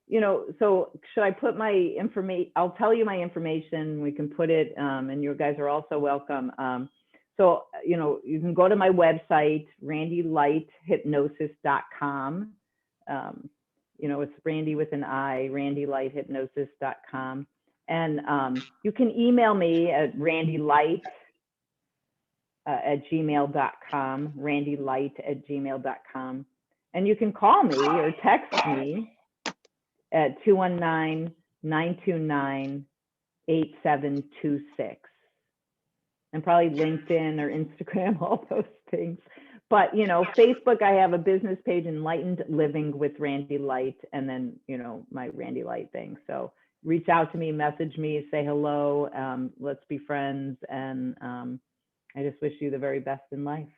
should I put my information? I'll tell you my information. We can put it, and you guys are also welcome. So you can go to my website, randylighthypnosis.com. It's Randy with an I, randylighthypnosis.com. And you can email me at randylight@gmail.com, randylight@gmail.com. And you can call me or text me at 219-929-8726. And probably LinkedIn or Instagram, all those things. But, Facebook, I have a business page, Enlightened Living with Randy Light, and then, my Randy Light thing. So reach out to me, message me, say hello, let's be friends. And I just wish you the very best in life.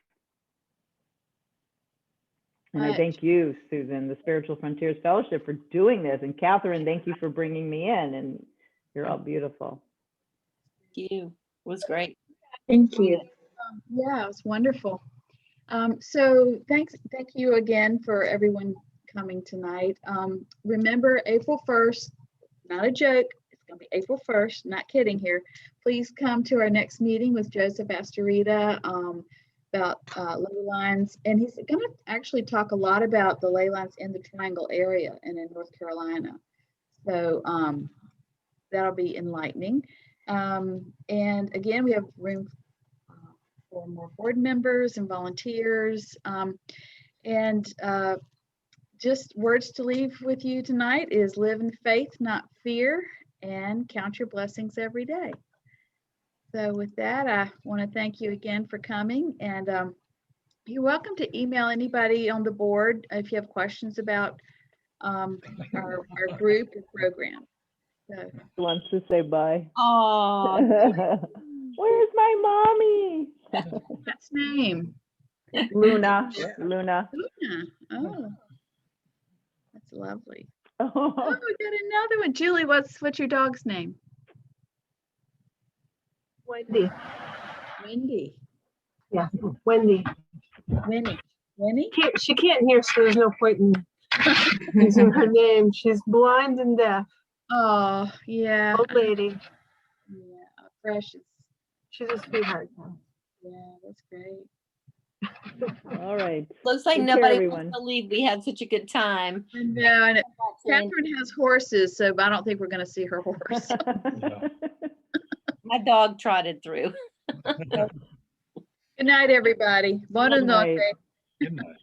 And I thank you, Susan, the Spiritual Frontiers Fellowship, for doing this. And Catherine, thank you for bringing me in. And you're all beautiful. Thank you. It was great. Thank you. Yeah, it was wonderful. So thank you again for everyone coming tonight. Remember, April 1st, not a joke, it's going to be April 1st, not kidding here. Please come to our next meeting with Joseph Astorita about ley lines. And he's going to actually talk a lot about the ley lines in the Triangle area and in North Carolina. So that'll be enlightening. And again, we have room for more board members and volunteers. Just words to leave with you tonight is live in faith, not fear, and count your blessings every day. So with that, I want to thank you again for coming, and you're welcome to email anybody on the board if you have questions about our group or program. So. Wants to say bye. Oh, Where's my mommy? What's name? Luna. Luna. Oh, that's lovely. Oh, we got another one. Julie, what's your dog's name? Wendy. Wendy. Yeah, Wendy. Winnie? She can't hear, so there's no point in using her name. She's blind and deaf. Oh, yeah. Old lady. Yeah, precious. She's a sweetheart. Yeah, that's great. All right. looks like Take care, nobody everyone. wants to leave. We had such a good time. I know, and Catherine has horses, so I don't think we're going to see her horse. My dog trotted through. Good night, everybody. Buona Good night. notte. Good night.